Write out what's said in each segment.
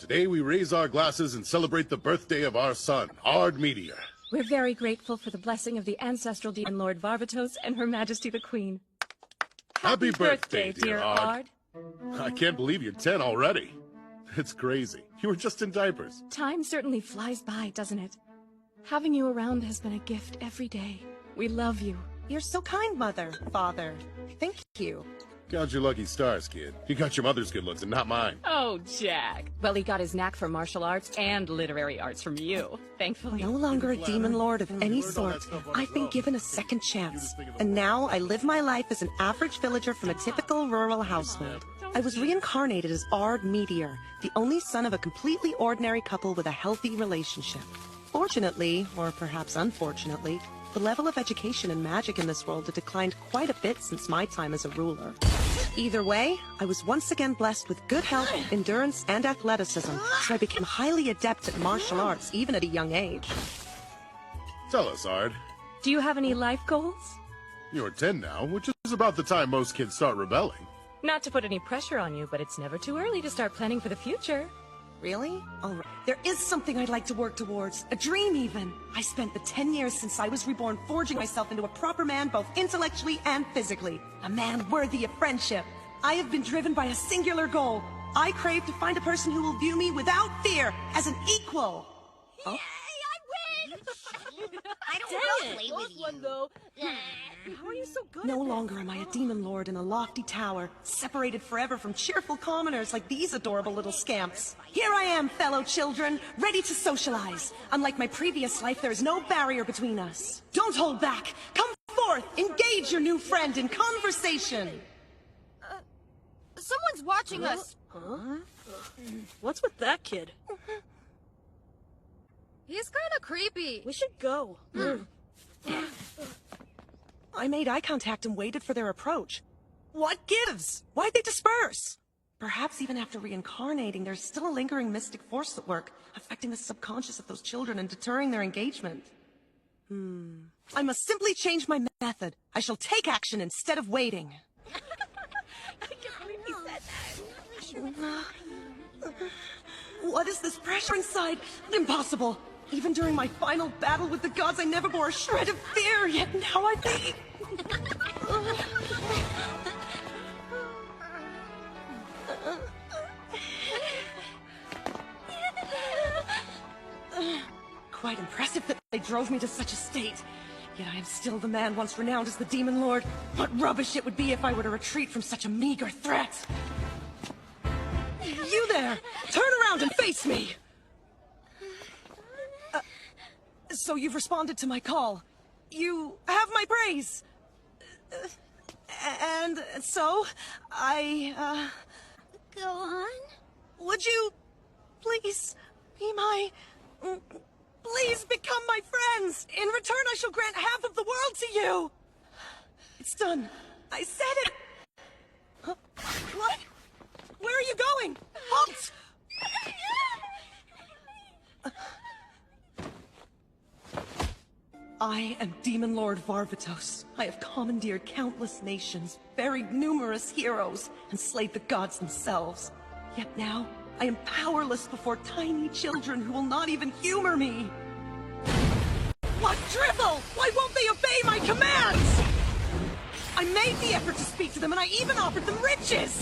Today we raise our glasses and celebrate the birthday of our son, Ard Meteor. We're very grateful for the blessing of the ancestral demon Lord Varvatos and Her Majesty the Queen. Happy birthday, dear Ard. I can't believe you're 10 already. It's crazy. You were just in diapers. Time certainly flies by, doesn't it? Having you around has been a gift every day. We love you. You're so kind, Mother, Father. Thank you. Count your lucky stars, kid. You got your mother's good looks and not mine. Oh, Jack. Well, he got his knack for martial arts and literary arts from you, thankfully. No longer a demon lord of any sort. I've been given a second chance. And now I live my life as an average villager from a typical rural household. I was reincarnated as Ard Meteor, the only son of a completely ordinary couple with a healthy relationship. Fortunately, or perhaps unfortunately, the level of education and magic in this world had declined quite a bit since my time as a ruler. Either way, I was once again blessed with good health, endurance, and athleticism, so I became highly adept at martial arts, even at a young age. Tell us, Ard. Do you have any life goals? You're 10 now, which is about the time most kids start rebelling. Not to put any pressure on you, but it's never too early to start planning for the future. Really? All right. There is something I'd like to work towards. A dream, even. I spent the 10 years since I was reborn forging myself into a proper man, both intellectually and physically. A man worthy of friendship. I have been driven by a singular goal. I crave to find a person who will view me without fear, as an equal. Oh? Yay, I win! I don't want to play with you. Though. How are you so good No longer am I a demon lord in a lofty tower, separated forever from cheerful commoners like these adorable little scamps. Here I am, fellow children, ready to socialize. Unlike my previous life, there is no barrier between us. Don't hold back. Come forth. Engage your new friend in conversation. Someone's watching us. Huh? What's with that kid? He's kind of creepy. We should go. I made eye contact and waited for their approach. What gives? Why'd they disperse? Perhaps even after reincarnating, there's still a lingering mystic force at work, affecting the subconscious of those children and deterring their engagement. I must simply change my method. I shall take action instead of waiting. I can't believe he said that. What is this pressure inside? Impossible! Even during my final battle with the gods, I never bore a shred of fear, yet now I think... Quite impressive that they drove me to such a state. Yet I am still the man once renowned as the Demon Lord. What rubbish it would be if I were to retreat from such a meager threat. You there! Turn around and face me! So you've responded to my call. You have my praise. And so, Go on. Would you please be my... Please become my friends! In return, I shall grant half of the world to you! It's done. I said it! Huh? What? Where are you going? Halt! I am Demon Lord Varvatos. I have commandeered countless nations, buried numerous heroes, and slayed the gods themselves. Yet now, I am powerless before tiny children who will not even humor me. What drivel! Why won't they obey my commands? I made the effort to speak to them, and I even offered them riches!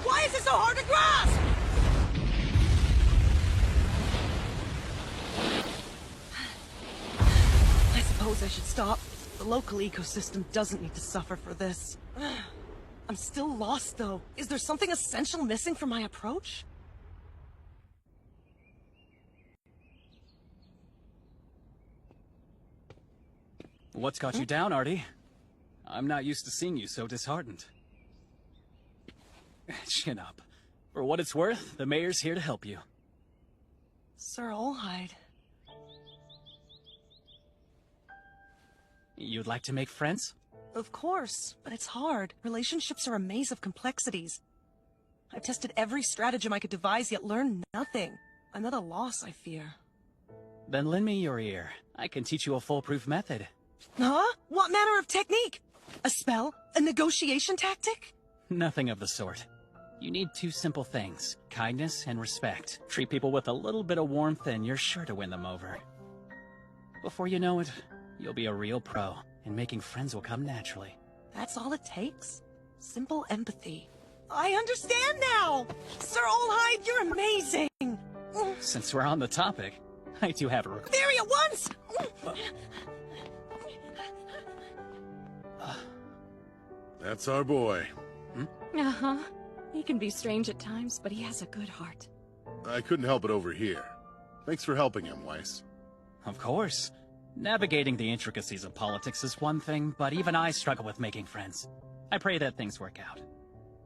Why is it so hard to grasp? I suppose I should stop. The local ecosystem doesn't need to suffer for this. I'm still lost, though. Is there something essential missing from my approach? What's got you down, Artie? I'm not used to seeing you so disheartened. Chin up. For what it's worth, the mayor's here to help you. Sir Olhide. You'd like to make friends? Of course, but it's hard. Relationships are a maze of complexities. I've tested every stratagem I could devise, yet learned nothing. I'm at a loss, I fear. Then lend me your ear. I can teach you a foolproof method. Huh? What manner of technique? A spell? A negotiation tactic? Nothing of the sort. You need two simple things, kindness and respect. Treat people with a little bit of warmth and you're sure to win them over. Before you know it, you'll be a real pro, and making friends will come naturally. That's all it takes? Simple empathy. I understand now! Sir Olhide, you're amazing! Since we're on the topic, I do have a request. Very at once! That's our boy. Uh-huh. He can be strange at times, but he has a good heart. I couldn't help it over here. Thanks for helping him, Weiss. Of course. Navigating the intricacies of politics is one thing, but even I struggle with making friends. I pray that things work out.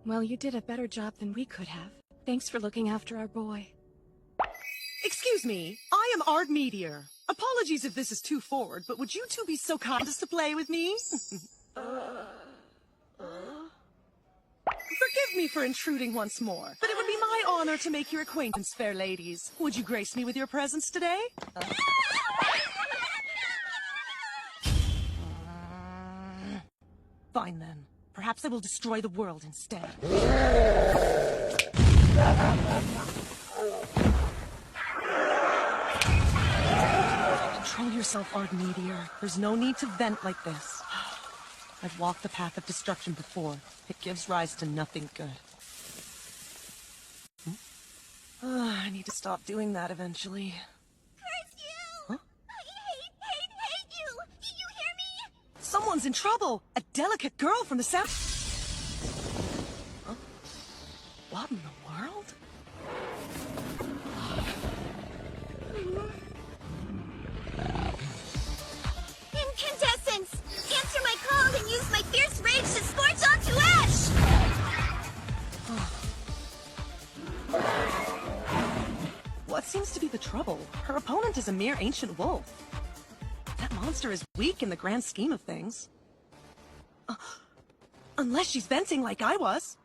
Well, you did a better job than we could have. Thanks for looking after our boy. Excuse me, I am Ard Meteor. Apologies if this is too forward, but would you two be so kind as to play with me? Forgive me for intruding once more, but it would be my honor to make your acquaintance, fair ladies. Would you grace me with your presence today? Fine then. Perhaps I will destroy the world instead. Control yourself, Ard Meteor. There's no need to vent like this. I've walked the path of destruction before. It gives rise to nothing good. I need to stop doing that eventually. Curse you! Huh? I hate you! Do you hear me? Someone's in trouble! A delicate girl from the south... Huh? What in the world? Incandescence! Answer my call and use my fierce rage to scorch onto ash! What seems to be the trouble? Her opponent is a mere ancient wolf. That monster is weak in the grand scheme of things. Unless she's venting like I was.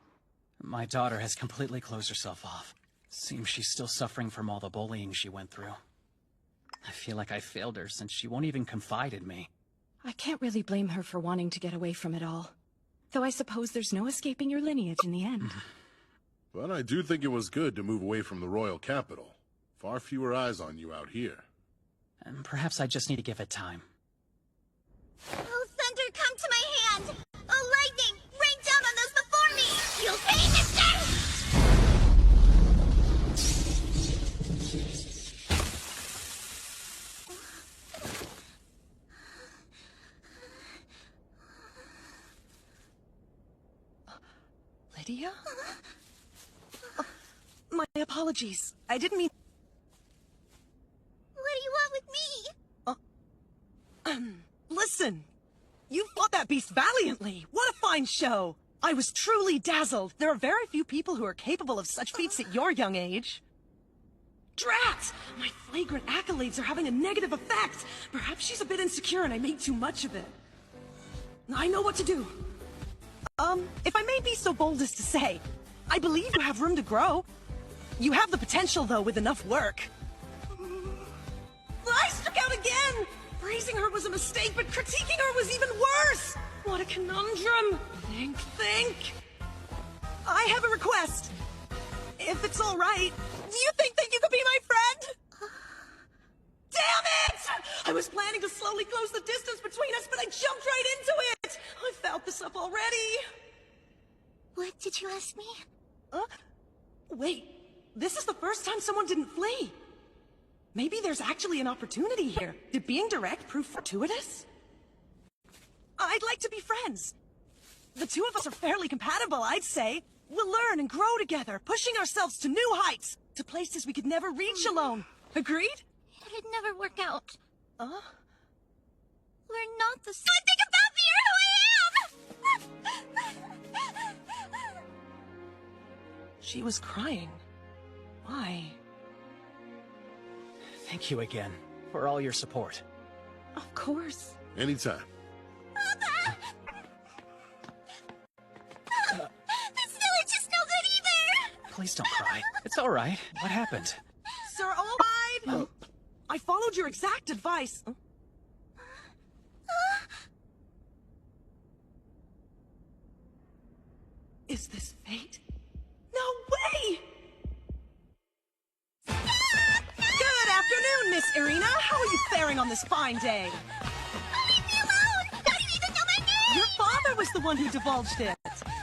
My daughter has completely closed herself off. Seems she's still suffering from all the bullying she went through. I feel like I failed her since she won't even confide in me. I can't really blame her for wanting to get away from it all. Though I suppose there's no escaping your lineage in the end. But I do think it was good to move away from the royal capital. Far fewer eyes on you out here. And perhaps I just need to give it time. Oh, thunder, come to my hand! Oh, lightning, rain down on those before me! You'll pay, mister! Lydia? My apologies. I didn't mean... What do you want with me? Listen! You fought that beast valiantly! What a fine show! I was truly dazzled. There are very few people who are capable of such feats at your young age. Drat! My flagrant accolades are having a negative effect! Perhaps she's a bit insecure and I made too much of it. I know what to do. If I may be so bold as to say, I believe you have room to grow. You have the potential, though, with enough work. I struck out again! Praising her was a mistake, but critiquing her was even worse! What a conundrum! Think. I have a request. If it's all right, do you think that you could be my friend? Damn it! I was planning to slowly close the distance between us, but I jumped right into it! I felt this up already. What did you ask me? Wait, this is the first time someone didn't flee. Maybe there's actually an opportunity here. Did being direct prove fortuitous? I'd like to be friends. The two of us are fairly compatible, I'd say. We'll learn and grow together, pushing ourselves to new heights, to places we could never reach alone. Agreed? It'd never work out. Huh? We're not the same. Think about me or who I am! She was crying. Why? Thank you again for all your support. Of course. Anytime. This village is no good either! Please don't cry. It's all right. What happened? Sir Olhide! I followed your exact advice. Is this fate? No! Irina, how are you faring on this fine day? Leave me alone! How do you even know my name? Your father was the one who divulged it.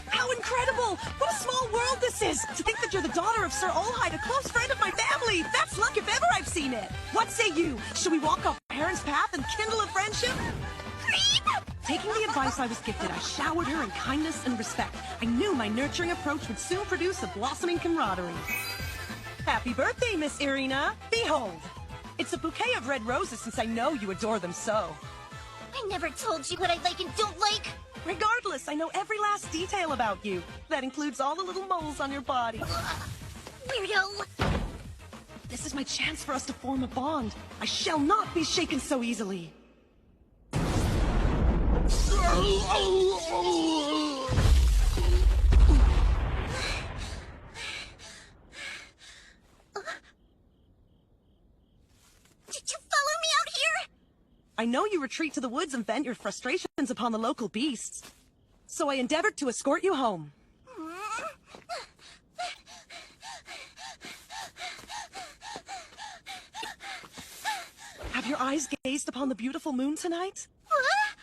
How incredible! What a small world this is! To think that you're the daughter of Sir Olhide, a close friend of my family! That's luck if ever I've seen it! What say you? Should we walk our parents' path and kindle a friendship? Creep! Taking the advice I was gifted, I showered her in kindness and respect. I knew my nurturing approach would soon produce a blossoming camaraderie. Happy birthday, Miss Irina! Behold! It's a bouquet of red roses since I know you adore them so. I never told you what I like and don't like. Regardless, I know every last detail about you. That includes all the little moles on your body. Weirdo. This is my chance for us to form a bond. I shall not be shaken so easily. Did you follow me out here? I know you retreat to the woods and vent your frustrations upon the local beasts. So I endeavored to escort you home. Have your eyes gazed upon the beautiful moon tonight? What?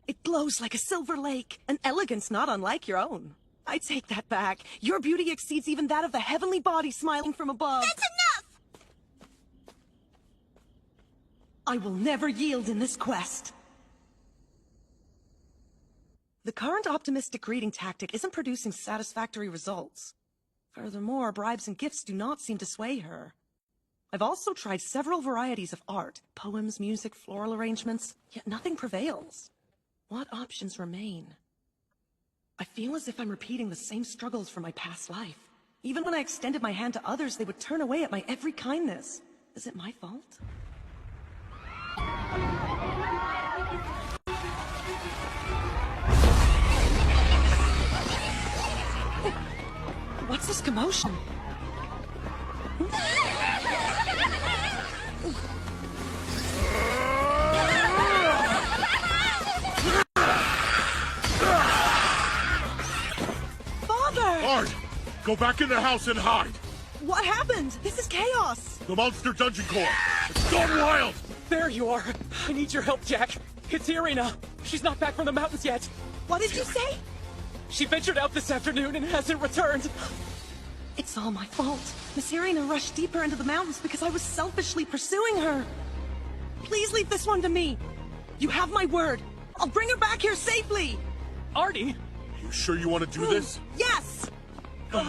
It glows like a silver lake, an elegance not unlike your own. I take that back. Your beauty exceeds even that of the heavenly body smiling from above. That's enough! I will never yield in this quest. The current optimistic greeting tactic isn't producing satisfactory results. Furthermore, bribes and gifts do not seem to sway her. I've also tried several varieties of art, poems, music, floral arrangements, yet nothing prevails. What options remain? I feel as if I'm repeating the same struggles from my past life. Even when I extended my hand to others, they would turn away at my every kindness. Is it my fault? What's this commotion? Father! Art! Go back in the house and hide! What happened? This is chaos! The Monster Dungeon Corps! It's gone wild! There you are. I need your help, Jack. It's Irina. She's not back from the mountains yet. What did you say? She ventured out this afternoon and hasn't returned. It's all my fault. Miss Irina rushed deeper into the mountains because I was selfishly pursuing her. Please leave this one to me. You have my word. I'll bring her back here safely. Artie? You sure you want to do this? Yes! You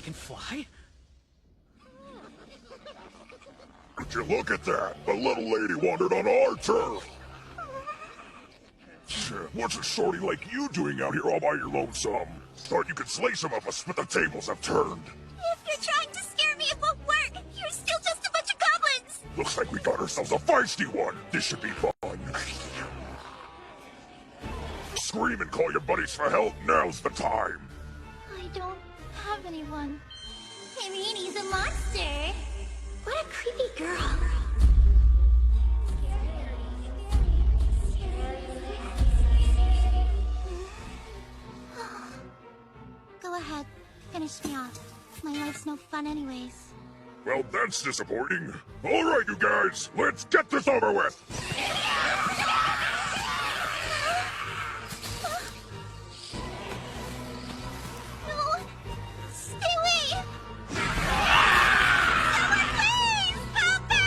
can fly? Would you look at that? The little lady wandered on our turf. What's a shorty like you doing out here all by your lonesome? Thought you could slay some of us, but the tables have turned. If you're trying to scare me, it won't work. You're still just a bunch of goblins. Looks like we got ourselves a feisty one. This should be fun. Scream and call your buddies for help. Now's the time. I don't have anyone. Irini's a monster. What a creepy girl. Go ahead. Finish me off. My life's no fun anyways. Well, that's disappointing. All right, you guys, let's get this over with. No! Stay away! Someone please! Help me!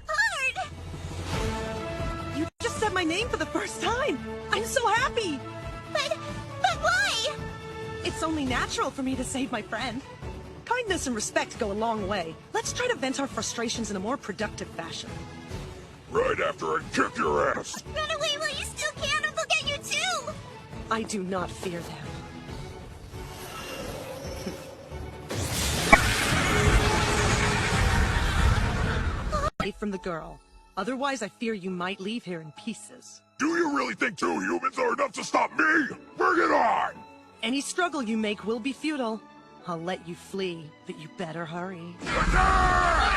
Hard! You just said my name for the first time. I'm so happy. But why? It's only natural for me to save my friend. Kindness and respect go a long way. Let's try to vent our frustrations in a more productive fashion. Right after I kick your ass. Run away while you still can, or they'll get you too! I do not fear them. Away from the girl. Otherwise, I fear you might leave here in pieces. Do you really think two humans are enough to stop me? Bring it on! Any struggle you make will be futile. I'll let you flee, but you better hurry. Attack!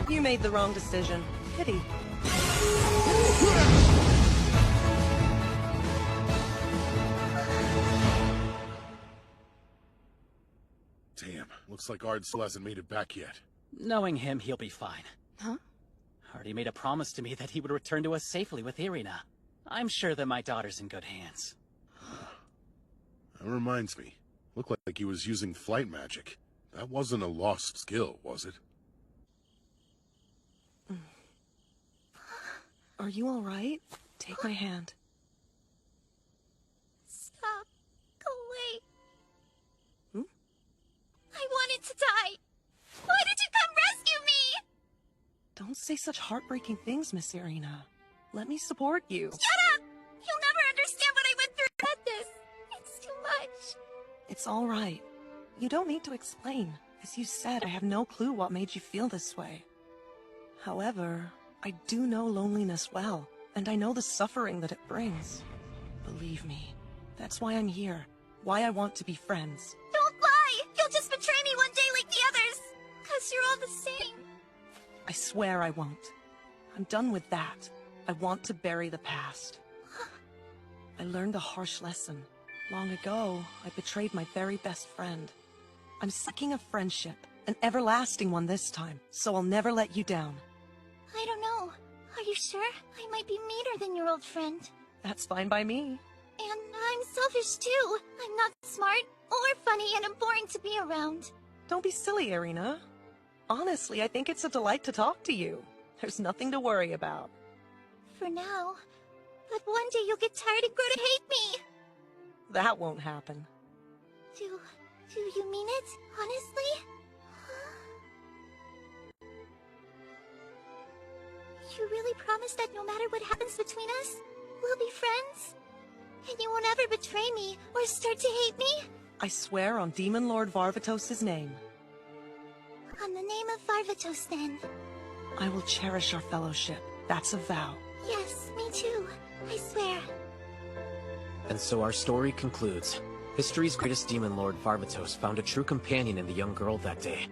You made the wrong decision. Pity. Damn, looks like Ard still hasn't made it back yet. Knowing him, he'll be fine. Huh? Ard made a promise to me that he would return to us safely with Irina. I'm sure that my daughter's in good hands. That reminds me. Looked like he was using flight magic. That wasn't a lost skill, was it? Are you all right? Take my hand. Stop. Go away. Hmm? I wanted to die. Why did you come rescue me? Don't say such heartbreaking things, Miss Irina. Let me support you. Shut up! You'll never understand what I went through at this. It's too much. It's all right. You don't need to explain. As you said, I have no clue what made you feel this way. However, I do know loneliness well, and I know the suffering that it brings. Believe me, that's why I'm here. Why I want to be friends. Don't lie! You'll just betray me one day like the others. 'Cause you're all the same. I swear I won't. I'm done with that. I want to bury the past. I learned a harsh lesson. Long ago, I betrayed my very best friend. I'm seeking a friendship, an everlasting one this time, so I'll never let you down. I don't know. Are you sure? I might be meaner than your old friend. That's fine by me. And I'm selfish too. I'm not smart or funny and I'm boring to be around. Don't be silly, Irina. Honestly, I think it's a delight to talk to you. There's nothing to worry about. For now. But one day you'll get tired and grow to hate me. That won't happen. Do you mean it? Honestly? You really promise that no matter what happens between us, we'll be friends? And you won't ever betray me or start to hate me? I swear on Demon Lord Varvatos' name. On the name of Varvatos, then. I will cherish our fellowship. That's a vow. Yes, me too. I swear. And so our story concludes. History's greatest demon lord, Varvatos, found a true companion in the young girl that day.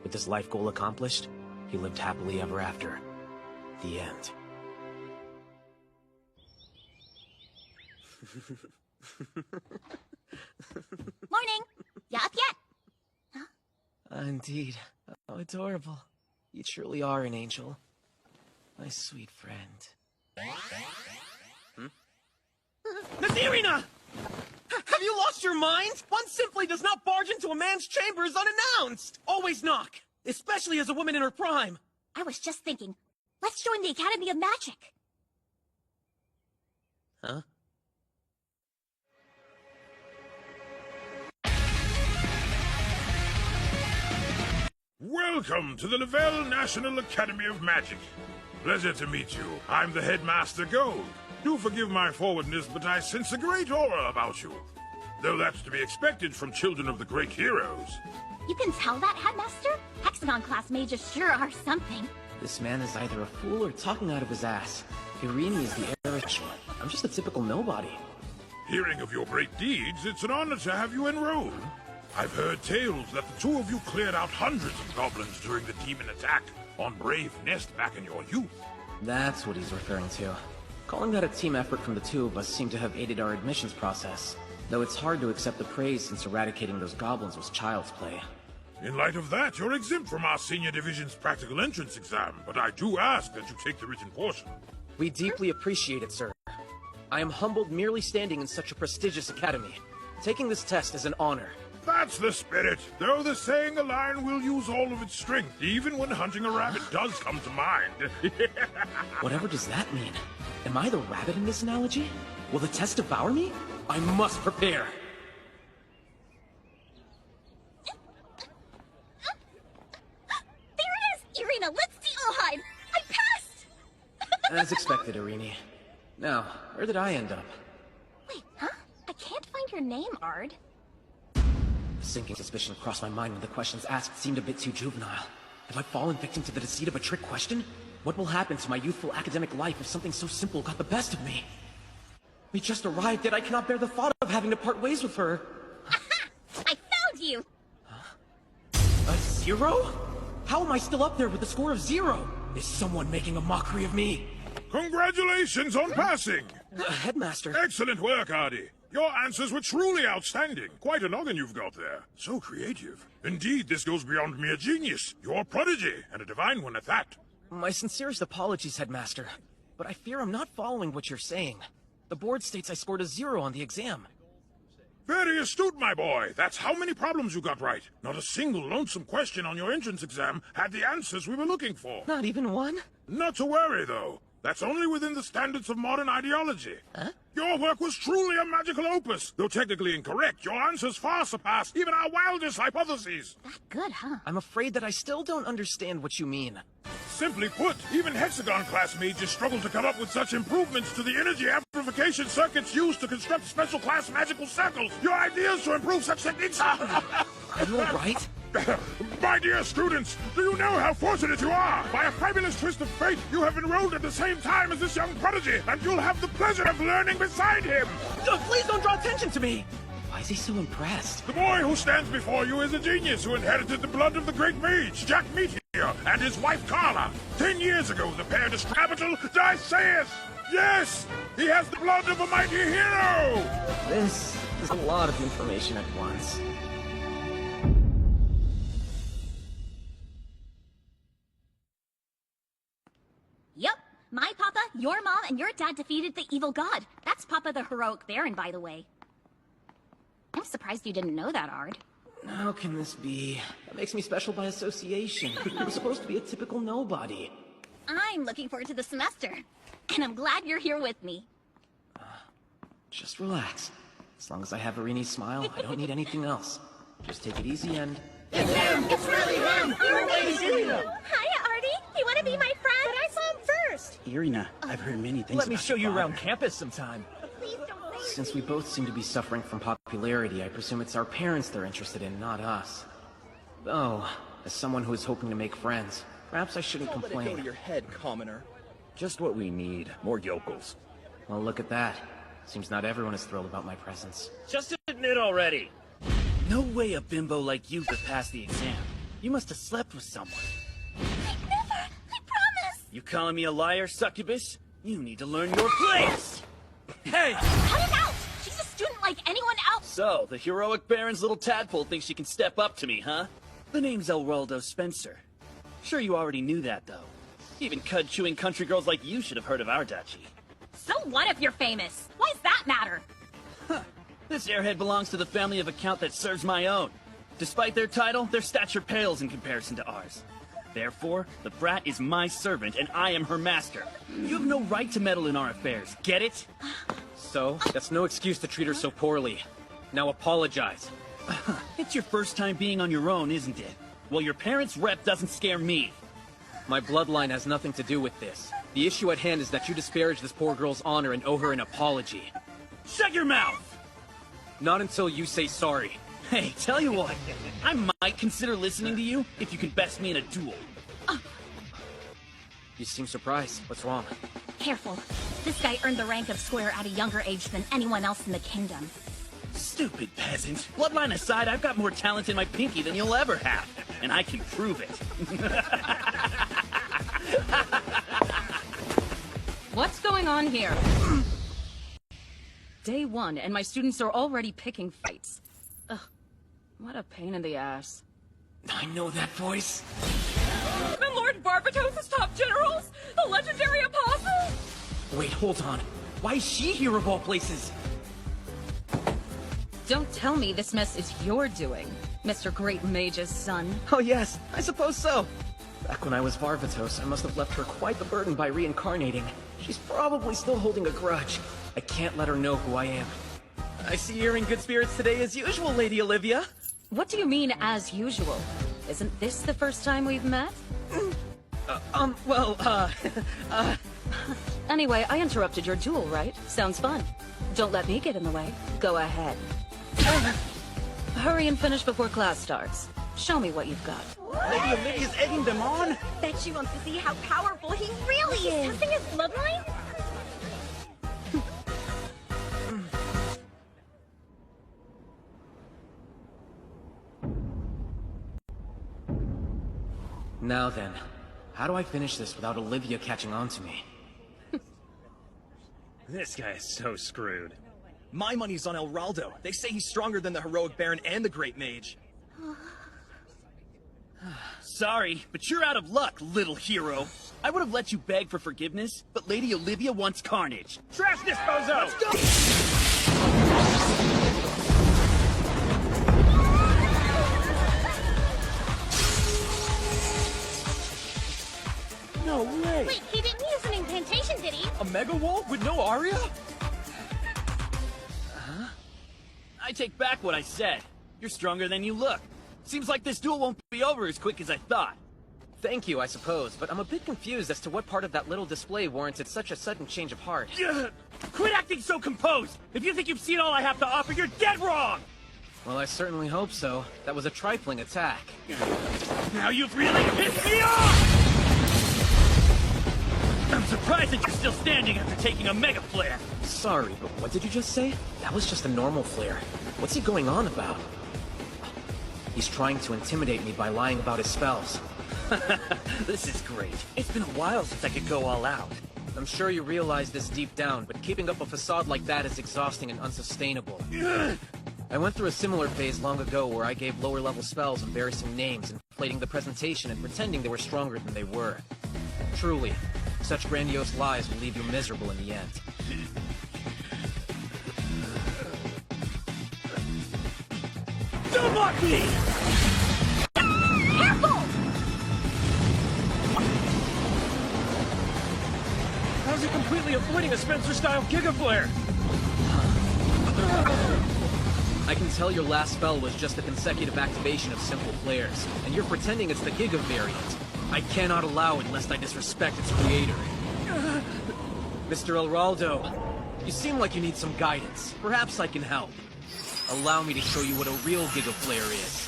With his life goal accomplished, he lived happily ever after. The end. Morning! You up yet? Indeed. How adorable. You truly are an angel. My sweet friend. Miss Irina! Have you lost your mind? One simply does not barge into a man's chambers unannounced! Always knock! Especially as a woman in her prime! I was just thinking, let's join the Academy of Magic. Huh? Welcome to the Lavelle National Academy of Magic. Pleasure to meet you. I'm the Headmaster Gold. Do forgive my forwardness, but I sense a great aura about you. Though that's to be expected from children of the great heroes. You can tell that, Headmaster? Hexagon class mages sure are something. This man is either a fool or talking out of his ass. Irini is the heiress. I'm just a typical nobody. Hearing of your great deeds, it's an honor to have you enrolled. I've heard tales that the two of you cleared out hundreds of goblins during the demon attack on Brave Nest back in your youth. That's what he's referring to. Calling that a team effort from the two of us seemed to have aided our admissions process. Though it's hard to accept the praise since eradicating those goblins was child's play. In light of that, you're exempt from our senior division's practical entrance exam, but I do ask that you take the written portion. We deeply appreciate it, sir. I am humbled merely standing in such a prestigious academy. Taking this test is an honor. That's the spirit. Though the saying a lion will use all of its strength, even when hunting a rabbit does come to mind. Whatever does that mean? Am I the rabbit in this analogy? Will the test devour me? I must prepare. There it is! Irina, let's see hide! I passed! As expected, Irini. Now, where did I end up? Wait, huh? I can't find your name, Ard. A sinking suspicion crossed my mind when the questions asked seemed a bit too juvenile. Have I fallen victim to the deceit of a trick question? What will happen to my youthful academic life if something so simple got the best of me? We just arrived, yet I cannot bear the thought of having to part ways with her. 0? How am I still up there with a score of 0? Is someone making a mockery of me? Congratulations on passing! Headmaster. Excellent work, Artie. Your answers were truly outstanding. Quite a noggin you've got there. So creative. Indeed, this goes beyond mere genius. You're a prodigy, and a divine one at that. My sincerest apologies, Headmaster. But I fear I'm not following what you're saying. The board states I scored a 0 on the exam. Very astute, my boy. That's how many problems you got right. Not a single lonesome question on your entrance exam had the answers we were looking for. Not even one? Not to worry, though. That's only within the standards of modern ideology. Huh? Your work was truly a magical opus. Though technically incorrect, your answers far surpass even our wildest hypotheses. That good, huh? I'm afraid that I still don't understand what you mean. Simply put, even Hexagon class mages struggle to come up with such improvements to the energy amplification circuits used to construct special class magical circles. Your ideas to improve such techniques are... Are you alright? My dear students, do you know how fortunate you are? By a fabulous twist of fate, you have enrolled at the same time as this young prodigy, and you'll have the pleasure of learning beside him. Please don't draw attention to me! Why is he so impressed? The boy who stands before you is a genius who inherited the blood of the great mage, Jack Meteor, and his wife Carla. 10 years ago, the pair destroyed the capital Diceus. Yes, he has the blood of a mighty hero. This is a lot of information at once. Yep. My papa, your mom, and your dad defeated the evil god. That's Papa the heroic baron, by the way. I'm surprised you didn't know that, Ard. How can this be? That makes me special by association. I'm supposed to be a typical nobody. I'm looking forward to the semester. And I'm glad you're here with me. Just relax. As long as I have Irini's smile, I don't need anything else. Just take it easy and... It's him! It's really him! You're amazing! Hiya, Artie! You want to be my friend? But I saw him first! Irina, I've heard many things Let me about show your you around father. campus sometime. Please don't say Since we both seem to be suffering from popularity, I presume it's our parents they're interested in, not us. Though, as someone who is hoping to make friends, perhaps I shouldn't Don't let it go complain. to your head, commoner. Just what we need. More yokels. Well, look at that. Seems not everyone is thrilled about my presence. Just admit already. No way a bimbo like you could pass the exam. You must have slept with someone. Never! I promise! You calling me a liar, succubus? You need to learn your place! Hey! Cut it out! She's a student like anyone else! So, the heroic Baron's little tadpole thinks she can step up to me, huh? The name's Elraldo Spencer. Sure you already knew that, though. Even cud-chewing country girls like you should have heard of our duchy. So what if you're famous? Why does that matter? This airhead belongs to the family of account that serves my own. Despite their title, their stature pales in comparison to ours. Therefore, the brat is my servant, and I am her master. You have no right to meddle in our affairs, get it? So, that's no excuse to treat her so poorly. Now apologize. It's your first time being on your own, isn't it? Well, your parents' rep doesn't scare me. My bloodline has nothing to do with this. The issue at hand is that you disparage this poor girl's honor and owe her an apology. Shut your mouth! Not until you say sorry. Hey, tell you what, I might consider listening to you if you can best me in a duel. You seem surprised. What's wrong? Careful. This guy earned the rank of squire at a younger age than anyone else in the kingdom. Stupid peasant. Bloodline aside, I've got more talent in my pinky than you'll ever have. And I can prove it. What's going on here? Day 1, and my students are already picking fights. Ugh, what a pain in the ass. I know that voice. The Lord Barbatos' top generals? The legendary apostle? Wait, hold on. Why is she here of all places? Don't tell me this mess is your doing, Mr. Great Mage's son. Oh yes, I suppose so. Back when I was Varvatos, I must have left her quite the burden by reincarnating. She's probably still holding a grudge. I can't let her know who I am. I see you're in good spirits today as usual, Lady Olivia. What do you mean, as usual? Isn't this the first time we've met? Anyway, I interrupted your duel, right? Sounds fun. Don't let me get in the way. Go ahead. Hurry and finish before class starts. Show me what you've got. Lady Olivia's egging them on? Bet she wants to see how powerful he really is. Testing his bloodline? Now then, how do I finish this without Olivia catching on to me? This guy is so screwed. My money's on El Raldo. They say he's stronger than the Heroic Baron and the Great Mage. Sorry, but you're out of luck, little hero. I would have let you beg for forgiveness, but Lady Olivia wants carnage. Trash this bozo! Let's go! No way! Wait, he didn't use an incantation, did he? A Mega Wall with no Aria? I take back what I said. You're stronger than you look. Seems like this duel won't be over as quick as I thought. Thank you, I suppose, but I'm a bit confused as to what part of that little display warranted such a sudden change of heart. Quit acting so composed! If you think you've seen all I have to offer, you're dead wrong! Well, I certainly hope so. That was a trifling attack. Now you've really pissed me off! I'm surprised that you're still standing after taking a Mega Flare. Sorry, but what did you just say? That was just a normal flare. What's he going on about? He's trying to intimidate me by lying about his spells. This is great. It's been a while since I could go all out. I'm sure you realize this deep down, but keeping up a facade like that is exhausting and unsustainable. I went through a similar phase long ago where I gave lower-level spells embarrassing names, inflating the presentation and pretending they were stronger than they were. Truly, such grandiose lies will leave you miserable in the end. Don't block me! Careful! How's he completely avoiding a Spencer-style Giga Flare? I can tell your last spell was just a consecutive activation of simple flares, and you're pretending it's the Giga variant. I cannot allow it lest I disrespect its creator. Mr. El Raldo, you seem like you need some guidance. Perhaps I can help. Allow me to show you what a real Giga Flare is.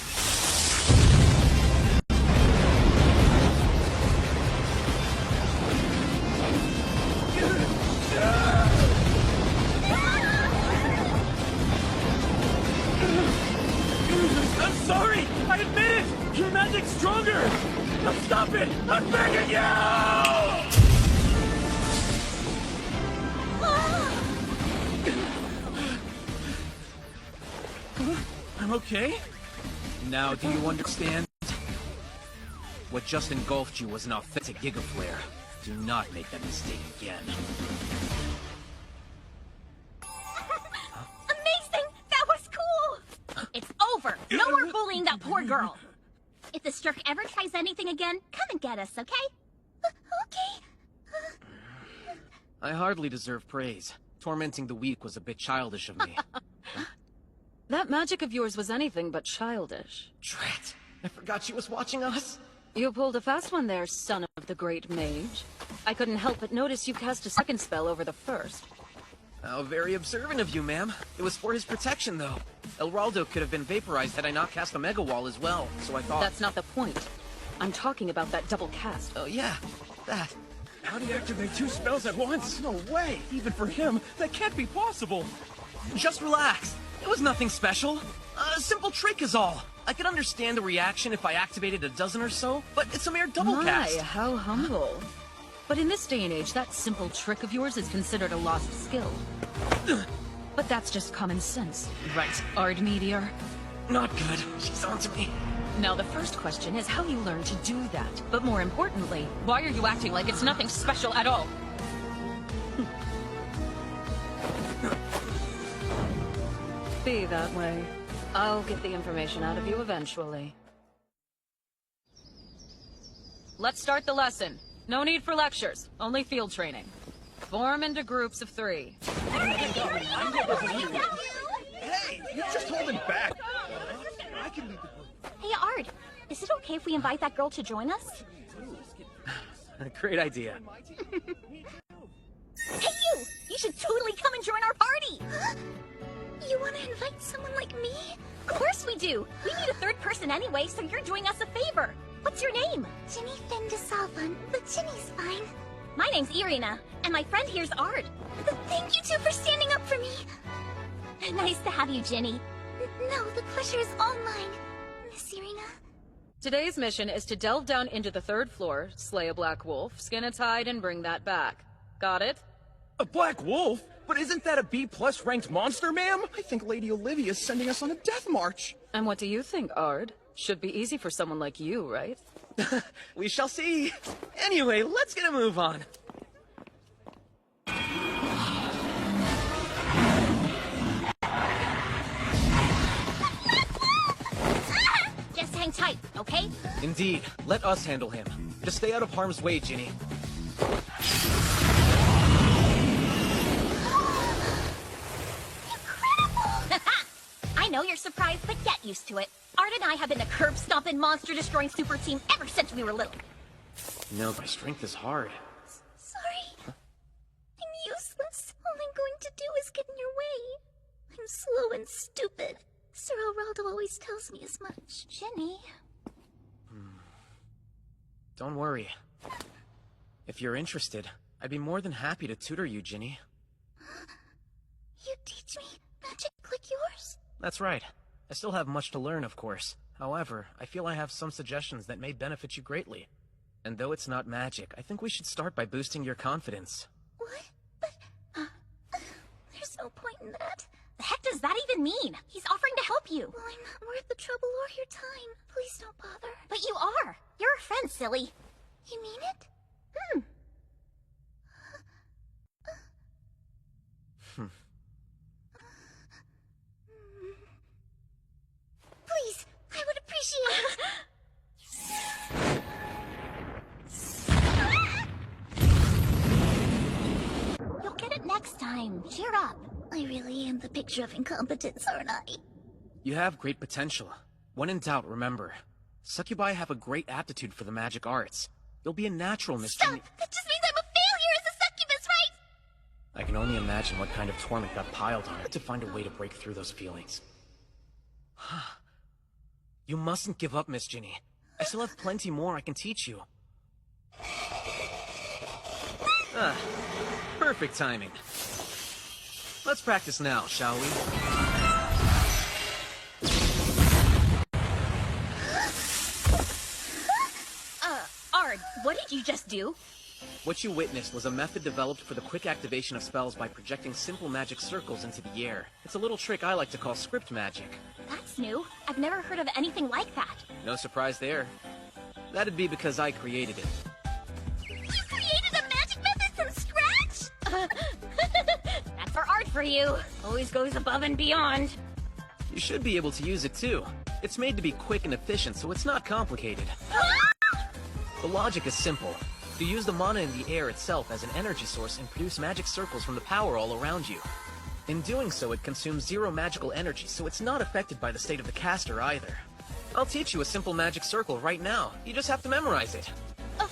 I'm sorry! I admit it! Your magic's stronger! Now stop it! I'm begging you! I'm okay? Now, do you understand? What just engulfed you was an authentic Giga Flare. Do not make that mistake again. Amazing! That was cool! It's over! No more bullying that poor girl! If the Sturk ever tries anything again, come and get us, okay? Okay. I hardly deserve praise. Tormenting the weak was a bit childish of me. That magic of yours was anything but childish. Drat! I forgot she was watching us! You pulled a fast one there, son of the Great Mage. I couldn't help but notice you cast a second spell over the first. How very observant of you, ma'am. It was for his protection, though. El Raldo could have been vaporized had I not cast a Mega Wall as well, so I thought... That's not the point. I'm talking about that double cast. Oh, yeah. That. How do you activate two spells at once? No way! Even for him, that can't be possible! Just relax. It was nothing special. A simple trick is all. I could understand the reaction if I activated a dozen or so, but it's a mere double cast. How humble. But in this day and age, that simple trick of yours is considered a lost skill. But that's just common sense, right, Ard Meteor? Not good. She's onto me. Now the first question is how you learn to do that. But more importantly, why are you acting like it's nothing special at all? Be that way. I'll get the information out of you eventually. Let's start the lesson. No need for lectures, only field training. Form into groups of 3. Hey, you're just holding back. I can lead the group. Hey, Ard, is it okay if we invite that girl to join us? Great idea. Hey, you! You should totally come and join our party! You want to invite someone like me? Of course we do! We need a third person anyway, so you're doing us a favor. What's your name? Ginny Findesalvan, but Ginny's fine. My name's Irina, and my friend here's Ard. Thank you two for standing up for me. Nice to have you, Ginny. No, the pleasure is all mine, Miss Irina. Today's mission is to delve down into the 3rd floor, slay a black wolf, skin its hide, and bring that back. Got it? A black wolf? But isn't that a B+ ranked monster, ma'am? I think Lady Olivia's sending us on a death march. And what do you think, Ard? Should be easy for someone like you, right? We shall see. Anyway, let's get a move on. Just hang tight, okay? Indeed. Let us handle him. Just stay out of harm's way, Ginny. I know you're surprised, but get used to it. Art and I have been a curb-stomping, monster-destroying super team ever since we were little. No, my strength is hard. Sorry. I'm useless. All I'm going to do is get in your way. I'm slow and stupid. Sir Alraldo always tells me as much. Ginny. Don't worry. If you're interested, I'd be more than happy to tutor you, Ginny. You teach me magic like yours? That's right. I still have much to learn, of course. However, I feel I have some suggestions that may benefit you greatly. And though it's not magic, I think we should start by boosting your confidence. What? But... there's no point in that. The heck does that even mean? He's offering to help you. Well, I'm not worth the trouble or your time. Please don't bother. But you are. You're a friend, silly. You mean it? Please, I would appreciate it. You'll get it next time. Cheer up. I really am the picture of incompetence, aren't I? You have great potential. When in doubt, remember, succubi have a great aptitude for the magic arts. You'll be a natural, Miss Stop! Ginny. That just means I'm a failure as a succubus, right? I can only imagine what kind of torment got piled on her to find a way to break through those feelings. You mustn't give up, Miss Ginny. I still have plenty more I can teach you. Perfect timing. Let's practice now, shall we? Ard, what did you just do? What you witnessed was a method developed for the quick activation of spells by projecting simple magic circles into the air. It's a little trick I like to call script magic. That's new. I've never heard of anything like that. No surprise there. That'd be because I created it. You created a magic method from scratch? That's for Ard for you. Always goes above and beyond. You should be able to use it too. It's made to be quick and efficient, so it's not complicated. The logic is simple. You use the mana in the air itself as an energy source and produce magic circles from the power all around you. In doing so, it consumes 0 magical energy, so it's not affected by the state of the caster either. I'll teach you a simple magic circle right now. You just have to memorize it. Okay. I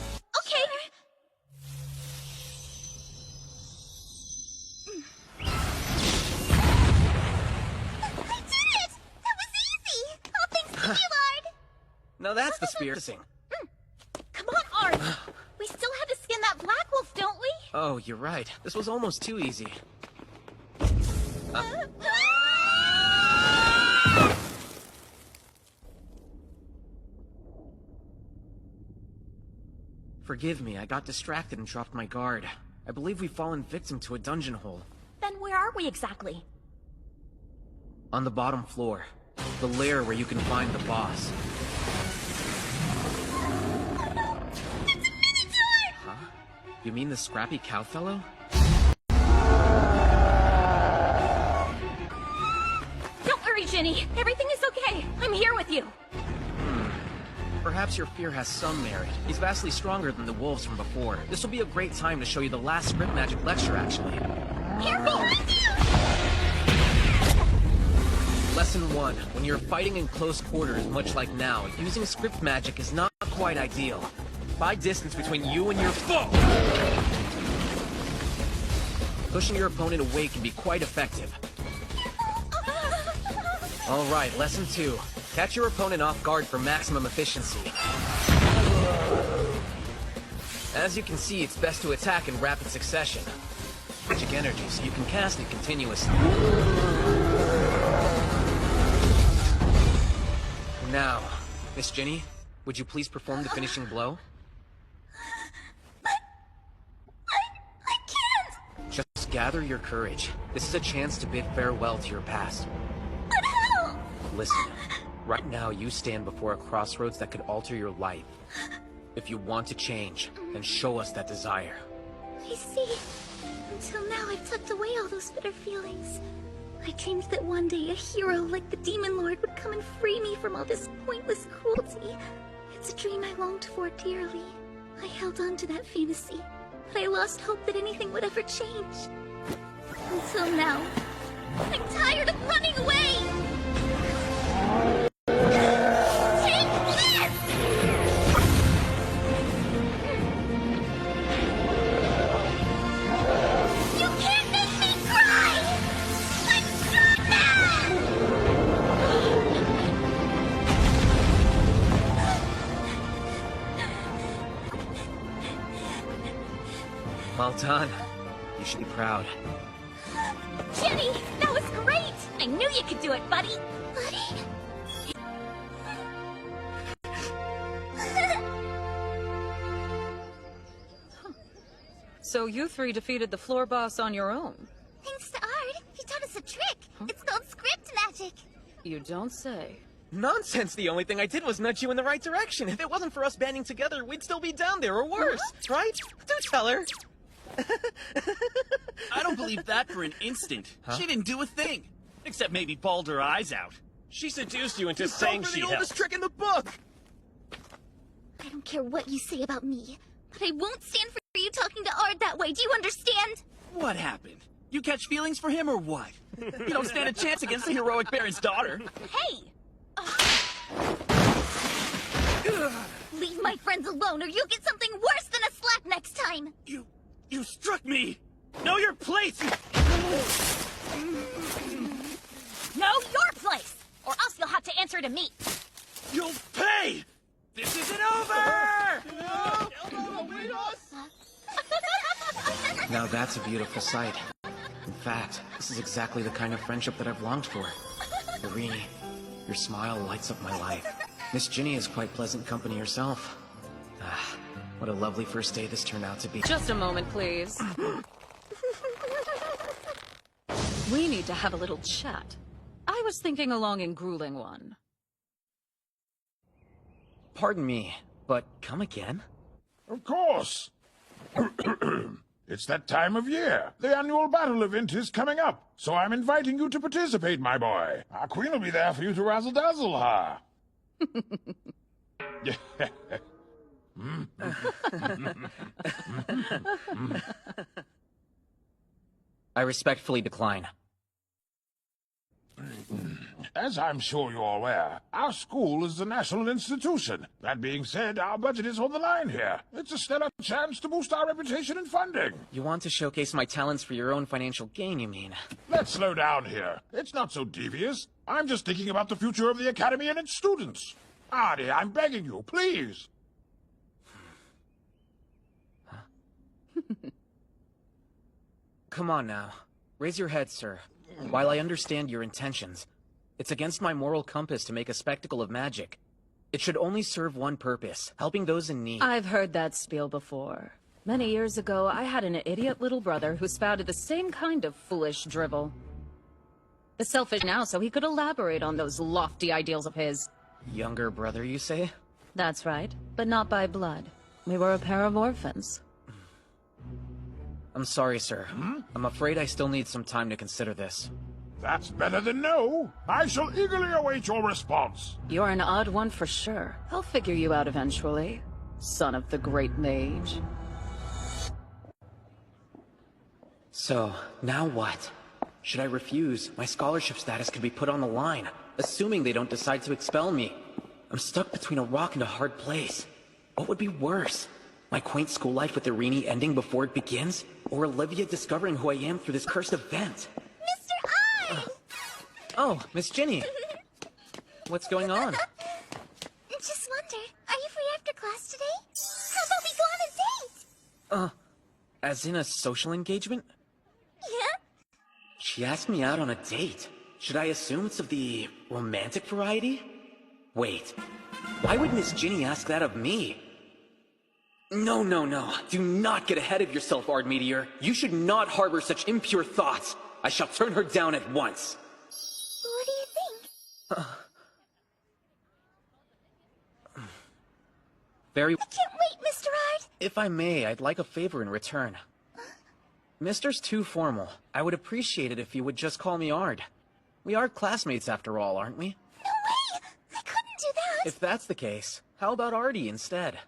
did it! That was easy! All thanks to you, Lord! Now that's the spirit. Come on, Ard. We still have to skin that black wolf, don't we? Oh, you're right. This was almost too easy. Forgive me, I got distracted and dropped my guard. I believe we've fallen victim to a dungeon hole. Then where are we exactly? On the bottom floor. The lair where you can find the boss. Huh? You mean the scrappy cow fellow? Don't worry, Ginny. Everything is okay. I'm here with you. Perhaps your fear has some merit. He's vastly stronger than the wolves from before. This will be a great time to show you the last script magic lecture, actually. Here behind you! Lesson 1. When you're fighting in close quarters, much like now, using script magic is not quite ideal. Buy distance between you and your foe! Pushing your opponent away can be quite effective. Alright, lesson 2. Catch your opponent off guard for maximum efficiency. As you can see, it's best to attack in rapid succession. Magic energy, so you can cast it continuously. Now, Miss Ginny, Would you please perform the finishing blow? I can't! Just gather your courage. This is a chance to bid farewell to your past. But how? Listen, right now you stand before a crossroads that could alter your life. If you want to change, then show us that desire. I see. Until now, I've tucked away all those bitter feelings. I dreamed that one day a hero like the Demon Lord would come and free me from all this pointless cruelty. It's a dream I longed for dearly. I held on to that fantasy, but I lost hope that anything would ever change. Until now. I'm tired of running away! Take this! You can't make me cry! I'm strong now! Well done. You should be proud. Jenny, that was great! I knew you could do it, buddy! Buddy? So you three defeated the floor boss on your own? Thanks to Ard, he taught us a trick. It's called script magic. You don't say. Nonsense! The only thing I did was nudge you in the right direction. If it wasn't for us banding together, we'd still be down there, or worse, right? Do tell her! I don't believe that for an instant. She didn't do a thing. Except maybe bawled her eyes out. She seduced you into You saying fell for she the oldest helped. trick in the book! I don't care what you say about me, but I won't stand for you talking to Ard that way, do you understand? What happened? You catch feelings for him or what? You don't stand a chance against the heroic Baron's daughter. Hey! Leave my friends alone or you'll get something worse than a slap next time! You struck me! Know your place! Know your place! Or else you'll have to answer to me! You'll pay! This isn't over! Now that's a beautiful sight. In fact, this is exactly the kind of friendship that I've longed for. Irini, your smile lights up my life. Miss Ginny is quite pleasant company herself. Ah, what a lovely first day this turned out to be. Just a moment, please. We need to have a little chat. I was thinking a long and grueling one. Pardon me, but come again? Of course. It's that time of year. The annual battle event is coming up, so I'm inviting you to participate, my boy. Our queen will be there for you to razzle-dazzle her. I respectfully decline. As I'm sure you're aware, our school is a national institution. That being said, our budget is on the line here. It's a stellar chance to boost our reputation and funding. You want to showcase my talents for your own financial gain, you mean? Let's slow down here. It's not so devious. I'm just thinking about the future of the Academy and its students. Artie, I'm begging you, please. Come on now. Raise your head, sir. While I understand your intentions, it's against my moral compass to make a spectacle of magic. It should only serve one purpose, helping those in need. I've heard that spiel before. Many years ago, I had an idiot little brother who spouted the same kind of foolish drivel. The selfish now, so he could elaborate on those lofty ideals of his. Younger brother, you say? That's right, but not by blood. We were a pair of orphans. I'm sorry, sir. I'm afraid I still need some time to consider this. That's better than no. I shall eagerly await your response. You're an odd one for sure. I'll figure you out eventually, son of the great mage. So, now what? Should I refuse? My scholarship status could be put on the line, assuming they don't decide to expel me. I'm stuck between a rock and a hard place. What would be worse? My quaint school life with Irini ending before it begins? Or Olivia discovering who I am through this cursed event? Mr. I! Oh, Miss Ginny. What's going on? Just wonder, are you free after class today? How about we go on a date? As in a social engagement? Yeah? She asked me out on a date. Should I assume it's of the romantic variety? Wait, Why would Miss Ginny ask that of me? No, no, no. Do not get ahead of yourself, Ard Meteor. You should not harbor such impure thoughts. I shall turn her down at once. What do you think? Very... I can't wait, Mr. Ard! If I may, I'd like a favor in return. Mister's too formal. I would appreciate it if you would just call me Ard. We are classmates after all, aren't we? No way! I couldn't do that! If that's the case, how about Artie instead?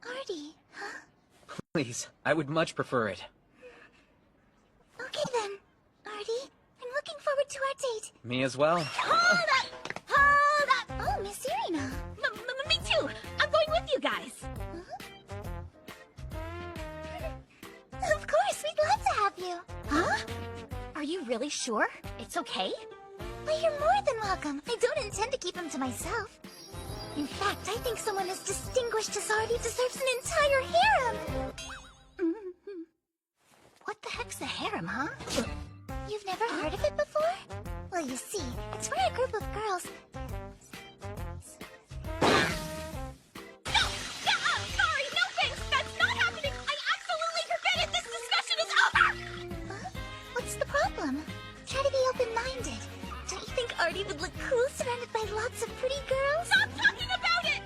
Artie, huh? Please, I would much prefer it. Okay then, Artie. I'm looking forward to our date. Me as well. Hold up! Hold up! Oh, Miss Irina. Me too! I'm going with you guys! Of course, we'd love to have you. Huh? Are you really sure? It's okay? Well, you're more than welcome. I don't intend to keep him to myself. In fact, I think someone as distinguished as Artie deserves an entire harem. What the heck's a harem, huh? You've never heard of it before? Well, you see, it's for a group of girls. No! Sorry, no thanks! That's not happening! I absolutely forbid it! This discussion is over! Huh? What's the problem? Try to be open-minded. Don't you think Artie would look cool surrounded by lots of pretty girls? Stop talking about it!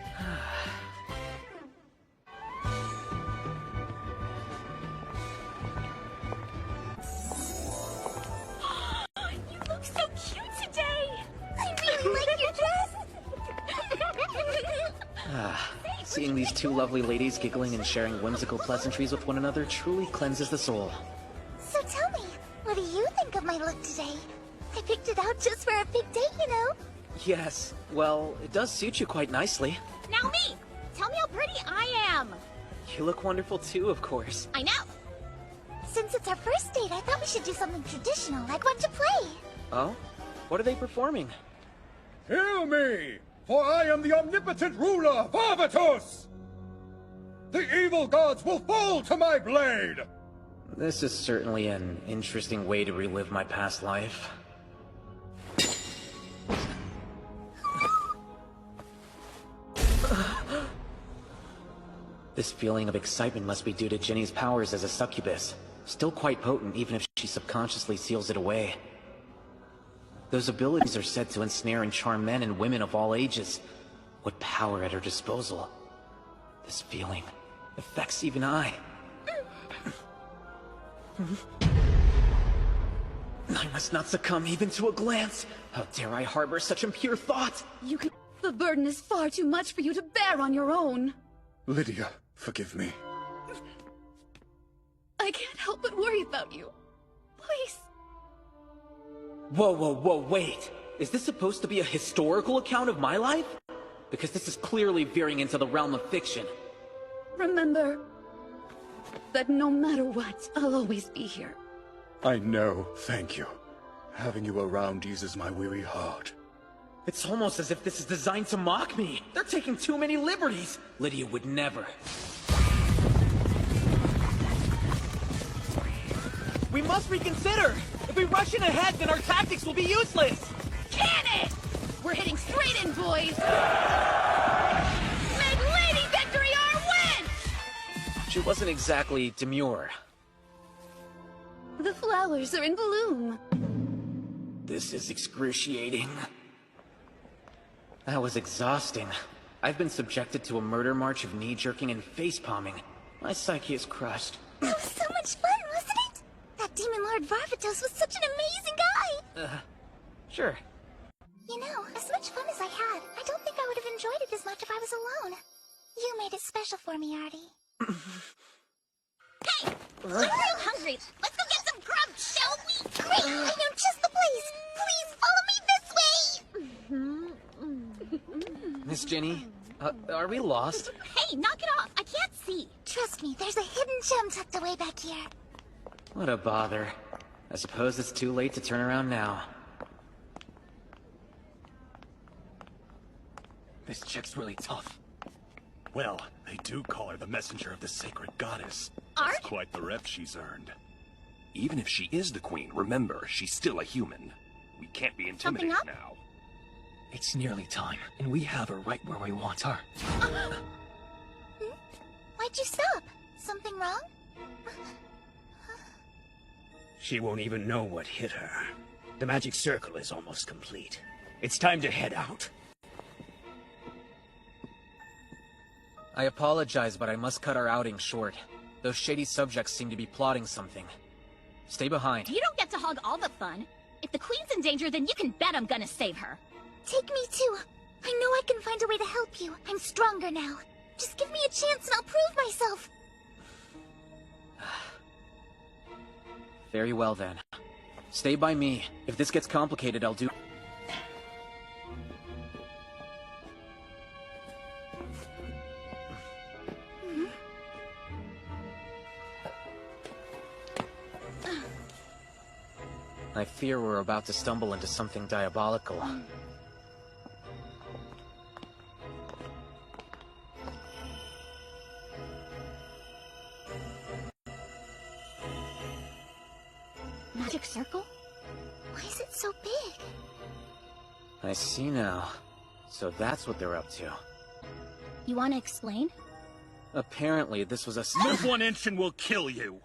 You look so cute today! I really like your dress! Seeing these two lovely ladies giggling and sharing whimsical pleasantries with one another truly cleanses the soul. So tell me, what do you think of my look today? I picked it out just for a big date, you know? Yes, well, it does suit you quite nicely. Now me! Tell me how pretty I am! You look wonderful too, of course. I know! Since it's our first date, I thought we should do something traditional, like what to play. Oh? What are they performing? Hear me! For I am the omnipotent ruler, Varvatos! The evil gods will fall to my blade! This is certainly an interesting way to relive my past life. This feeling of excitement must be due to Ginny's powers as a succubus. Still quite potent even if she subconsciously seals it away. Those abilities are said to ensnare and charm men and women of all ages. What power at her disposal. This feeling affects even I. I must not succumb even to a glance. How dare I harbor such impure thought? You can... The burden is far too much for you to bear on your own. Lydia, forgive me. I can't help but worry about you. Please. Whoa, whoa, whoa, wait! Is this supposed to be a historical account of my life? Because this is clearly veering into the realm of fiction. Remember that no matter what, I'll always be here. I know, thank you. Having you around eases my weary heart. It's almost as if this is designed to mock me. They're taking too many liberties. Lydia would never. We must reconsider! If we rush in ahead, then our tactics will be useless! Cannon! We're hitting straight in, boys! Make Lady Victory our win! She wasn't exactly demure. The flowers are in bloom. This is excruciating. That was exhausting. I've been subjected to a murder march of knee-jerking and face-palming. My psyche is crushed. That was so much fun, wasn't it? That Demon Lord Varvatos was such an amazing guy! Sure. You know, as much fun as I had, I don't think I would have enjoyed it as much if I was alone. You made it special for me, Artie. Hey! I'm real hungry! Let's go get some grub, shall we? Great! I know just the place! Please follow me this way! Miss Ginny, are we lost? Hey, knock it off! I can't see! Trust me, there's a hidden gem tucked away back here. What a bother. I suppose it's too late to turn around now. This chick's really tough. Well, they do call her the messenger of the sacred goddess. Art? That's quite the rep she's earned. Even if she is the queen, remember, she's still a human. We can't be intimidated up? now. It's nearly time, and we have her right where we want her. Why'd you stop? Something wrong? She won't even know what hit her. The magic circle is almost complete. It's time to head out. I apologize, but I must cut our outing short. Those shady subjects seem to be plotting something. Stay behind. You don't get to hog all the fun. If the Queen's in danger, then you can bet I'm gonna save her. Take me too. I know I can find a way to help you. I'm stronger now. Just give me a chance and I'll prove myself. Very well then. Stay by me. If this gets complicated, I'll do... I fear we're about to stumble into something diabolical. Magic circle? Why is it so big? I see now. So that's what they're up to. You wanna explain? Apparently, this was a... Move 1 inch and we'll kill you!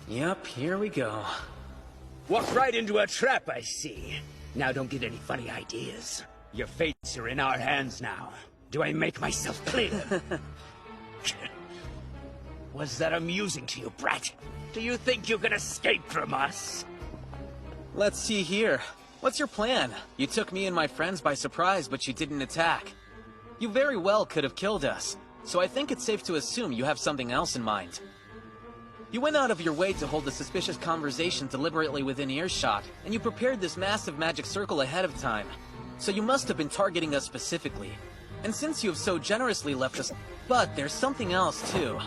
Yep, here we go. Walked right into a trap, I see. Now don't get any funny ideas. Your fates are in our hands now. Do I make myself clear? Was that amusing to you, brat? Do you think you can escape from us? Let's see here. What's your plan? You took me and my friends by surprise, but you didn't attack. You very well could have killed us, so I think it's safe to assume you have something else in mind. You went out of your way to hold a suspicious conversation deliberately within earshot, and you prepared this massive magic circle ahead of time. So you must have been targeting us specifically. And since you have so generously left us... But there's something else, too.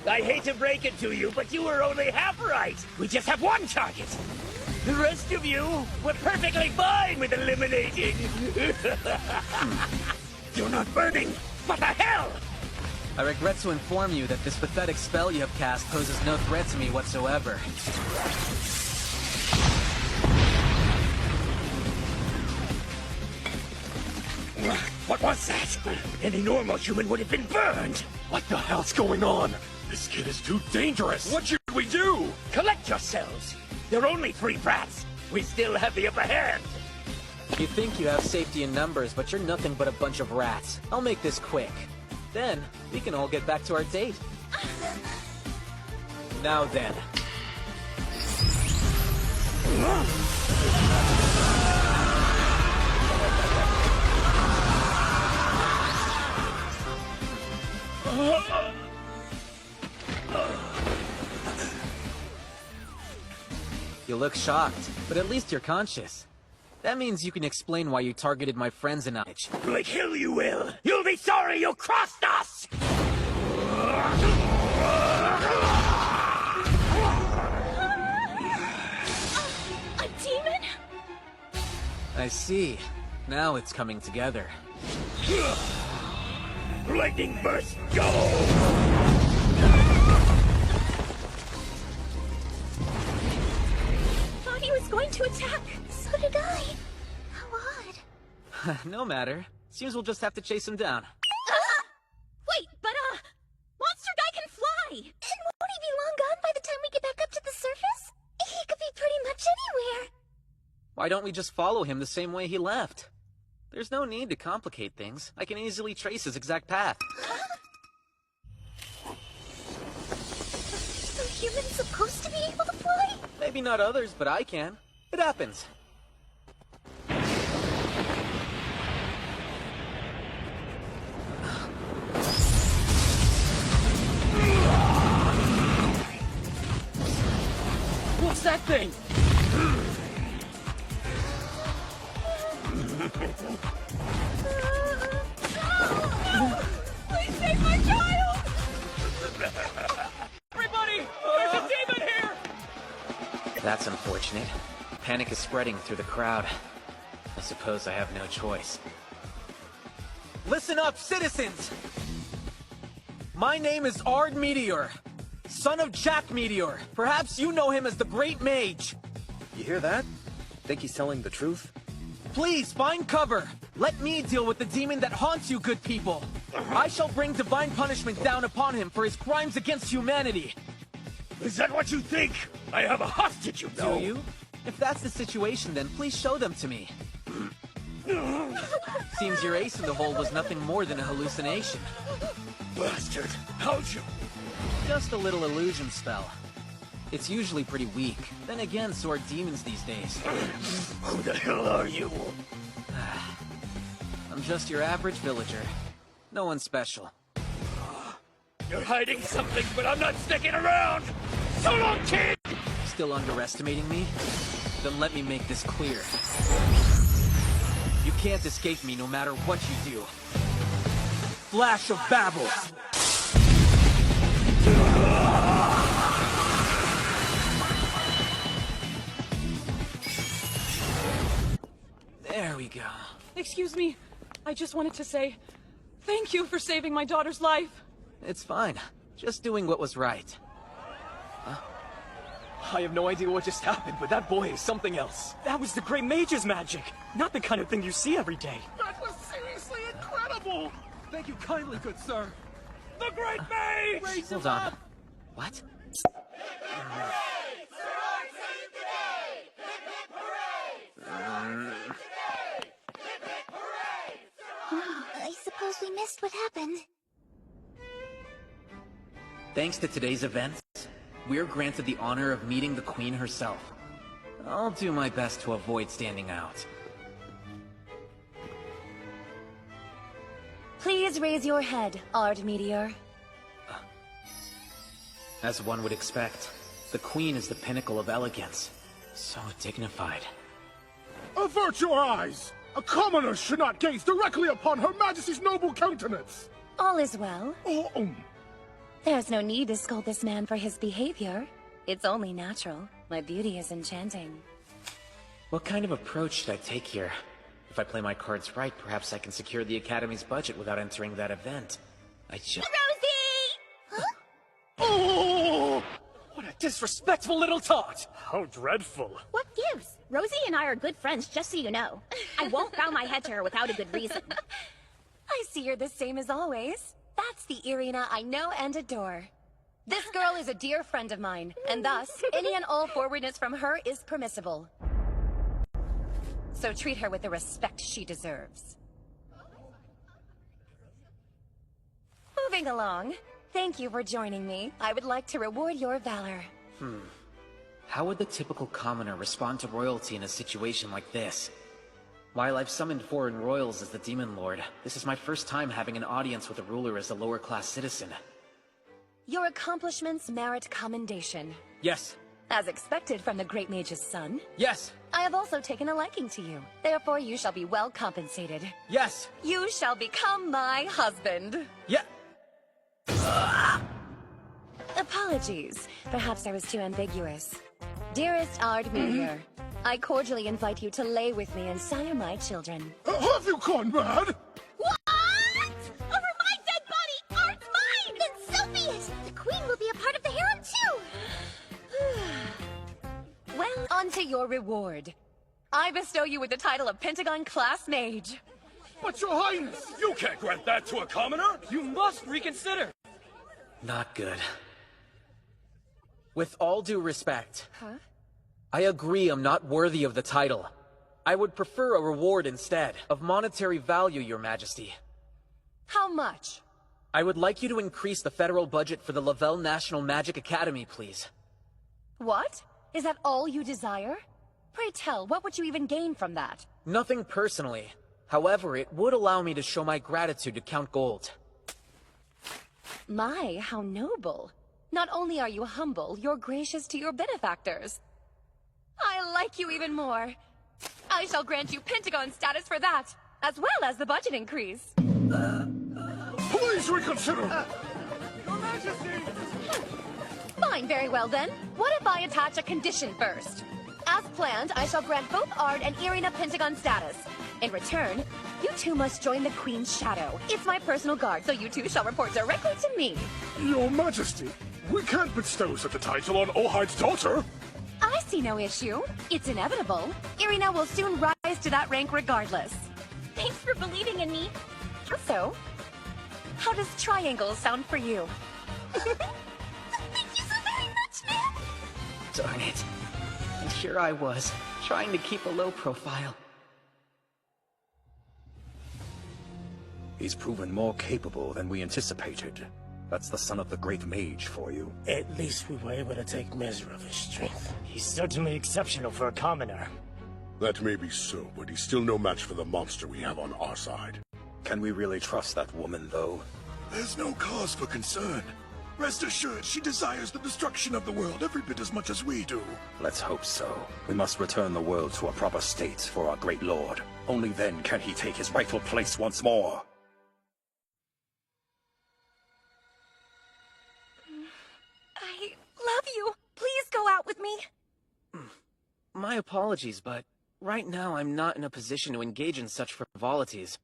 I hate to break it to you, but you were only half right. We just have one target. The rest of you, we're perfectly fine with eliminating. You're not burning. What the hell? I regret to inform you that this pathetic spell you have cast poses no threat to me whatsoever. What was that? Any normal human would have been burned. What the hell's going on? This kid is too dangerous. What should we do? Collect yourselves. There are only 3 brats. We still have the upper hand. You think you have safety in numbers, but you're nothing but a bunch of rats. I'll make this quick. Then, we can all get back to our date. Now then. You look shocked, but at least you're conscious. That means you can explain why you targeted my friends and I. Like hell you will! You'll be sorry you crossed us! A demon? I see. Now it's coming together. Lightning burst, go! Thought he was going to attack. So did I. How odd. No matter. Seems we'll just have to chase him down. Wait, but Monster Guy can fly! And won't he be long gone by the time we get back up to the surface? He could be pretty much anywhere. Why don't we just follow him the same way he left? There's no need to complicate things. I can easily trace his exact path. Are humans supposed to be able to fly? Maybe not others, but I can. It happens. What's that thing? Please save my child! Everybody! There's a demon here! That's unfortunate. Panic is spreading through the crowd. I suppose I have no choice. Listen up, citizens! My name is Ard Meteor, son of Jack Meteor. Perhaps you know him as the Great Mage. You hear that? Think he's telling the truth? Please, find cover. Let me deal with the demon that haunts you, good people. I shall bring divine punishment down upon him for his crimes against humanity. Is that what you think? I have a hostage, you know. Do you? If that's the situation, then please show them to me. Seems your ace in the hole was nothing more than a hallucination. Bastard! How'd you... Just a little illusion spell. It's usually pretty weak. Then again, so are demons these days. Who the hell are you? I'm just your average villager. No one special. You're hiding something, but I'm not sticking around! So long, kid! Still underestimating me? Then let me make this clear. You can't escape me no matter what you do. Flash of Babel! There we go. Excuse me. I just wanted to say thank you for saving my daughter's life. It's fine. Just doing what was right. I have no idea what just happened, but that boy is something else. That was the Great Mage's magic, not the kind of thing you see every day. That was seriously incredible! Thank you kindly, good sir. The Great Mage! Hold on. What? I suppose we missed what happened. Thanks to today's events, we're granted the honor of meeting the Queen herself. I'll do my best to avoid standing out. Please raise your head, Ard Meteor. As one would expect, the Queen is the pinnacle of elegance. So dignified. Avert your eyes! A commoner should not gaze directly upon Her Majesty's noble countenance! All is well. Oh, There's no need to scold this man for his behavior. It's only natural. My beauty is enchanting. What kind of approach should I take here? If I play my cards right, perhaps I can secure the Academy's budget without entering that event. I just... Rosie! Oh! What a disrespectful little tot! How dreadful. What gives? Rosie and I are good friends, just so you know. I won't bow my head to her without a good reason. I see you're the same as always. That's the Irina I know and adore. This girl is a dear friend of mine, and thus, any and all forwardness from her is permissible. So treat her with the respect she deserves. Moving along. Thank you for joining me. I would like to reward your valor. How would the typical commoner respond to royalty in a situation like this? While I've summoned foreign royals as the Demon Lord, this is my first time having an audience with a ruler as a lower-class citizen. Your accomplishments merit commendation. Yes. As expected from the Great Mage's son. Yes. I have also taken a liking to you. Therefore, you shall be well compensated. Yes. You shall become my husband. Yeah. Apologies. Perhaps I was too ambiguous. Dearest Ard Meteor, I cordially invite you to lay with me and sire my children. have you gone mad? What? Over my dead body! Art's mine! Then so be it! The Queen will be a part of the harem too! Well, on to your reward. I bestow you with the title of Pentagon Class Mage. But your highness! You can't grant that to a commoner! You must reconsider! Not good. With all due respect, Huh? I agree I'm not worthy of the title. I would prefer a reward instead, of monetary value, Your Majesty. How much? I would like you to increase the federal budget for the Lavelle National Magic Academy, please. What? Is that all you desire? Pray tell, what would you even gain from that? Nothing personally. However, it would allow me to show my gratitude to Count Gold. My, how noble. Not only are you humble, you're gracious to your benefactors. I like you even more. I shall grant you Pentagon status for that, as well as the budget increase. Please reconsider! Your Majesty! Fine, very well then. What if I attach a condition first? As planned, I shall grant both Ard and Irina Pentagon status. In return, You two must join the Queen's Shadow. It's my personal guard, so you two shall report directly to me. Your Majesty, we can't bestow such a title on Ohide's daughter. I see no issue. It's inevitable. Irina will soon rise to that rank regardless. Thanks for believing in me. So, how does triangle sound for you? Thank you so very much, ma'am. Darn it. And here I was, trying to keep a low profile. He's proven more capable than we anticipated. That's the son of the great mage for you. At least we were able to take measure of his strength. He's certainly exceptional for a commoner. That may be so, but he's still no match for the monster we have on our side. Can we really trust that woman, though? There's no cause for concern. Rest assured, she desires the destruction of the world every bit as much as we do. Let's hope so. We must return the world to a proper state for our great lord. Only then can he take his rightful place once more. I love you. Please go out with me. My apologies, but right now I'm not in a position to engage in such frivolities.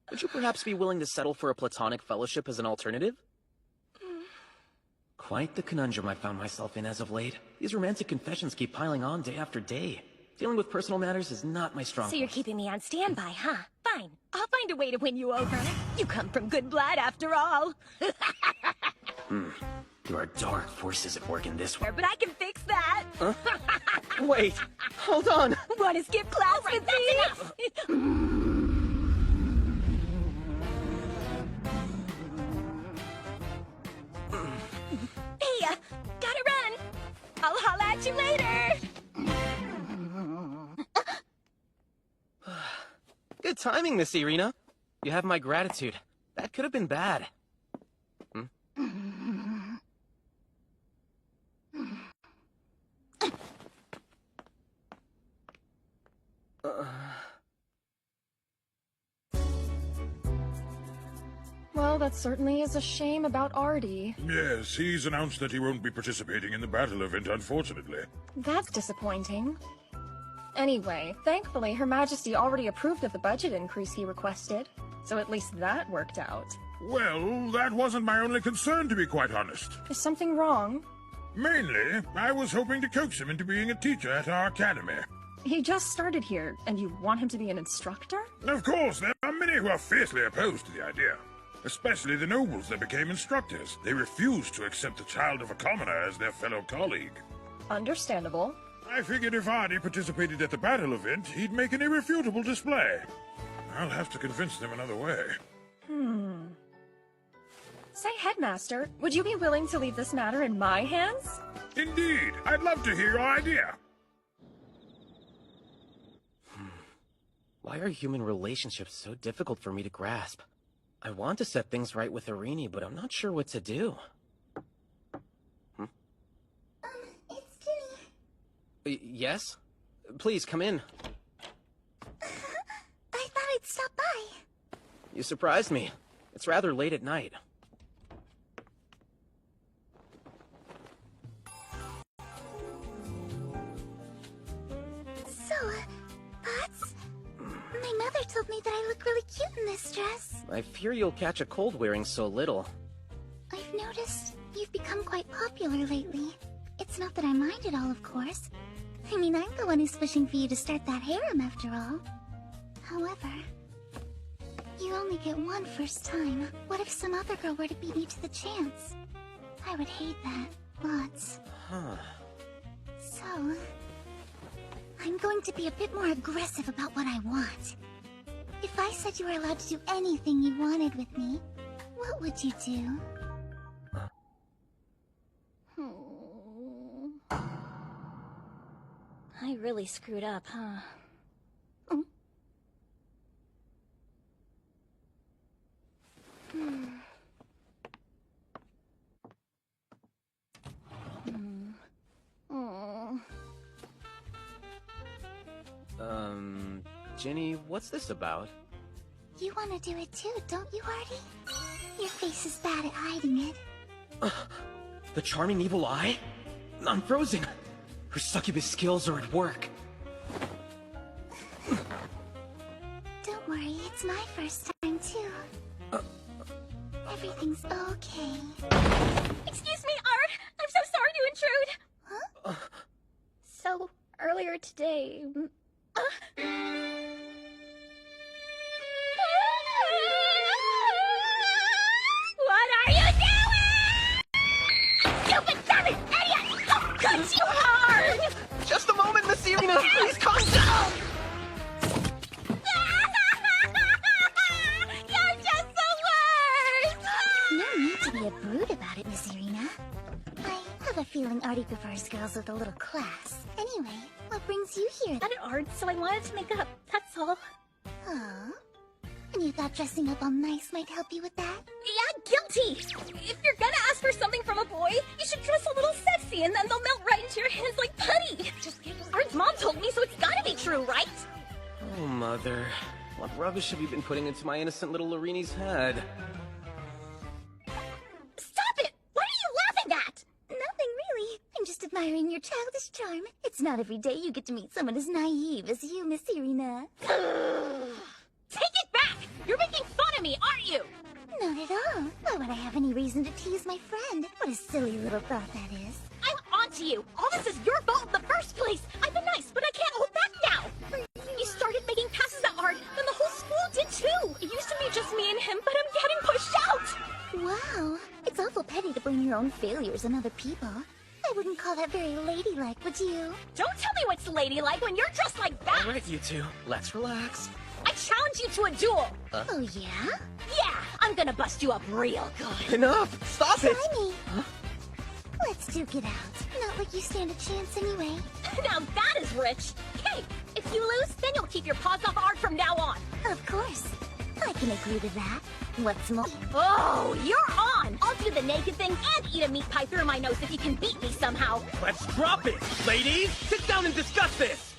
Would you perhaps be willing to settle for a platonic fellowship as an alternative? Quite the conundrum I found myself in as of late. These romantic confessions keep piling on day after day. Dealing with personal matters is not my strong So you're keeping me on standby, huh? Fine. I'll find a way to win you over. You come from good blood after all. There are dark forces at work in this one. But I can fix that. Huh? Wait, hold on. Want to skip class with me? Hey, gotta run. I'll holla at you later. Good timing, Miss Irina. You have my gratitude. That could have been bad. Well, that certainly is a shame about Artie. Yes, he's announced that he won't be participating in the battle event, unfortunately. That's disappointing. Anyway, thankfully, Her Majesty already approved of the budget increase he requested, so at least that worked out. Well, that wasn't my only concern, to be quite honest. Is something wrong? Mainly, I was hoping to coax him into being a teacher at our academy. He just started here, and you want him to be an instructor? Of course, there are many who are fiercely opposed to the idea. Especially the nobles that became instructors. They refused to accept the child of a commoner as their fellow colleague. Understandable. I figured if Artie participated at the battle event, he'd make an irrefutable display. I'll have to convince them another way. Say, Headmaster, would you be willing to leave this matter in my hands? Indeed. I'd love to hear your idea. Why are human relationships so difficult for me to grasp? I want to set things right with Irini, but I'm not sure what to do. It's Ginny. Yes? Please, come in. I thought I'd stop by. You surprised me. It's rather late at night. So, thoughts? My mother told me that I look really cute in this dress. I fear you'll catch a cold wearing so little. I've noticed you've become quite popular lately. It's not that I mind at all, of course. I mean, I'm the one who's pushing for you to start that harem, after all. However, you only get one first time. What if some other girl were to beat me to the chance? I would hate that. Lots. So, I'm going to be a bit more aggressive about what I want. If I said you were allowed to do anything you wanted with me, what would you do? I really screwed up, huh? Ginny, what's this about? You want to do it too, don't you, Artie? Your face is bad at hiding it. The charming evil eye? I'm frozen. Her succubus skills are at work. Don't worry, It's my first time, too. Everything's okay. Excuse me, Art! I'm so sorry to intrude! Huh? So, earlier today... What are you doing? Stupid, dumb idiot! I'll cut you hard! Just a moment, Miss Irina! Please calm down! You're just the worst! No need to be a brute about it, Miss Irina. I have a feeling Artie prefers girls with a little class. Anyway, what brings you here? Got it hard, so I wanted to make up. That's all. Oh. And you thought dressing up all nice might help you with that? Yeah, guilty! If you're gonna ask for something from a boy, you should dress a little sexy, and then they'll melt right into your hands like putty! Art's mom told me, so it's gotta be true, right? Oh, Mother. What rubbish have you been putting into my innocent little Irini's head? Stop it! What are you laughing at? Nothing really. I'm just admiring your childish charm. It's not every day you get to meet someone as naive as you, Miss Irina. Take it back! You're making fun of me, aren't you? Not at all. Why would I have any reason to tease my friend? What a silly little thought that is. I'm onto you! All this is your fault in the first place! I've been nice, but I can't hold back now! You started making passes at Art, then the whole school did too! It used to be just me and him, but I'm getting pushed out! Wow. It's awful petty to blame your own failures on other people. I wouldn't call that very ladylike, would you? Don't tell me what's ladylike when you're dressed like that! Alright, you two. Let's relax. I challenge you to a duel! Oh, yeah? Yeah! I'm gonna bust you up real good! Enough! Stop it! Try me. Huh? Let's duke it out. Not like you stand a chance anyway. Now that is rich! Hey, if you lose, then you'll keep your paws off Art from now on! Of course. I can agree to that. What's more... Oh, you're on! I'll do the naked thing and eat a meat pie through my nose if you can beat me somehow! Let's drop it! Ladies, sit down and discuss this!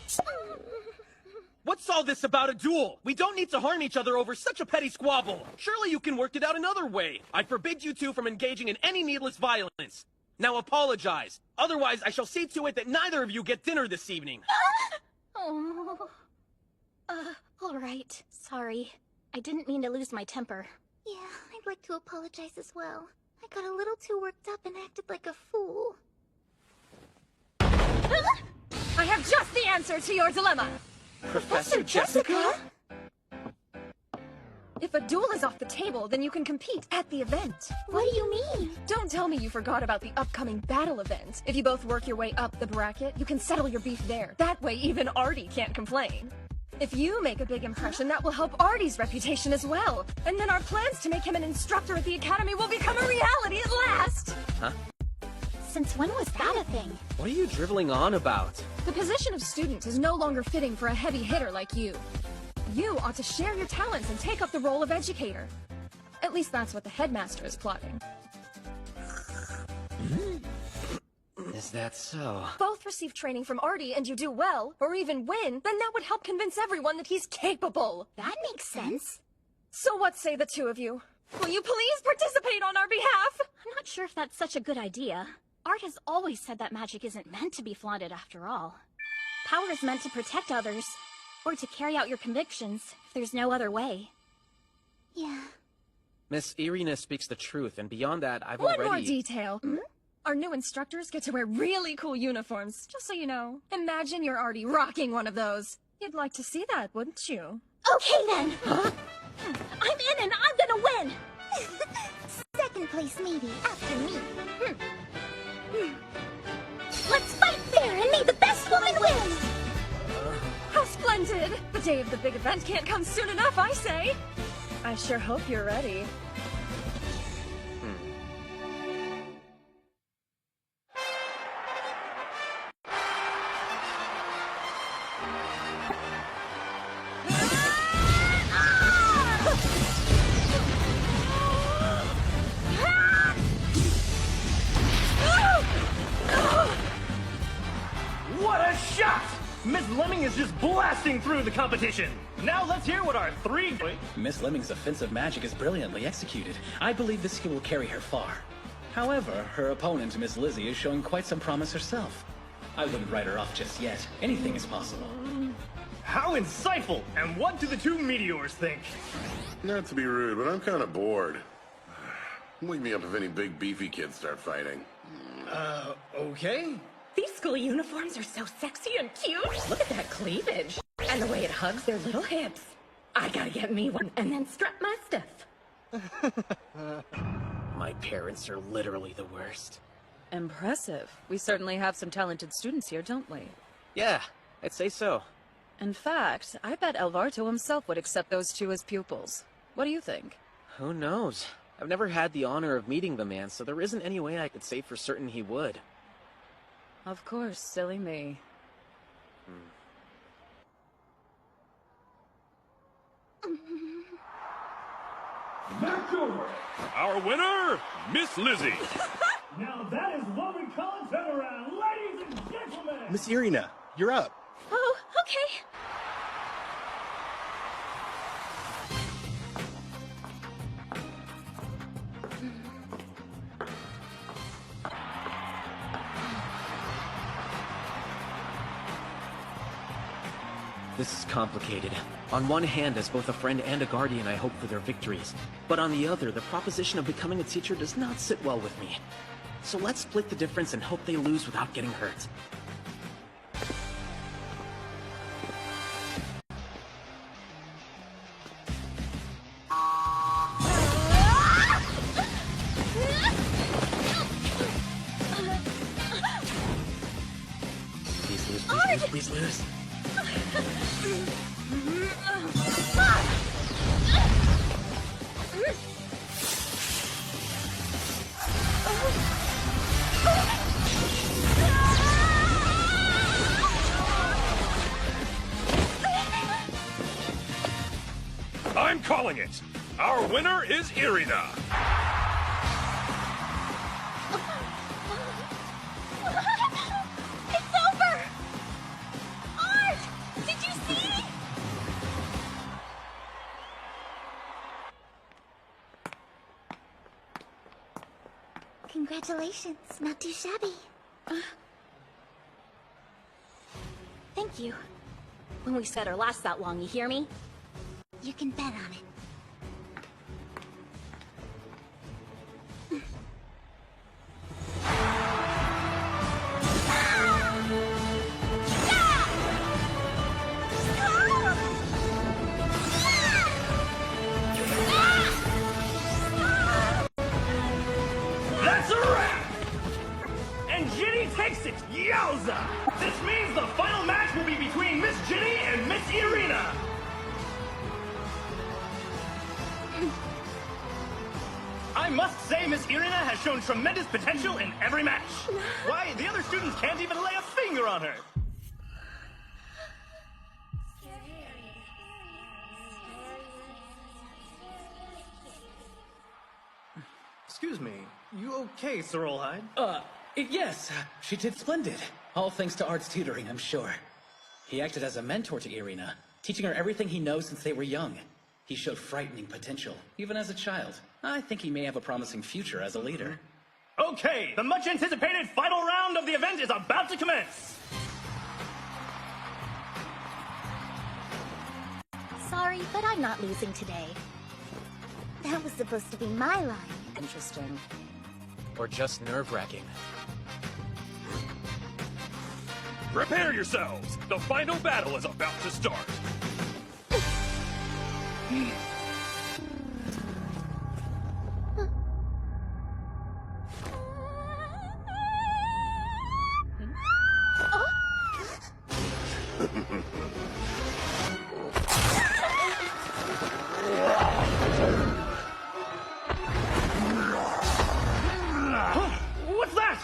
What's all this about a duel? We don't need to harm each other over such a petty squabble. Surely you can work it out another way. I forbid you two from engaging in any needless violence. Now apologize. Otherwise, I shall see to it that neither of you get dinner this evening. Oh. All right. Sorry. I didn't mean to lose my temper. Yeah, I'd like to apologize as well. I got a little too worked up and acted like a fool. I have just the answer to your dilemma! Professor Jessica? If a duel is off the table, then you can compete at the event. What do you mean? Don't tell me you forgot about the upcoming battle event. If you both work your way up the bracket, you can settle your beef there. That way even Artie can't complain. If you make a big impression, that will help Artie's reputation as well. And then our plans to make him an instructor at the academy will become a reality at last! Huh? Since when was that a thing? What are you driveling on about? The position of student is no longer fitting for a heavy hitter like you. You ought to share your talents and take up the role of educator. At least that's what the headmaster is plotting. Is that so? Both receive training from Artie and you do well, or even win, then that would help convince everyone that he's capable. That makes sense. So what say the two of you? Will you please participate on our behalf? I'm not sure if that's such a good idea. Art has always said that magic isn't meant to be flaunted after all. Power is meant to protect others, or to carry out your convictions if there's no other way. Yeah. Miss Irina speaks the truth, and beyond that, I've One already... more detail. Our new instructors get to wear really cool uniforms, just so you know. Imagine you're already rocking one of those. You'd like to see that, wouldn't you? Okay then! Huh? I'm in and I'm gonna win! Second place maybe, after me. Let's fight fair and may the best woman win! How splendid! The day of the big event can't come soon enough, I say! I sure hope you're ready. What a shot! Miss Lemming is just blasting through the competition. Now let's hear what our three... Miss Lemming's offensive magic is brilliantly executed. I believe this skill will carry her far. However, her opponent, Miss Lizzie, is showing quite some promise herself. I wouldn't write her off just yet. Anything is possible. How insightful! And what do the two meteors think? Not to be rude, but I'm kind of bored. Wake me up if any big beefy kids start fighting. Okay. These school uniforms are so sexy and cute. Look at that cleavage. And the way it hugs their little hips. I gotta get me one and then strap my stuff. My parents are literally the worst. Impressive. We certainly have some talented students here, don't we? Yeah, I'd say so. In fact, I bet Alvarto himself would accept those two as pupils. What do you think? Who knows? I've never had the honor of meeting the man, so there isn't any way I could say for certain he would. Of course, silly me. Match over. Our winner, Miss Lizzie. Now that is what we call a turnaround, ladies and gentlemen! Miss Irina, you're up. Oh, okay. This is complicated. On one hand, as both a friend and a guardian, I hope for their victories. But on the other, the proposition of becoming a teacher does not sit well with me. So let's split the difference and hope they lose without getting hurt. Please lose, please lose, please lose. I'm calling it. Our winner is Irina. It's over! Art! Did you see? Congratulations, not too shabby. Thank you. When we said our last that long, you hear me? You can bet on it. That's a wrap! And Ginny takes it! Yowza! This means the final match will be between Miss Ginny and Miss Irina! I must say Miss Irina has shown tremendous potential in every match. Why, the other students can't even lay a finger on her. Excuse me, you okay, Sir Olhide? Yes, she did splendid. All thanks to Art's tutoring, I'm sure. He acted as a mentor to Irina, teaching her everything he knows since they were young. He showed frightening potential, even as a child. I think he may have a promising future as a leader. Okay, the much-anticipated final round of the event is about to commence! Sorry, but I'm not losing today. That was supposed to be my line. Interesting. Or just nerve-wracking. Prepare yourselves. The final battle is about to start. What's that?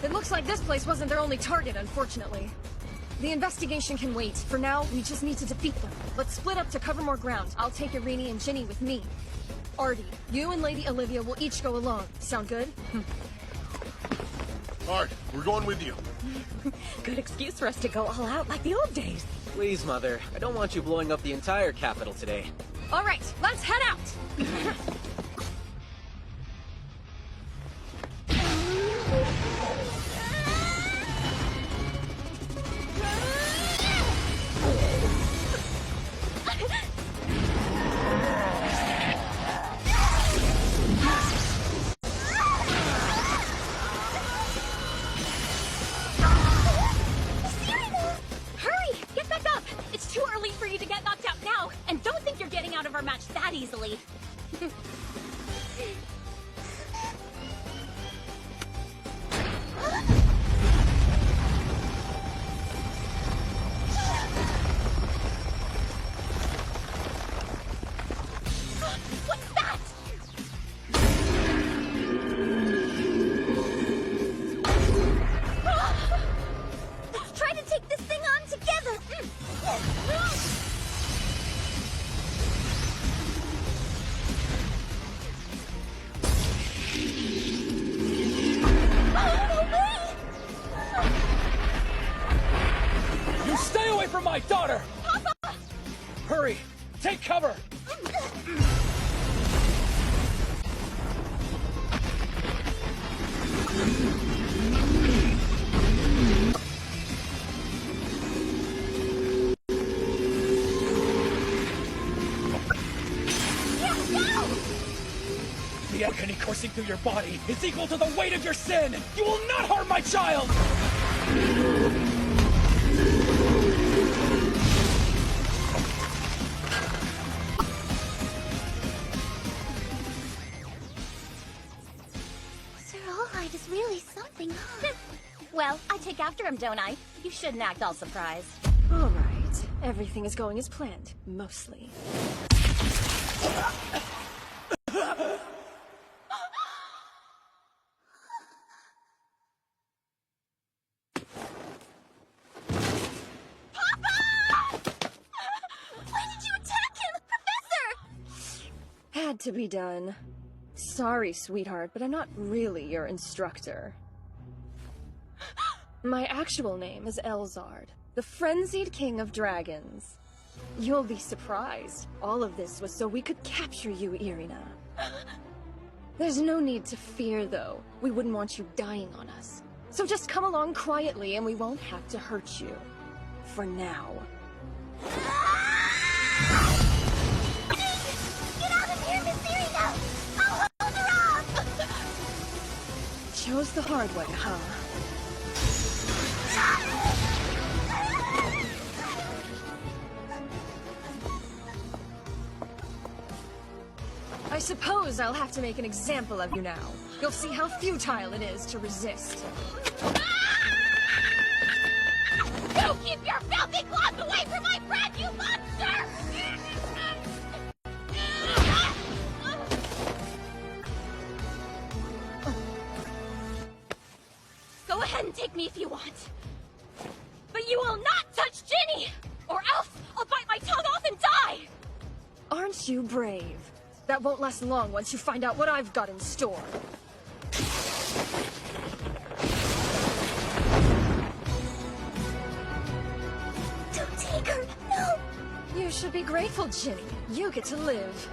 It looks like this place wasn't their only target, unfortunately. The investigation can wait. For now, we just need to defeat them. Let's split up to cover more ground. I'll take Irene and Ginny with me. Artie, you and Lady Olivia will each go along. Sound good? Alright, we're going with you. Good excuse for us to go all out like the old days. Please, Mother. I don't want you blowing up the entire capital today. All right, let's head out! Our match that easily. What's that? Let's try to take this thing on together. You stay away from my daughter! Papa! Hurry! Take cover! The agony coursing through your body is equal to the weight of your sin! You will not harm my child! Sir Allhide is really something, huh? Well, I take after him, don't I? You shouldn't act all surprised. All right, everything is going as planned, mostly. Had to be done. Sorry, sweetheart, but I'm not really your instructor. My actual name is Elzard, the frenzied king of dragons. You'll be surprised. All of this was so we could capture you, Irina. There's no need to fear, though. We wouldn't want you dying on us. So just come along quietly and we won't have to hurt you. For now. Chose the hard way, huh? I suppose I'll have to make an example of you now. You'll see how futile it is to resist. You keep your filthy claws away from my friend, you monster! Go ahead and take me if you want. But you will not touch Ginny! Or else I'll bite my tongue off and die! Aren't you brave? That won't last long once you find out what I've got in store. Don't take her, no! You should be grateful, Ginny. You get to live.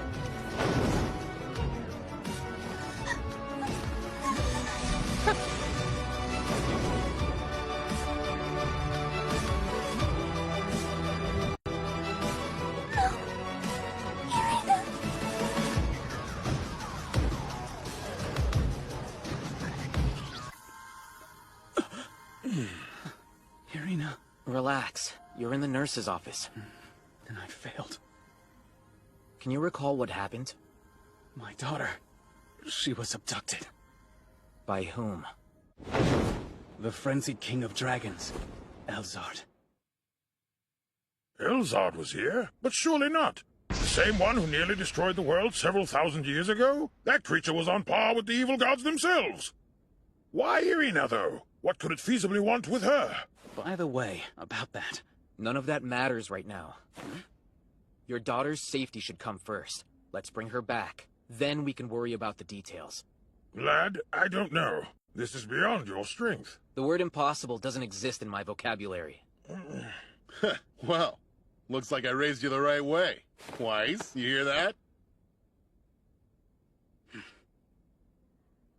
Irina. Relax. You're in the nurse's office. Then I failed. Can you recall what happened? My daughter. She was abducted. By whom? The frenzied king of dragons, Elzard. Elzard was here? But surely not. The same one who nearly destroyed the world several thousand years ago? That creature was on par with the evil gods themselves. Why Irina, though? What could it feasibly want with her? By the way, about that. None of that matters right now. Your daughter's safety should come first. Let's bring her back. Then we can worry about the details. Lad, I don't know. This is beyond your strength. The word impossible doesn't exist in my vocabulary. Well, looks like I raised you the right way. Wise, you hear that?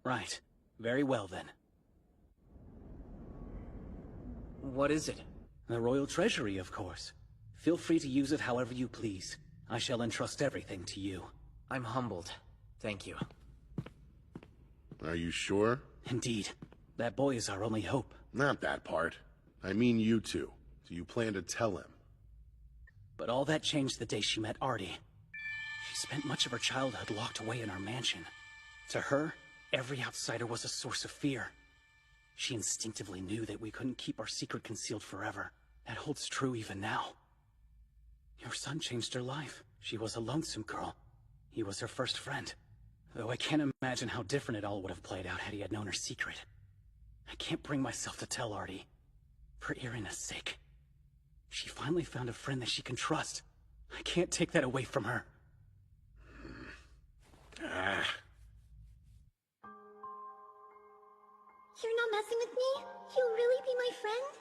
Right. Very well, then. What is it? The royal treasury, of course. Feel free to use it however you please. I shall entrust everything to you. I'm humbled. Thank you. Are you sure? Indeed. That boy is our only hope. Not that part. I mean you two. Do you plan to tell him? But all that changed the day she met Artie. She spent much of her childhood locked away in our mansion. To her, every outsider was a source of fear. She instinctively knew that we couldn't keep our secret concealed forever. That holds true even now. Your son changed her life. She was a lonesome girl. He was her first friend. Though I can't imagine how different it all would have played out had he had known her secret. I can't bring myself to tell Artie. For Irina's sake. She finally found a friend that she can trust. I can't take that away from her. You're not messing with me? You'll really be my friend?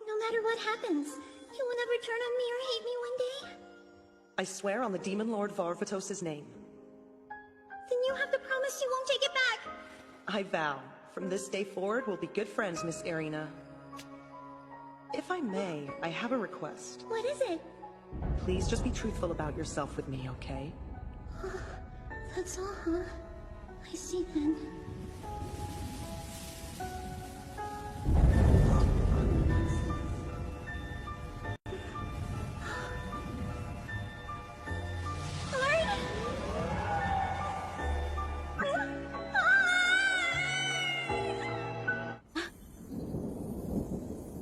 No matter what happens, you will never turn on me or hate me one day? I swear on the Demon Lord Varvatos' name. Then you have to promise you won't take it back! I vow. From this day forward, we'll be good friends, Miss Irina. If I may, I have a request. What is it? Please just be truthful about yourself with me, okay? That's all, huh? I see then.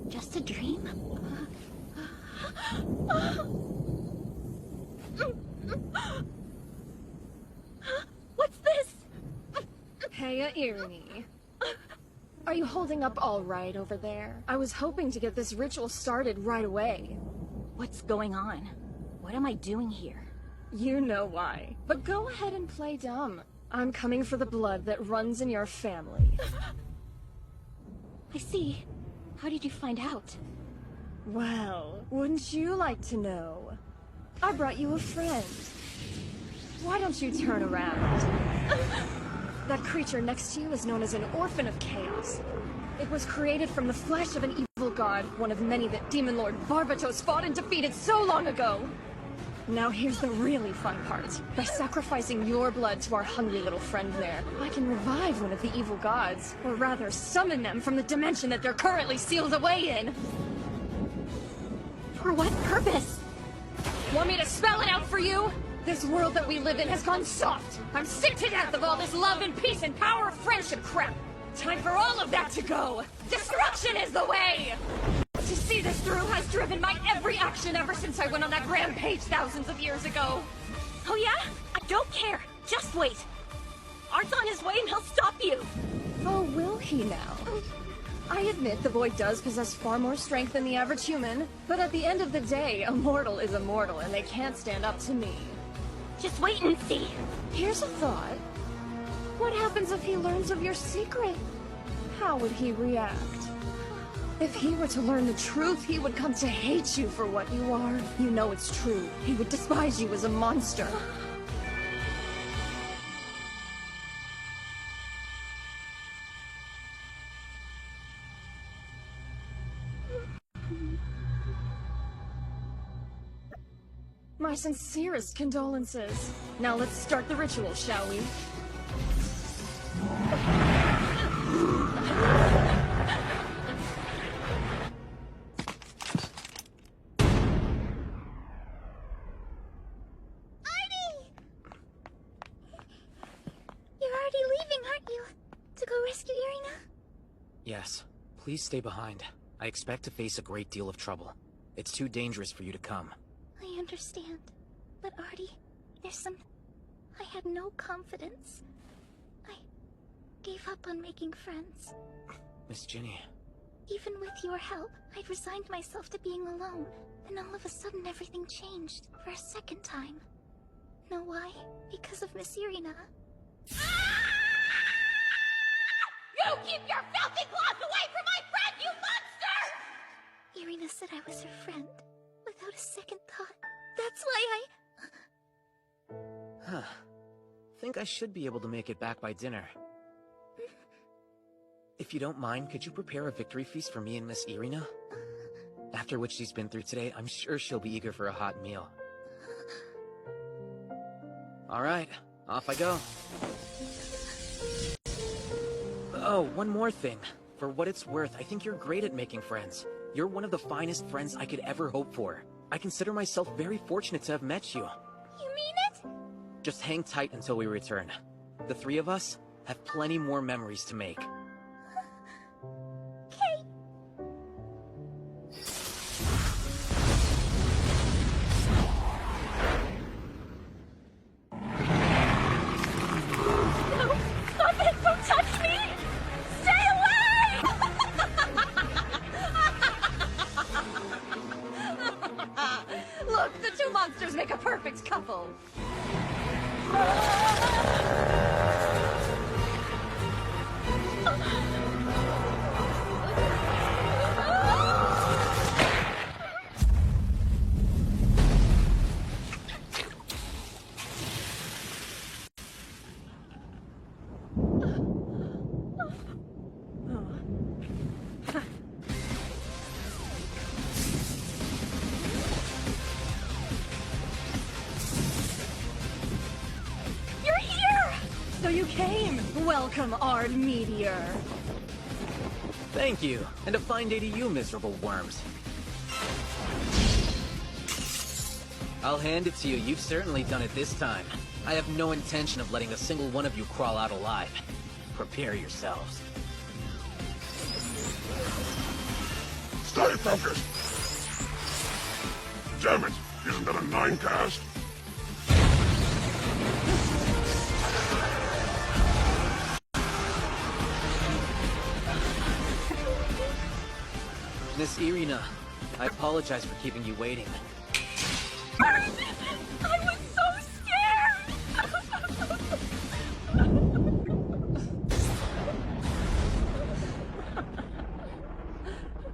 Just a dream? What's this? Heya, Irini. Are you holding up all right over there? I was hoping to get this ritual started right away. What's going on? What am I doing here? You know why. But go ahead and play dumb. I'm coming for the blood that runs in your family. I see. How did you find out? Well, wouldn't you like to know? I brought you a friend. Why don't you turn around? That creature next to you is known as an Orphan of Chaos. It was created from the flesh of an evil god, one of many that Demon Lord Varvatos fought and defeated so long ago. Now here's the really fun part. By sacrificing your blood to our hungry little friend there, I can revive one of the evil gods, or rather summon them from the dimension that they're currently sealed away in. For what purpose? Want me to spell it out for you? This world that we live in has gone soft. I'm sick to death of all this love and peace and power of friendship crap. Time for all of that to go. Destruction is the way! To see this through has driven my every action ever since I went on that rampage thousands of years ago. Oh yeah? I don't care. Just wait. Art's on his way and he'll stop you. Oh, will he now? I admit the boy does possess far more strength than the average human, but at the end of the day, a mortal is a mortal and they can't stand up to me. Just wait and see. Here's a thought. What happens if he learns of your secret? How would he react? If he were to learn the truth, he would come to hate you for what you are. You know it's true. He would despise you as a monster. My sincerest condolences. Now let's start the ritual, shall we? Yes. Please stay behind. I expect to face a great deal of trouble. It's too dangerous for you to come. I understand. But Artie, there's some... I had no confidence. I gave up on making friends. Miss Ginny. Even with your help, I'd resigned myself to being alone. Then all of a sudden everything changed, for a second time. Know why? Because of Miss Irina. You keep your filthy claws away from my friend, you monster! Irina said I was her friend, without a second thought. That's why Huh. Think I should be able to make it back by dinner. If you don't mind, could you prepare a victory feast for me and Miss Irina? After what she's been through today, I'm sure she'll be eager for a hot meal. Alright, off I go. Oh, one more thing. For what it's worth, I think you're great at making friends. You're one of the finest friends I could ever hope for. I consider myself very fortunate to have met you. You mean it? Just hang tight until we return. The three of us have plenty more memories to make. Okay. No! Stop it! Don't touch me! Stay away! Look, the two monsters make a perfect couple. You're here! So you came. Welcome, Ard Meteor. Thank you, and a fine day to you, miserable worms. I'll hand it to you, you've certainly done it this time. I have no intention of letting a single one of you crawl out alive. Prepare yourselves. Stay focused! Damn it! Isn't that a 9 cast? Miss Irina, I apologize for keeping you waiting. I was so scared!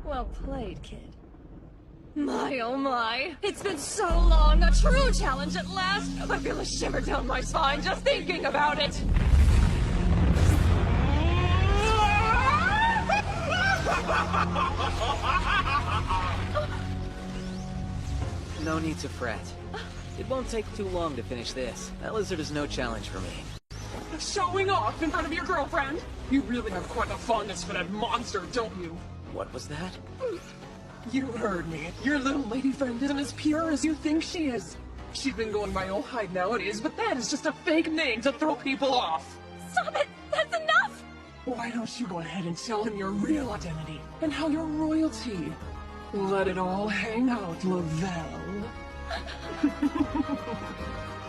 Well played, kid. My, oh my. It's been so long. A true challenge at last. I feel a shimmer down my spine just thinking about it. No need to fret. It won't take too long to finish this. That lizard is no challenge for me. Showing off in front of your girlfriend? You really have quite a fondness for that monster, don't you? What was that? You heard me. Your little lady friend isn't as pure as you think she is. She's been going by Oh Hide nowadays, but that is just a fake name to throw people off. Stop it! That's enough! Why don't you go ahead and tell him your real identity, and how you're royalty? Let it all hang out, Lavelle.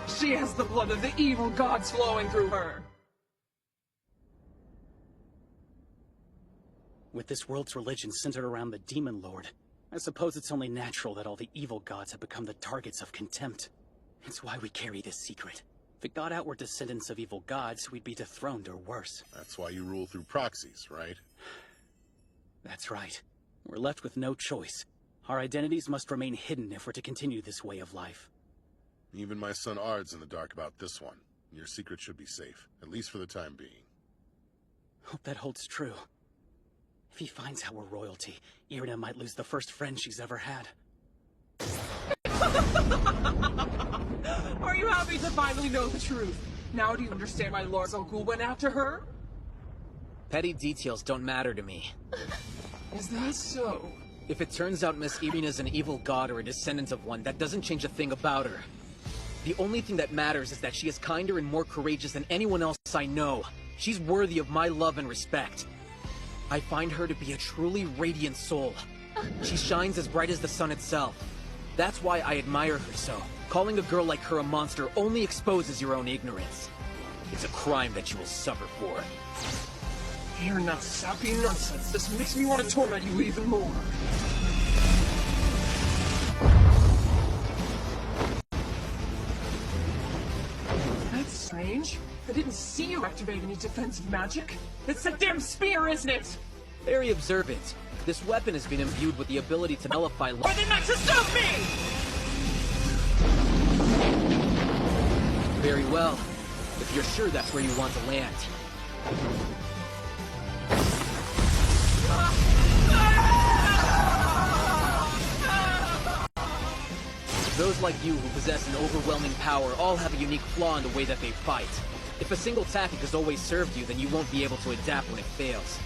She has the blood of the evil gods flowing through her. With this world's religion centered around the Demon Lord, I suppose it's only natural that all the evil gods have become the targets of contempt. It's why we carry this secret. If it got out we're descendants of evil gods, we'd be dethroned or worse. That's why you rule through proxies, right? That's right. We're left with no choice. Our identities must remain hidden if we're to continue this way of life. Even my son Ard's in the dark about this one. Your secret should be safe, at least for the time being. Hope that holds true. If he finds out we're royalty, Irina might lose the first friend she's ever had. Are you happy to finally know the truth? Now do you understand why Lord Zolkul went after her? Petty details don't matter to me. Is that so? If it turns out Miss Irina's an evil god or a descendant of one, that doesn't change a thing about her. The only thing that matters is that she is kinder and more courageous than anyone else I know. She's worthy of my love and respect. I find her to be a truly radiant soul. She shines as bright as the sun itself. That's why I admire her so. Calling a girl like her a monster only exposes your own ignorance. It's a crime that you will suffer for. You're not sappy nonsense. This makes me want to torment you even more. That's strange. I didn't see you activate any defensive magic. It's a damn spear, isn't it? Very observant. This weapon has been imbued with the ability to nullify... Why they not to stop me? Very well. If you're sure that's where you want to land. Those like you who possess an overwhelming power all have a unique flaw in the way that they fight. If a single tactic has always served you, then you won't be able to adapt when it fails.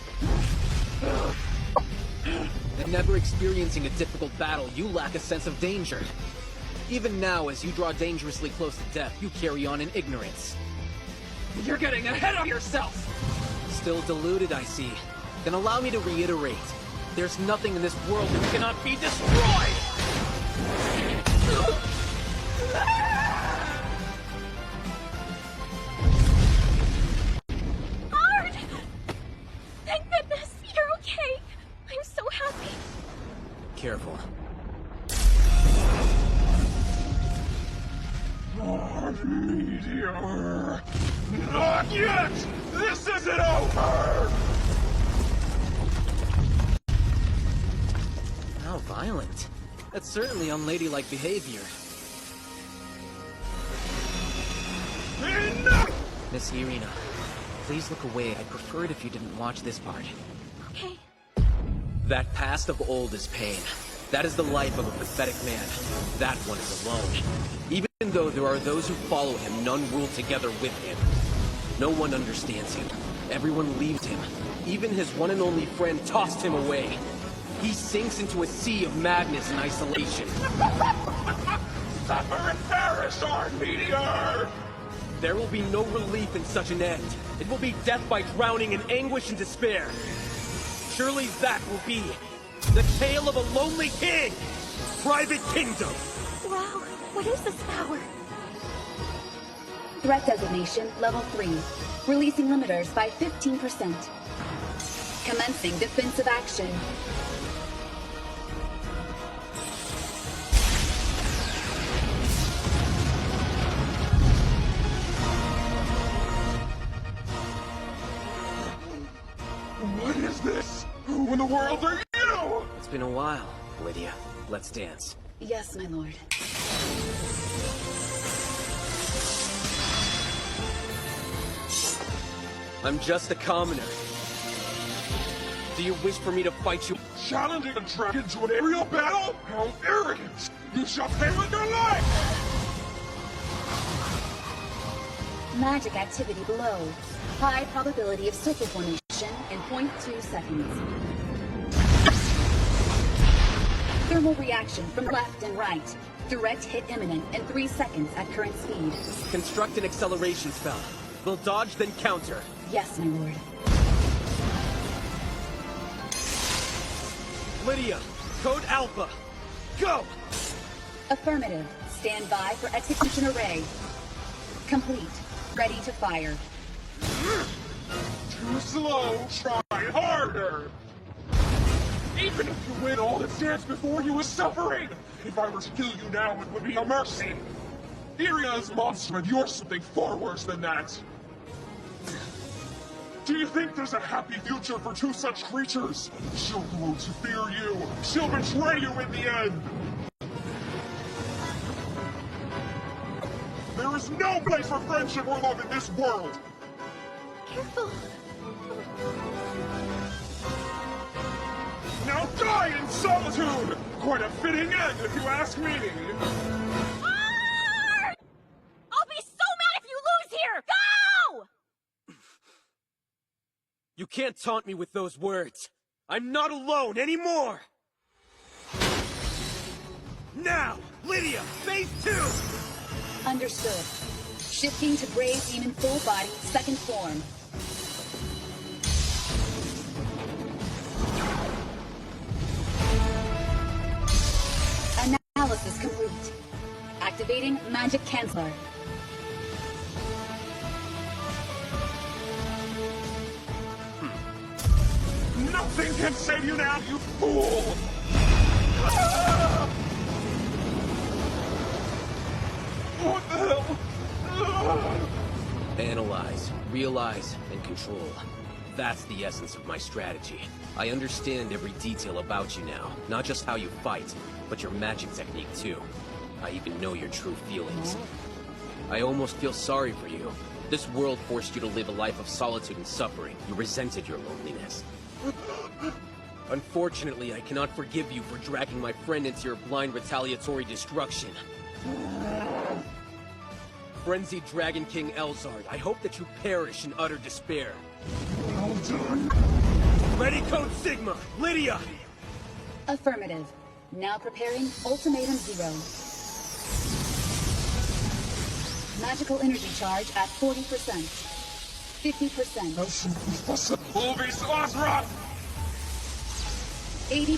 And never experiencing a difficult battle, you lack a sense of danger. Even now, as you draw dangerously close to death, you carry on in ignorance. You're getting ahead of yourself! Still deluded, I see. Then allow me to reiterate. There's nothing in this world that cannot be destroyed! Ard! Thank goodness, you're okay. I'm so happy. Careful. Ard Meteor! Not yet! This isn't over! How violent. That's certainly unladylike behavior. Enough! Miss Irina, please look away. I'd prefer it if you didn't watch this part. Okay. That past of old is pain. That is the life of a pathetic man. That one is alone. Even though there are those who follow him, none rule together with him. No one understands him. Everyone leaves him. Even his one and only friend tossed him away. He sinks into a sea of madness and isolation. Suffer and perish, Ard Meteor! There will be no relief in such an end. It will be death by drowning in anguish and despair. Surely that will be the tale of a lonely king! Private Kingdom! Wow, what is this power? Threat designation level 3. Releasing limiters by 15%. Commencing defensive action. What is this? Who in the world are you? It's been a while, Lydia. Let's dance. Yes, my lord. I'm just a commoner. Do you wish for me to fight you? Challenging a dragon to an aerial battle? How arrogant! You shall pay with your life! Magic activity below. High probability of circle formation in 0.2 seconds. Thermal reaction from left and right. Direct hit imminent in 3 seconds at current speed. Construct an acceleration spell. We'll dodge, then counter. Yes, my lord. Lydia, code Alpha. Go! Affirmative. Stand by for execution array. Complete. Ready to fire. Too slow. Try harder. Even if you win all that stands before you is suffering. If I were to kill you now, it would be a mercy. Irina is a monster, and you're something far worse than that. Do you think there's a happy future for two such creatures? She'll grow to fear you. She'll betray you in the end. There is no place for friendship or love in this world. Careful. Now die in solitude! Quite a fitting end, if you ask me. Ard! I'll be so mad if you lose here! Go! You can't taunt me with those words. I'm not alone anymore! Now, Lydia, phase 2! Understood. Shifting to Brave Demon full body, second form. Analysis complete. Activating Magic Canceller. Nothing can save you now, you fool! What the hell? Analyze, realize, and control. That's the essence of my strategy. I understand every detail about you now. Not just how you fight, but your magic technique too. I even know your true feelings. I almost feel sorry for you. This world forced you to live a life of solitude and suffering. You resented your loneliness. Unfortunately, I cannot forgive you for dragging my friend into your blind retaliatory destruction. Frenzied Dragon King Elzard, I hope that you perish in utter despair. Well done. Ready, Code Sigma! Lydia! Affirmative. Now preparing Ultimatum 0. Magical energy charge at 40%. 50%. Movies, Osra! 80%.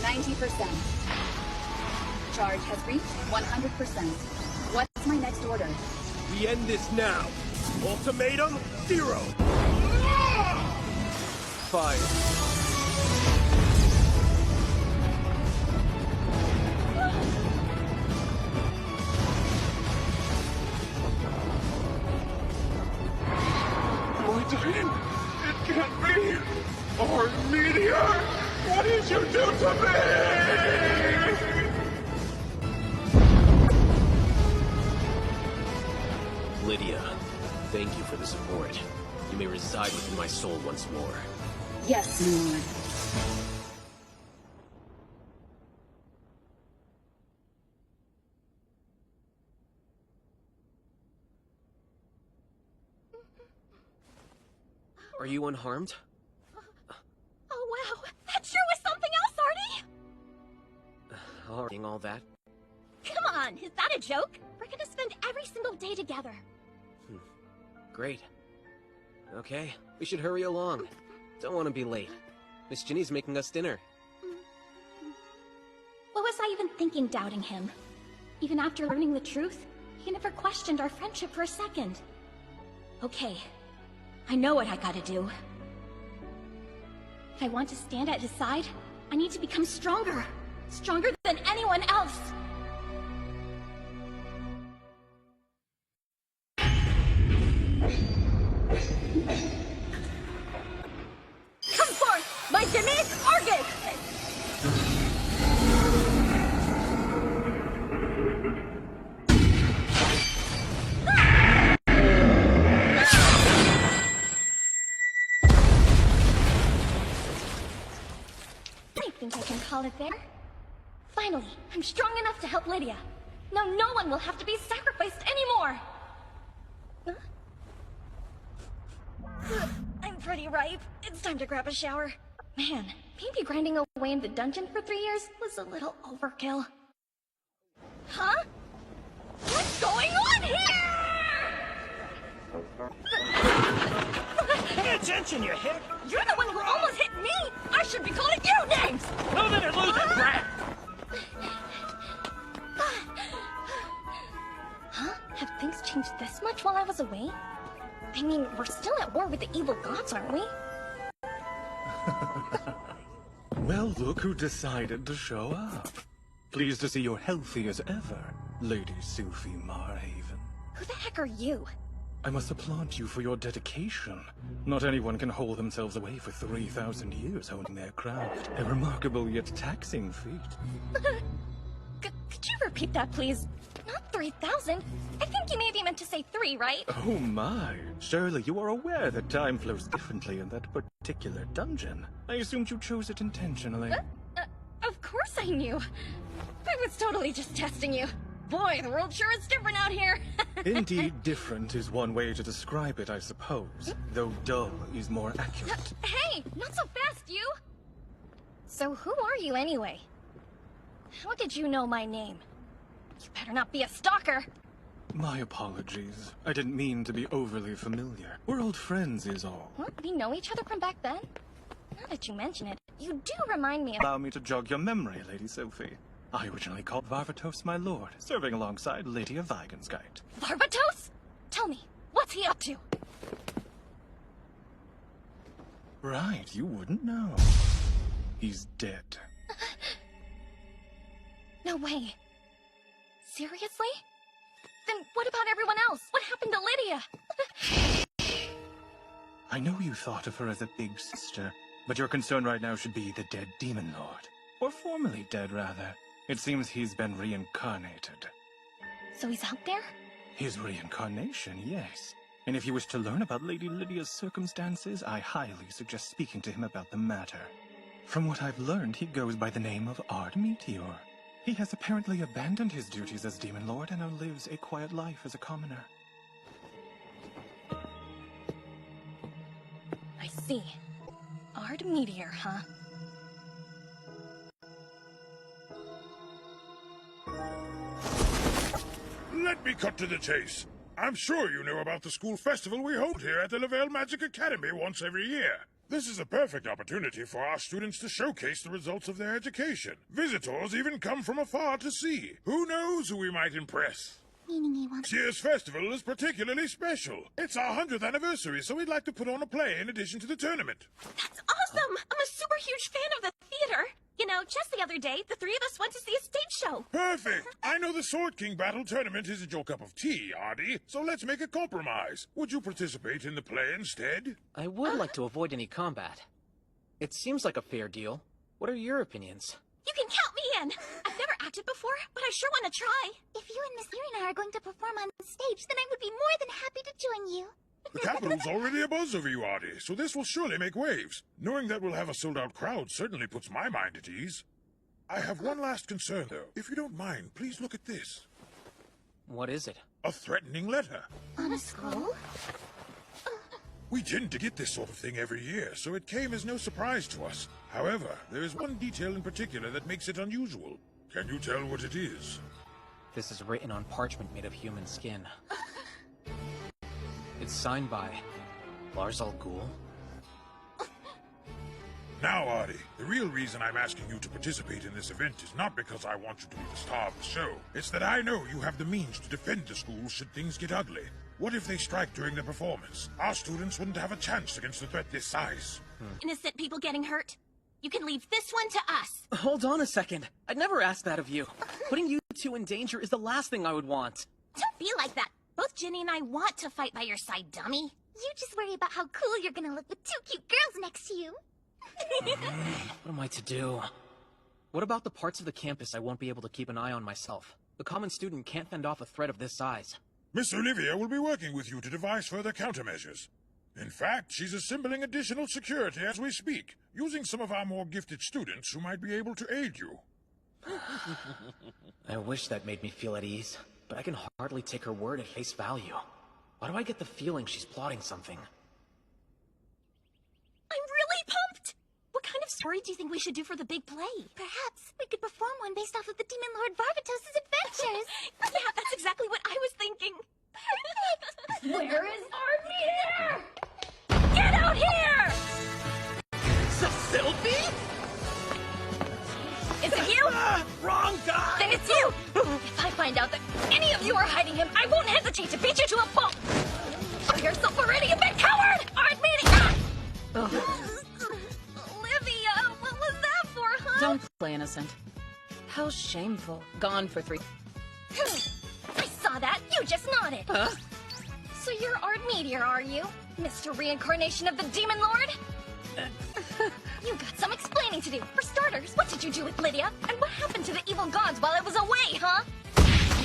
90%. Charge has reached 100%. What's my next order? We end this now. Ultimatum 0. Fire. Am I dying? It can't be! Our meteor! What did you do to me? Lydia, thank you for the support. You may reside within my soul once more. Yes, my lord. Are you unharmed? Oh wow, that sure was something else, Artie! All that? Come on, is that a joke? We're gonna spend every single day together. Great. Okay, we should hurry along. Don't want to be late. Miss Ginny's making us dinner. What was I even thinking doubting him? Even after learning the truth, he never questioned our friendship for a second. Okay, I know what I gotta do. If I want to stand at his side, I need to become stronger. Stronger than anyone else. Come forth, my Jimmy Argus! I think I can call it there. Finally, I'm strong enough to help Lydia. Now no one will have to be sacrificed anymore! I'm pretty ripe. It's time to grab a shower. Man, maybe grinding away in the dungeon for 3 years was a little overkill. Huh? What's going on here? Pay attention, you hick! You're the one who almost hit me! I should be calling you names! Move it or lose it, brat! Huh? Have things changed this much while I was away? I mean, we're still at war with the evil gods, aren't we? Well, look who decided to show up. Pleased to see you're healthy as ever, Lady Sophie Marhaven. Who the heck are you? I must applaud you for your dedication. Not anyone can hold themselves away for 3,000 years honing their craft. A remarkable yet taxing feat. Could you repeat that, please? Not 3,000. I think you maybe meant to say 3, right? Oh my, surely you are aware that time flows differently in that particular dungeon. I assumed you chose it intentionally. Of course I knew. I was totally just testing you. Boy, the world sure is different out here. Indeed, different is one way to describe it, I suppose. Though dull is more accurate. Hey, not so fast, you! So who are you anyway? How did you know my name? You better not be a stalker! My apologies. I didn't mean to be overly familiar. We're old friends is all. What? We know each other from back then? Now that you mention it, you do remind me of— Allow me to jog your memory, Lady Sophie. I originally called Varvatos my lord, serving alongside Lydia Weigenskite. Varvatos? Tell me, what's he up to? Right, you wouldn't know. He's dead. No way. Seriously? Then what about everyone else? What happened to Lydia? I know you thought of her as a big sister, but your concern right now should be the dead Demon Lord. Or formerly dead, rather. It seems he's been reincarnated. So he's out there? His reincarnation, yes. And if you wish to learn about Lady Lydia's circumstances, I highly suggest speaking to him about the matter. From what I've learned, he goes by the name of Ard Meteor. He has apparently abandoned his duties as Demon Lord and now lives a quiet life as a commoner. I see. Ard Meteor, huh? Let me cut to the chase. I'm sure you know about the school festival we hold here at the Lavelle Magic Academy once every year. This is a perfect opportunity for our students to showcase the results of their education. Visitors even come from afar to see. Who knows who we might impress? This year's festival is particularly special. It's our 100th anniversary, so we'd like to put on a play in addition to the tournament. That's awesome! I'm a super huge fan of the theater. You know, just the other day, the three of us went to see a stage show. Perfect! I know the Sword King Battle Tournament isn't your cup of tea, Artie, so let's make a compromise. Would you participate in the play instead? I would like to avoid any combat. It seems like a fair deal. What are your opinions? You can count me in! I've never acted before, but I sure want to try. If you and Miss Irina are going to perform on stage, then I would be more than happy to join you. The capital's already abuzz over you, Artie, so this will surely make waves. Knowing that we'll have a sold-out crowd certainly puts my mind at ease. I have one last concern, though. If you don't mind, please look at this. What is it? A threatening letter. On a scroll? We tend to get this sort of thing every year, so it came as no surprise to us. However, there is one detail in particular that makes it unusual. Can you tell what it is? This is written on parchment made of human skin. It's signed by Lars Al Ghul. Now, Artie, the real reason I'm asking you to participate in this event is not because I want you to be the star of the show. It's that I know you have the means to defend the school should things get ugly. What if they strike during the performance? Our students wouldn't have a chance against a threat this size. Innocent people getting hurt? You can leave this one to us. Hold on a second. I'd never ask that of you. Putting you two in danger is the last thing I would want. Don't be like that. Both Ginny and I want to fight by your side, dummy. You just worry about how cool you're gonna look with two cute girls next to you. What am I to do? What about the parts of the campus I won't be able to keep an eye on myself? The common student can't fend off a threat of this size. Miss Olivia will be working with you to devise further countermeasures. In fact, she's assembling additional security as we speak, using some of our more gifted students who might be able to aid you. I wish that made me feel at ease, but I can hardly take her word at face value. Why do I get the feeling she's plotting something? I'm really pumped! What kind of story do you think we should do for the big play? Perhaps we could perform one based off of the Demon Lord Varvatos' adventures. Yeah, that's exactly what I was thinking. Where is Ard Meteor? Get out here! Sylvie? Is it you? Wrong guy! Then it's you! If I find out that any of you are hiding him, I won't hesitate to beat you to a pulp! Show yourself already, you big coward! Ard Meteor! Olivia, what was that for, huh? Don't play innocent. How shameful. Gone for 3. I saw that. You just nodded. Huh? So you're Ard Meteor, are you? Mr. Reincarnation of the Demon Lord? You got some explaining to do. For starters, what did you do with Lydia? And what happened to the evil gods while I was away, huh?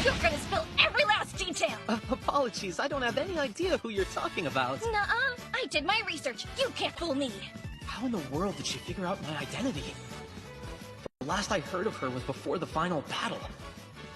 You're gonna spill every last detail. Apologies, I don't have any idea who you're talking about. Nuh-uh. I did my research. You can't fool me. How in the world did she figure out my identity? The last I heard of her was before the final battle.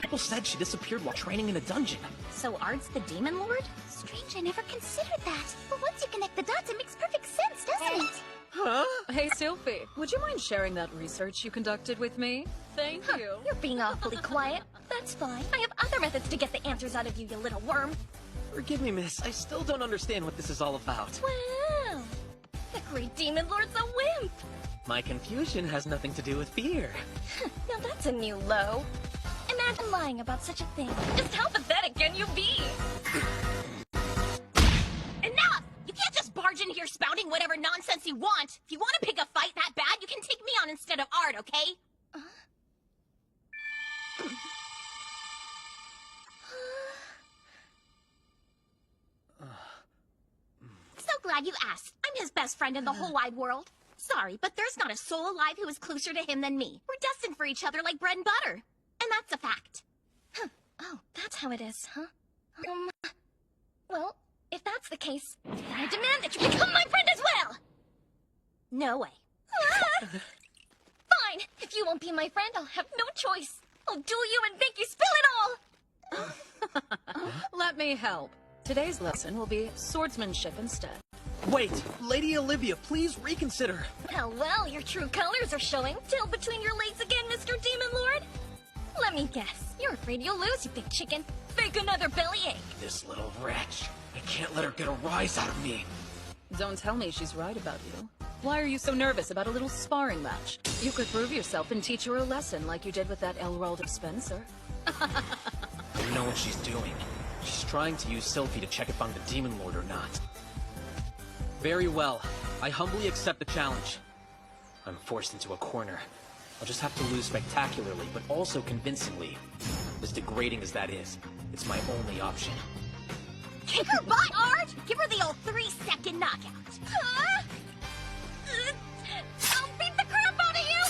People said she disappeared while training in a dungeon. So Ard's the Demon Lord? Strange, I never considered that. But once you connect the dots, it makes perfect sense, doesn't it? Huh? Hey, Sophie, would you mind sharing that research you conducted with me? Thank you. You're being awfully quiet. That's fine. I have other methods to get the answers out of you, you little worm. Forgive me, miss. I still don't understand what this is all about. Wow. The great Demon Lord's a wimp. My confusion has nothing to do with fear. Now that's a new low. Imagine lying about such a thing. Just how pathetic can you be? Enough! You can't just barge in here spouting whatever nonsense you you want. If you want to pick a fight that bad, you can take me on instead of Art, okay? So glad you asked. I'm his best friend in the whole wide world. Sorry, but there's not a soul alive who is closer to him than me. We're destined for each other like bread and butter. And that's a fact. Huh. Oh, that's how it is, huh? Well, if that's the case, then I demand that you become my friend as well! No way. Fine! If you won't be my friend, I'll have no choice. I'll duel you and make you spill it all! Let me help. Today's lesson will be swordsmanship instead. Wait, Lady Olivia, please reconsider. Well, your true colors are showing. Tail between your legs again, Mr. Demon Lord. Let me guess. You're afraid you'll lose, you big chicken. Fake another bellyache. This little wretch. I can't let her get a rise out of me. Don't tell me she's right about you. Why are you so nervous about a little sparring match? You could prove yourself and teach her a lesson like you did with that Elrold of Spencer. I know what she's doing. She's trying to use Sylphie to check if I'm the Demon Lord or not. Very well. I humbly accept the challenge. I'm forced into a corner. I'll just have to lose spectacularly, but also convincingly. As degrading as that is, it's my only option. Kick her butt, Art! Give her the old 3-second knockout. Huh? I'll beat the crap out of you!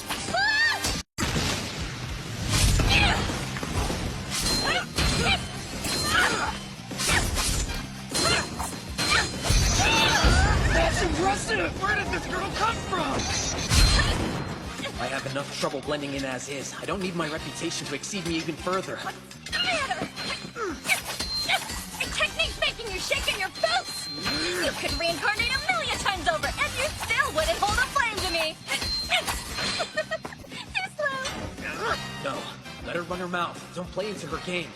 That's impressive! Where did this girl come from? I have enough trouble blending in as is. I don't need my reputation to exceed me even further. Matter! A technique's making you shake in your boots! You could reincarnate a million times over, and you still wouldn't hold a flame to me! Too slow! No, let her run her mouth. Don't play into her game.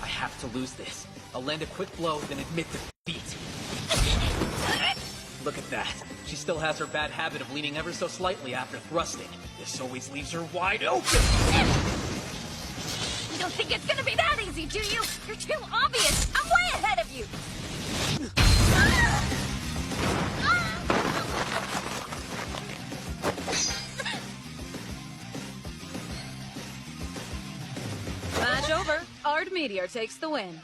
I have to lose this. I'll land a quick blow, then admit defeat. Look at that. She still has her bad habit of leaning ever so slightly after thrusting. This always leaves her wide open. You don't think it's gonna be that easy, do you? You're too obvious! I'm way ahead of you! Match over. Ard Meteor takes the win.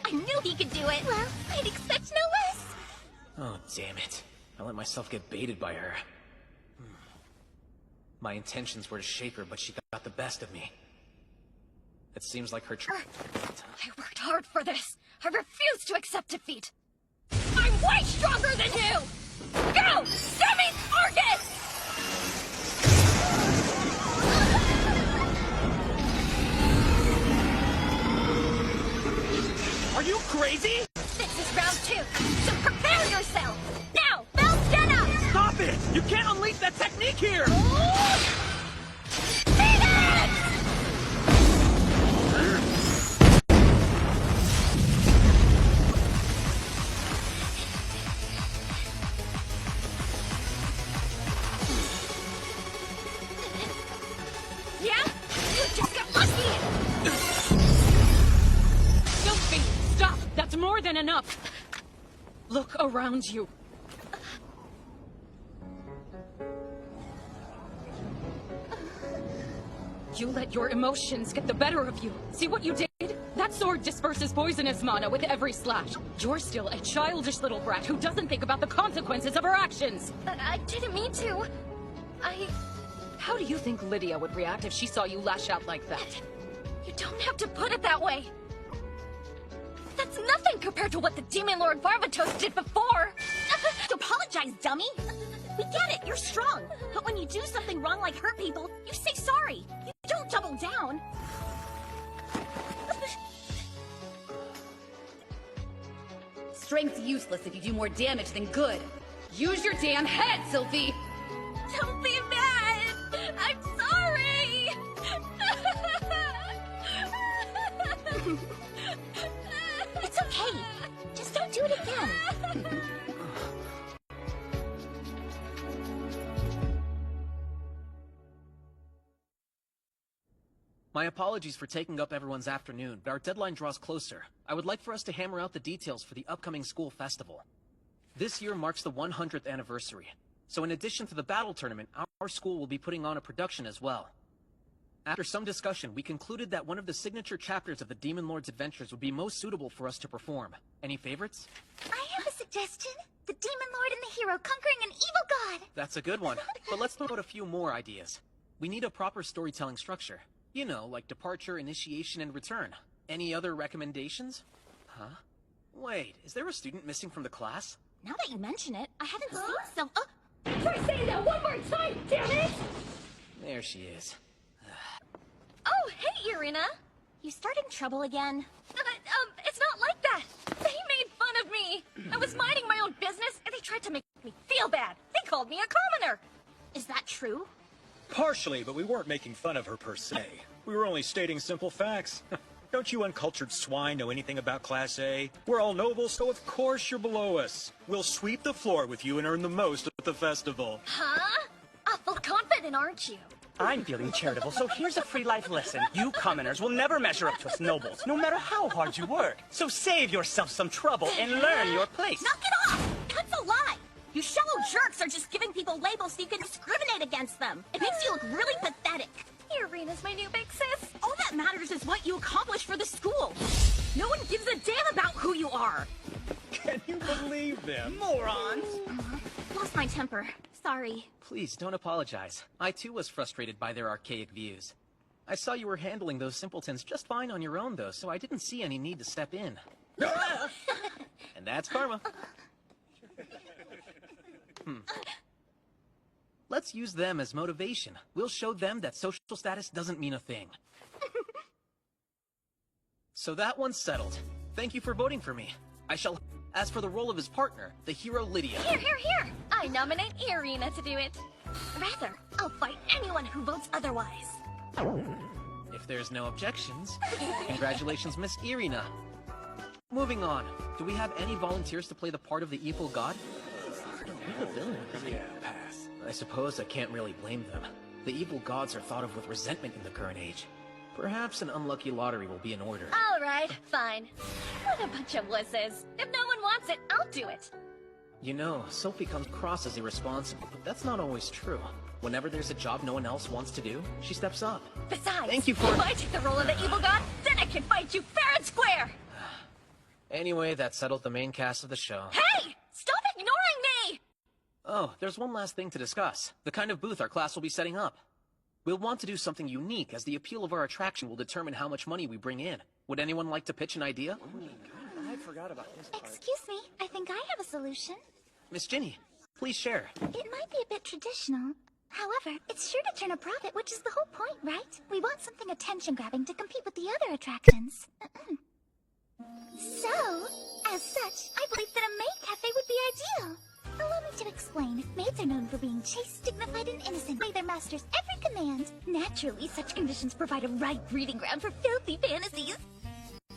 I knew he could do it. Well, I'd expect no less. Oh, damn it. I let myself get baited by her. My intentions were to shape her, but she got the best of me. It seems like her I worked hard for this. I refuse to accept defeat. I'm way stronger than you! Go! Semi-Argus! Are you crazy? This is round 2, so prepare yourself! Now, bounce get up! Stop it! You can't unleash that technique here! Yeah? You just got lucky! Sylphie, stop! That's more than enough! Look around you. You let your emotions get the better of you. See what you did? That sword disperses poisonous mana with every slash. You're still a childish little brat who doesn't think about the consequences of her actions. I didn't mean to. How do you think Lydia would react if she saw you lash out like that? You don't have to put it that way. That's nothing compared to what the Demon Lord Varvatos did before. Apologize, dummy. We get it, you're strong. But when you do something wrong like hurt people, you say sorry. You don't double down. Strength's useless if you do more damage than good. Use your damn head, Sylphie! Don't be mad! I'm sorry! It's okay. Just don't do it again. My apologies for taking up everyone's afternoon, but our deadline draws closer. I would like for us to hammer out the details for the upcoming school festival. This year marks the 100th anniversary, so in addition to the battle tournament, our school will be putting on a production as well. After some discussion, we concluded that one of the signature chapters of the Demon Lord's adventures would be most suitable for us to perform. Any favorites? I have a suggestion. The Demon Lord and the hero conquering an evil god. That's a good one, but let's throw out a few more ideas. We need a proper storytelling structure. You know, like departure, initiation, and return. Any other recommendations? Huh? Wait, is there a student missing from the class? Now that you mention it, I haven't seen some... Try saying that one more time, damn it! There she is. Oh, hey, Irina! You starting trouble again? It's not like that! They made fun of me! I was minding my own business, and they tried to make me feel bad. They called me a commoner! Is that true? Partially, but we weren't making fun of her per se. We were only stating simple facts. Don't you uncultured swine know anything about Class A? We're all nobles, so of course you're below us. We'll sweep the floor with you and earn the most at the festival. Huh? Awful confident, aren't you? I'm feeling charitable, so here's a free life lesson. You commoners will never measure up to us nobles, no matter how hard you work. So save yourself some trouble and learn your place. Knock it off! That's a lie! You shallow jerks are just giving people labels so you can discriminate against them. It makes you look really pathetic. Irina's my new big sis. All that matters is what you accomplish for the school. No one gives a damn about who you are. Can you believe them? Morons! Lost my temper. Sorry. Please, don't apologize. I too was frustrated by their archaic views. I saw you were handling those simpletons just fine on your own, though, so I didn't see any need to step in. And that's karma. Let's use them as motivation. We'll show them that social status doesn't mean a thing. So that one's settled. Thank you for voting for me. I shall... As for the role of his partner, the hero Lydia... Here! I nominate Irina to do it. Rather, I'll fight anyone who votes otherwise. If there's no objections, congratulations, Miss Irina. Moving on, do we have any volunteers to play the part of the evil god? Pass. I suppose I can't really blame them. The evil gods are thought of with resentment in the current age. Perhaps an unlucky lottery will be in order. All right, fine. What a bunch of wusses. If no one wants it, I'll do it. You know, Sophie comes across as irresponsible, but that's not always true. Whenever there's a job no one else wants to do, she steps up. Besides, thank you for... if I take the role of the evil god, then I can fight you fair and square! Anyway, that settled the main cast of the show. Hey! Stop ignoring me! Oh, there's one last thing to discuss. The kind of booth our class will be setting up. We'll want to do something unique, as the appeal of our attraction will determine how much money we bring in. Would anyone like to pitch an idea? I forgot about this part. Excuse me, I think I have a solution. Miss Ginny, please share. It might be a bit traditional. However, it's sure to turn a profit, which is the whole point, right? We want something attention-grabbing to compete with the other attractions. So, as such, I believe that a maid cafe would be ideal. Allow me to explain. Maids are known for being chaste, dignified, and innocent. Obey their masters' every command. Naturally, such conditions provide a right breeding ground for filthy fantasies.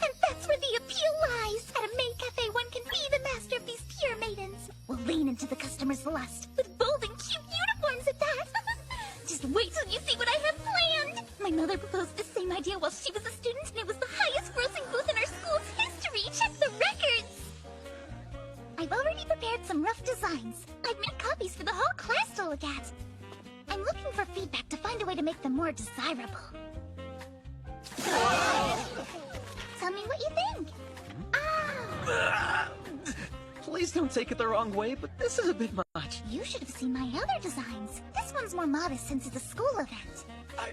And that's where the appeal lies. At a maid cafe, one can be the master of these pure maidens. We'll lean into the customer's lust, with bold and cute uniforms at that. Just wait till you see what I have planned. My mother proposed the same idea while she was a student, and it was the highest grossing booth in our school's history. Check the records. I've already prepared some rough designs. I've made copies for the whole class to look at. I'm looking for feedback to find a way to make them more desirable. Tell me what you think. Please don't take it the wrong way, but this is a bit much. You should have seen my other designs. This one's more modest since it's a school event.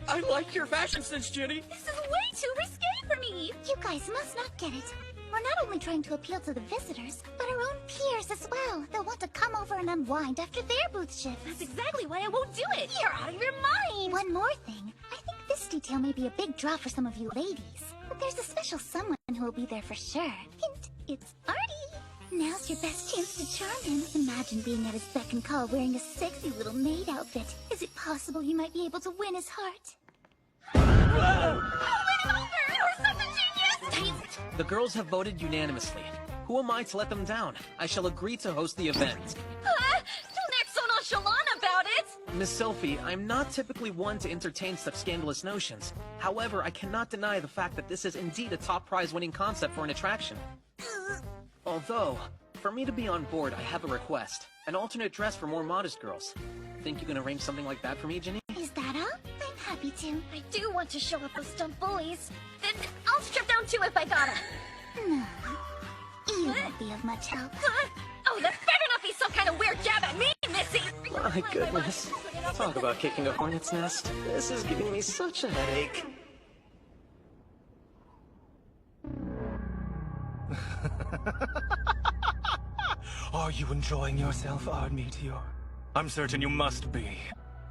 I like your fashion sense, Ginny. This is way too risque for me. You guys must not get it. We're not only trying to appeal to the visitors, but our own peers as well. They'll want to come over and unwind after their booth shift. That's exactly why I won't do it. You're out of your mind. One more thing. I think this detail may be a big draw for some of you ladies. But there's a special someone who will be there for sure. Hint, it's Artie. Now's your best chance to charm him. Imagine being at his beck and call wearing a sexy little maid outfit. Is it possible you might be able to win his heart? The girls have voted unanimously. Who am I to let them down? I shall agree to host the event. Don't act so nonchalant about it! Miss Sophie, I'm not typically one to entertain such scandalous notions. However, I cannot deny the fact that this is indeed a top prize winning concept for an attraction. Although, For me to be on board, I have a request. An alternate dress for more modest girls. Think you can arrange something like that for me, Ginny? Is that all? I'm happy to. I do want to show up those dumb bullies. Then I'll strip down too if I gotta. No. You won't be of much help. Oh, that better not be some kind of weird jab at me, Missy! My goodness. Talk about kicking a hornet's nest. This is giving me such a headache. Are you enjoying yourself, Ard Meteor? I'm certain you must be.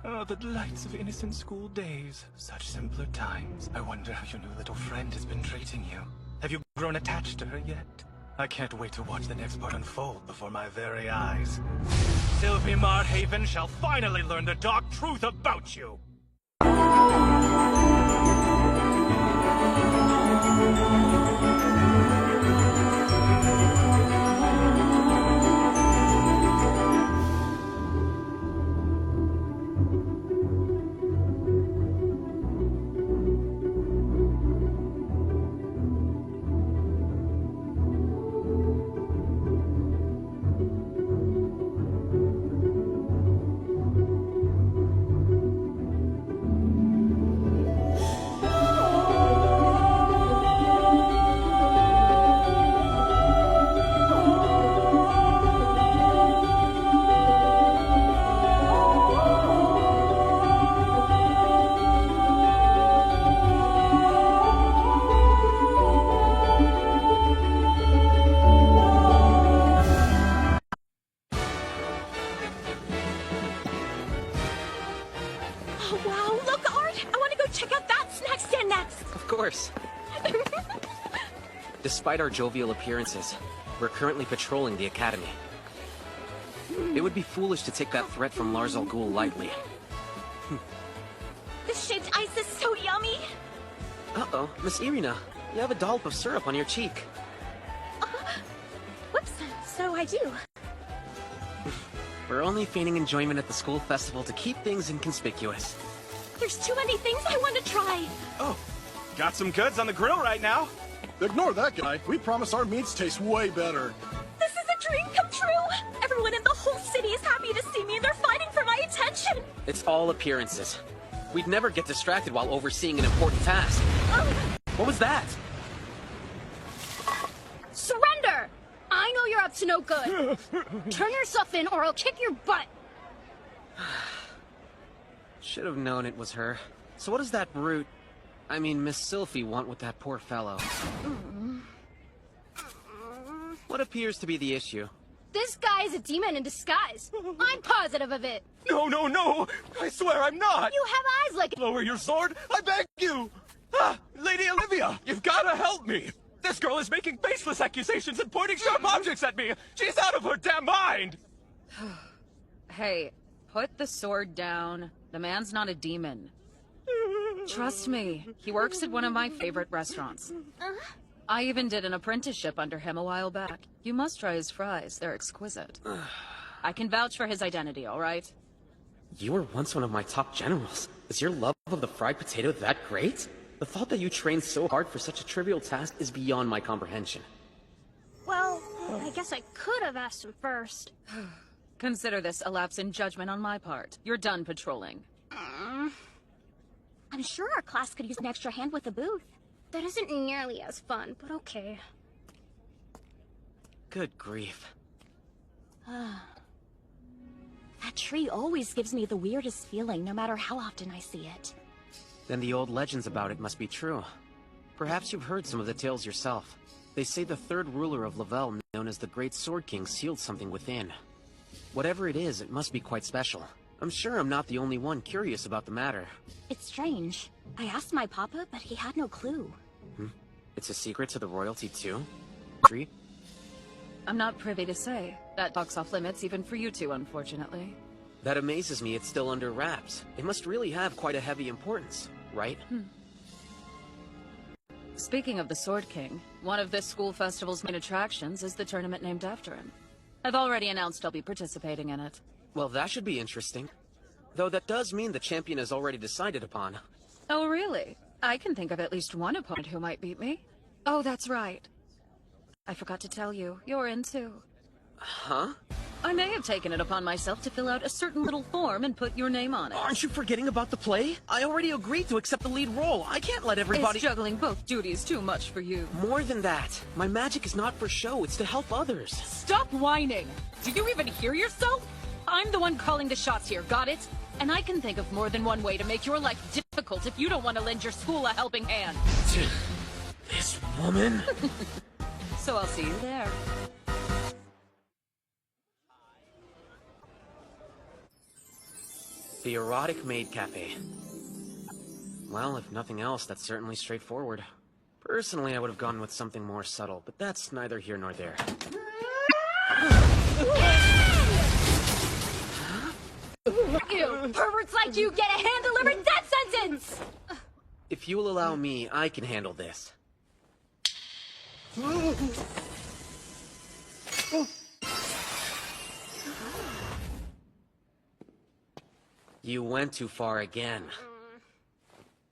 Oh, the delights of innocent school days. Such simpler times. I wonder how your new little friend has been treating you. Have you grown attached to her yet? I can't wait to watch the next part unfold before my very eyes. Sylvie Marhaven shall finally learn the dark truth about you! Oh, wow, look, Art! I want to go check out that snack stand next! Of course. Despite our jovial appearances, we're currently patrolling the academy. It would be foolish to take that threat from Lars Al Ghul lightly. This shaved ice is so yummy! Uh-oh, Miss Irina, you have a dollop of syrup on your cheek. Whoops, so I do. We're only feigning enjoyment at the school festival to keep things inconspicuous. There's too many things I want to try! Oh, got some goods on the grill right now. Ignore that guy. We promise our meats taste way better. This is a dream come true! Everyone in the whole city is happy to see me and they're fighting for my attention! It's all appearances. We'd never get distracted while overseeing an important task. What was that? Surrender! I know you're up to no good. Turn yourself in or I'll kick your butt. Should have known it was her. So what does that brute, I mean Miss Sylphie, want with that poor fellow? What appears to be the issue? This guy is a demon in disguise. I'm positive of it. No, no, no! I swear I'm not! You have eyes like... Lower your sword, I beg you! Ah, Lady Olivia, you've gotta help me! This girl is making baseless accusations and pointing sharp objects at me! She's out of her damn mind! Hey, put the sword down. The man's not a demon. Trust me, he works at one of my favorite restaurants. I even did an apprenticeship under him a while back. You must try his fries, they're exquisite. I can vouch for his identity, all right? You were once one of my top generals. Is your love of the fried potato that great? The thought that you trained so hard for such a trivial task is beyond my comprehension. Well, I guess I could have asked him first. Consider this a lapse in judgment on my part. You're done patrolling. I'm sure our class could use an extra hand with the booth. That isn't nearly as fun, but okay. Good grief. That tree always gives me the weirdest feeling, no matter how often I see it. Then the old legends about it must be true. Perhaps you've heard some of the tales yourself. They say the third ruler of Lavelle, known as the Great Sword King, sealed something within. Whatever it is, it must be quite special. I'm sure I'm not the only one curious about the matter. It's strange. I asked my papa, but he had no clue. It's a secret to the royalty too? Tree? I'm not privy to say. That talk's off limits even for you two, unfortunately. That amazes me it's still under wraps. It must really have quite a heavy importance, right? Speaking of the Sword King, one of this school festival's main attractions is the tournament named after him. I've already announced I'll be participating in it. Well, that should be interesting. Though that does mean the champion is already decided upon. Oh, really? I can think of at least one opponent who might beat me. Oh, that's right. I forgot to tell you, you're in too. Huh? I may have taken it upon myself to fill out a certain little form and put your name on it. Aren't you forgetting about the play? I already agreed to accept the lead role. I can't let everybody— Is juggling both duties too much for you? More than that. My magic is not for show, it's to help others. Stop whining! Do you even hear yourself? I'm the one calling the shots here, got it? And I can think of more than one way to make your life difficult if you don't want to lend your school a helping hand. This woman? So I'll see you there. The Erotic Maid Cafe. Well, if nothing else, that's certainly straightforward. Personally, I would have gone with something more subtle, but that's neither here nor there. Ew, perverts like you get a hand-delivered death sentence! If you'll allow me, I can handle this. You went too far again.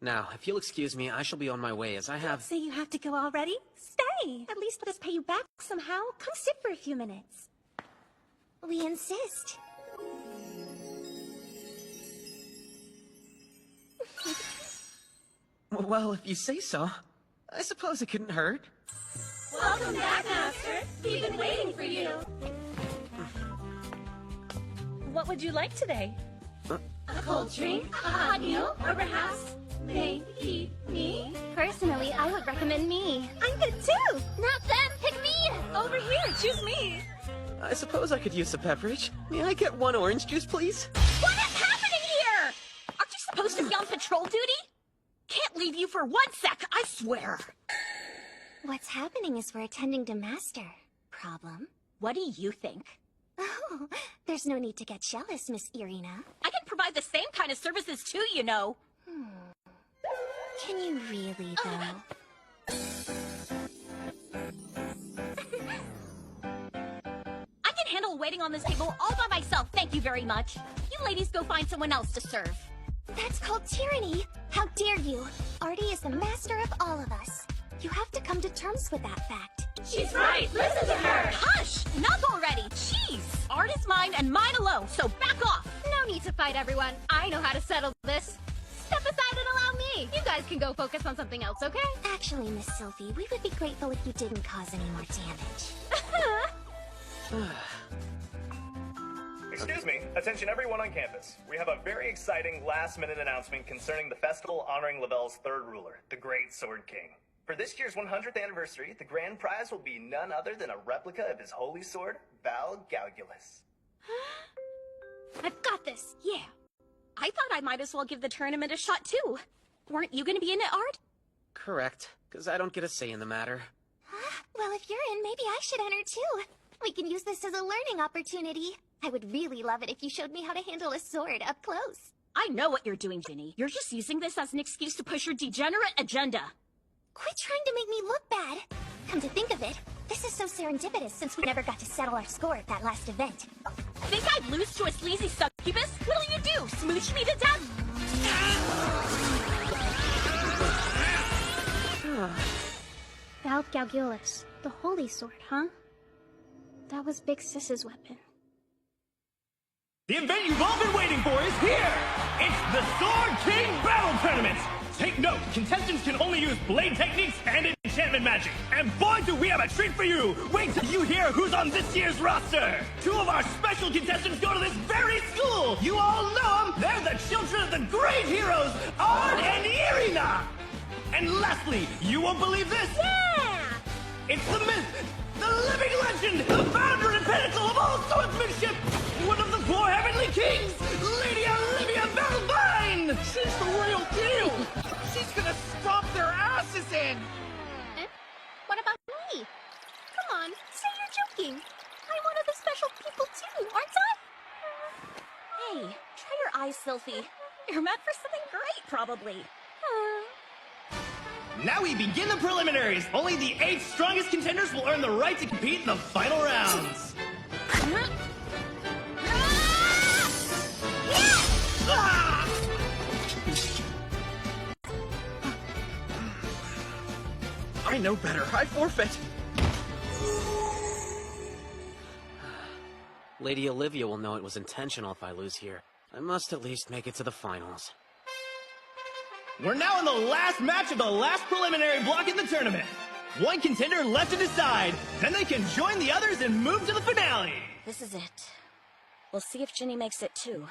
Now, if you'll excuse me, I shall be on my way as I have— So you have to go already? Stay! At least let us pay you back somehow. Come sit for a few minutes. We insist. Well, if you say so. I suppose it couldn't hurt. Welcome back, Master. We've been waiting for you. What would you like today? A cold drink, a hot meal, or perhaps maybe me? Personally, I would recommend me. I'm good too. Not them, pick me. Over here, choose me. I suppose I could use a beverage. May I get one orange juice, please? What is happening here? Aren't you supposed to be on patrol duty? Can't leave you for 1 sec, I swear. What's happening is we're attending to Master. Problem? What do you think? Oh, there's no need to get jealous, Miss Irina. I can provide the same kind of services too, you know. Can you really, though? I can handle waiting on this table all by myself, thank you very much. You ladies go find someone else to serve. That's called tyranny. How dare you? Artie is the master of all of us. You have to come to terms with that fact. She's right. Listen to her. Hush! Enough already. Jeez. Art is mine and mine alone, so back off. No need to fight, everyone. I know how to settle this. Step aside and allow me. You guys can go focus on something else, okay? Actually, Miss Sophie, we would be grateful if you didn't cause any more damage. Excuse me, attention everyone on campus. We have a very exciting last-minute announcement concerning the festival honoring Lavelle's third ruler, the Great Sword King. For this year's 100th anniversary, the grand prize will be none other than a replica of his holy sword, Val Galgulus. I've got this, yeah. I thought I might as well give the tournament a shot too. Weren't you gonna be in it, Art? Correct, because I don't get a say in the matter. Well, if you're in, maybe I should enter too. We can use this as a learning opportunity. I would really love it if you showed me how to handle a sword up close. I know what you're doing, Ginny. You're just using this as an excuse to push your degenerate agenda. Quit trying to make me look bad. Come to think of it, this is so serendipitous since we never got to settle our score at that last event. Think I'd lose to a sleazy succubus? What'll you do, smooch me to death? Val Galgulus, the holy sword, huh? That was Big Sis's weapon. The event you've all been waiting for is here! It's the Sword King Battle Tournament! Take note, contestants can only use blade techniques and enchantment magic. And boy, do we have a treat for you! Wait till you hear who's on this year's roster! 2 of our special contestants go to this very school! You all know them! They're the children of the great heroes, Ard and Irina! And lastly, you won't believe this! Yeah! It's the myth, the living legend, the founder and pinnacle of all swordsmanship! One of the 4 heavenly kings, Lady Olivia Belvine! She's the real deal! She's gonna stomp their asses in! What about me? Come on, say you're joking. I'm one of the special people too, aren't I? Hey, try your eyes, Sylphie. You're meant for something great, probably. Now we begin the preliminaries. Only the 8 strongest contenders will earn the right to compete in the final rounds. I know better. I forfeit. Lady Olivia will know it was intentional if I lose here. I must at least make it to the finals. We're now in the last match of the last preliminary block in the tournament. One contender left to decide, then they can join the others and move to the finale. This is it. We'll see if Ginny makes it too.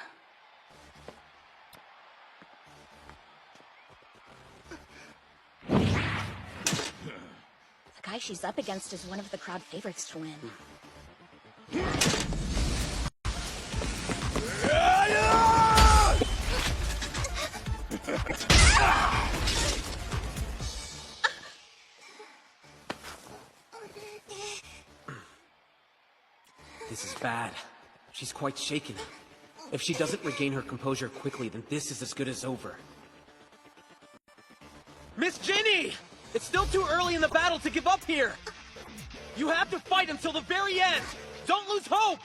The guy she's up against is one of the crowd favorites to win. This is bad. She's quite shaken. If she doesn't regain her composure quickly, then this is as good as over. Miss Ginny! It's still too early in the battle to give up here! You have to fight until the very end! Don't lose hope!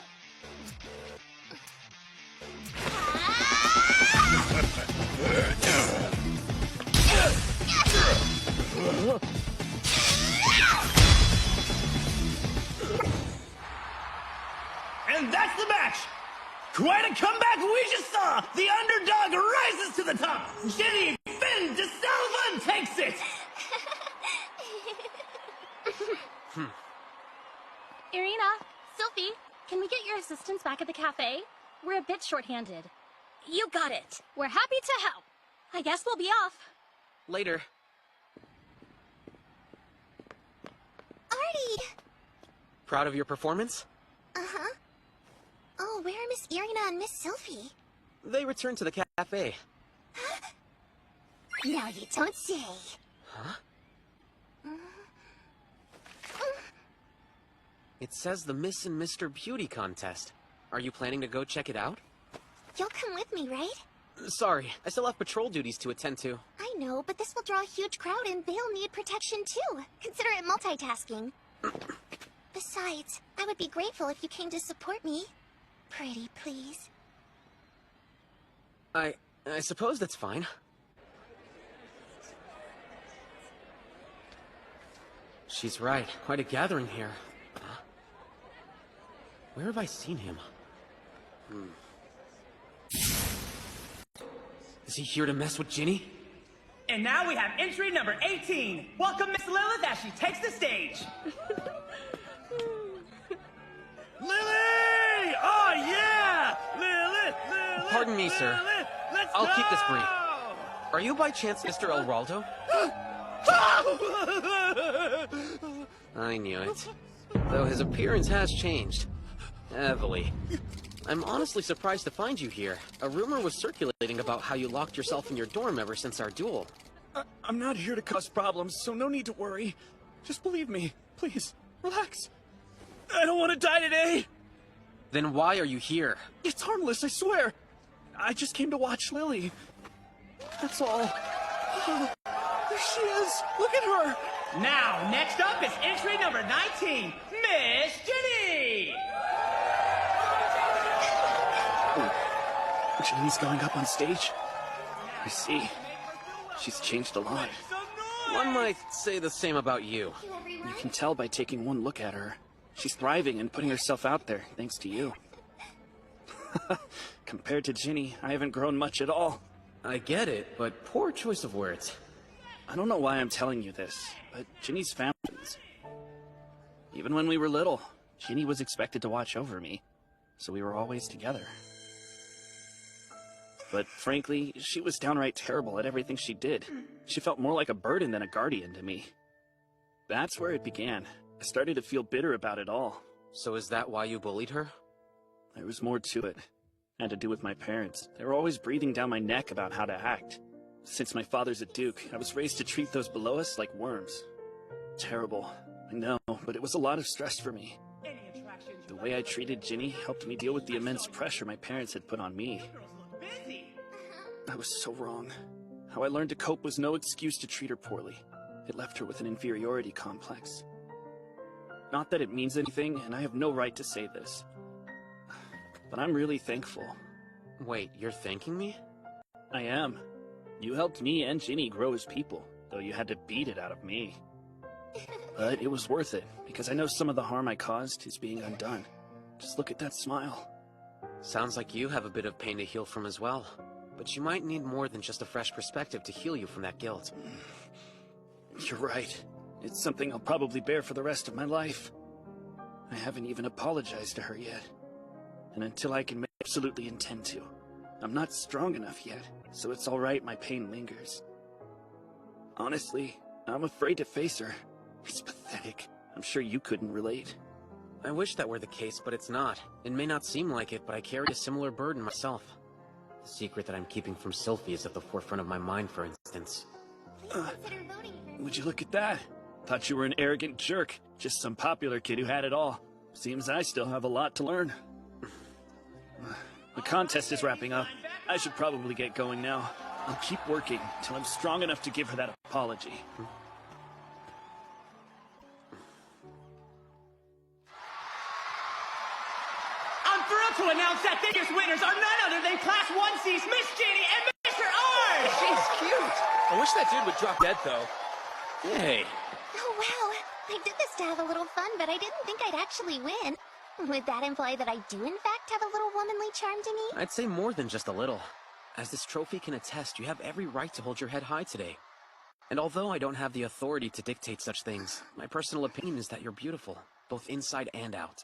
And that's the match! Quite a comeback we just saw! The underdog rises to the top! Ginny Finn de Salva takes it! Irina, Sylphie, can we get your assistants back at the cafe? We're a bit short-handed. You got it. We're happy to help. I guess we'll be off. Later. Artie! Proud of your performance? Uh-huh. Oh, where are Miss Irina and Miss Sylphie? They returned to the cafe. Now you don't say. Huh? It says the Miss and Mr. Beauty contest. Are you planning to go check it out? You'll come with me, right? Sorry, I still have patrol duties to attend to. I know, but this will draw a huge crowd and they'll need protection too. Consider it multitasking. Besides, I would be grateful if you came to support me. Pretty, please. I suppose that's fine. She's right. Quite a gathering here. Huh? Where have I seen him? Is he here to mess with Ginny? And now we have entry number 18. Welcome Miss Lilith as she takes the stage. Lily! Oh yeah! Lilith! Lilith! Pardon me, sir. Lilith, let's I'll go! keep this brief. Are you by chance Mr. Elraldo? I knew it. Though his appearance has changed. Heavily. I'm honestly surprised to find you here. A rumor was circulating about how you locked yourself in your dorm ever since our duel. I'm not here to cause problems, so no need to worry. Just believe me. Please, relax. I don't want to die today! Then why are you here? It's harmless, I swear. I just came to watch Lily. That's all. Oh, there she is! Look at her! Now, next up is entry number 19, Miss Ginny! Ginny's going up on stage? I see. She's changed a lot. One might say the same about you. You can tell by taking one look at her. She's thriving and putting herself out there, thanks to you. Compared to Ginny, I haven't grown much at all. I get it, but poor choice of words. I don't know why I'm telling you this, but Ginny's family. Even when we were little, Ginny was expected to watch over me, so we were always together. But frankly, she was downright terrible at everything she did. She felt more like a burden than a guardian to me. That's where it began. I started to feel bitter about it all. So is that why you bullied her? There was more to it. It had to do with my parents. They were always breathing down my neck about how to act. Since my father's a duke, I was raised to treat those below us like worms. Terrible, I know, but it was a lot of stress for me. The way I treated Ginny helped me deal with the immense pressure my parents had put on me. I was so wrong. How I learned to cope was no excuse to treat her poorly. It left her with an inferiority complex. Not that it means anything, and I have no right to say this. But I'm really thankful. Wait, you're thanking me? I am. You helped me and Ginny grow as people, though you had to beat it out of me. But it was worth it, because I know some of the harm I caused is being undone. Just look at that smile. Sounds like you have a bit of pain to heal from as well. But you might need more than just a fresh perspective to heal you from that guilt. You're right. It's something I'll probably bear for the rest of my life. I haven't even apologized to her yet. And until I can absolutely intend to. I'm not strong enough yet, so it's alright my pain lingers. Honestly, I'm afraid to face her. It's pathetic. I'm sure you couldn't relate. I wish that were the case, but it's not. It may not seem like it, but I carry a similar burden myself. The secret that I'm keeping from Sylphie is at the forefront of my mind, for instance. Would you look at that? Thought you were an arrogant jerk. Just some popular kid who had it all. Seems I still have a lot to learn. The contest is wrapping up. I should probably get going now. I'll keep working till I'm strong enough to give her that apology. I'm thrilled to announce that this year's winners are none other than Class 1C's Miss Jeannie and Mr. R! She's cute! I wish that dude would drop dead, though. Hey. Oh, wow. I did this to have a little fun, but I didn't think I'd actually win. Would that imply that I do, in fact, have a little womanly charm to me? I'd say more than just a little. As this trophy can attest, you have every right to hold your head high today. And although I don't have the authority to dictate such things, my personal opinion is that you're beautiful, both inside and out.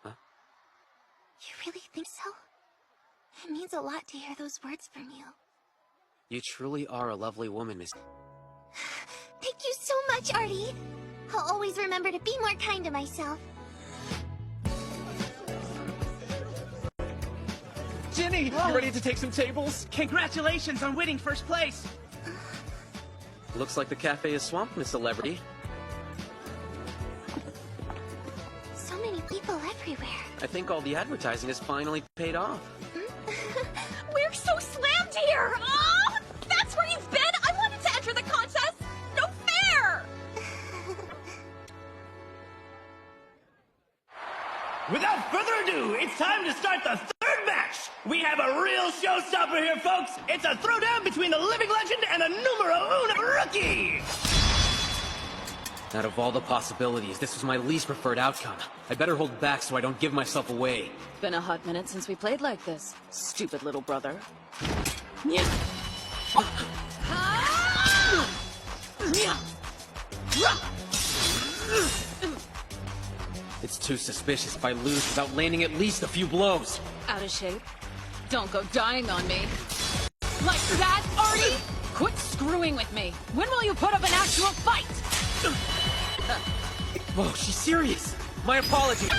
Huh? You really think so? It means a lot to hear those words from you. You truly are a lovely woman, Miss. Thank you so much, Artie. I'll always remember to be more kind to myself. Ginny, you ready to take some tables? Congratulations on winning first place! Looks like the cafe is swamped, Miss Celebrity. So many people everywhere. I think all the advertising has finally paid off. We're so slammed here! Oh, that's where you've been? I wanted to enter the contest! No fair! Without further ado, it's time to start the third match! We have a real showstopper here, folks! It's a throwdown between the living legend and a numero uno rookie! Out of all the possibilities, this was my least preferred outcome. I better hold back so I don't give myself away. Been a hot minute since we played like this. Stupid little brother. It's too suspicious if I lose without landing at least a few blows. Out of shape? Don't go dying on me. Like that, Artie? Quit screwing with me. When will you put up an actual fight? Whoa, she's serious. My apologies.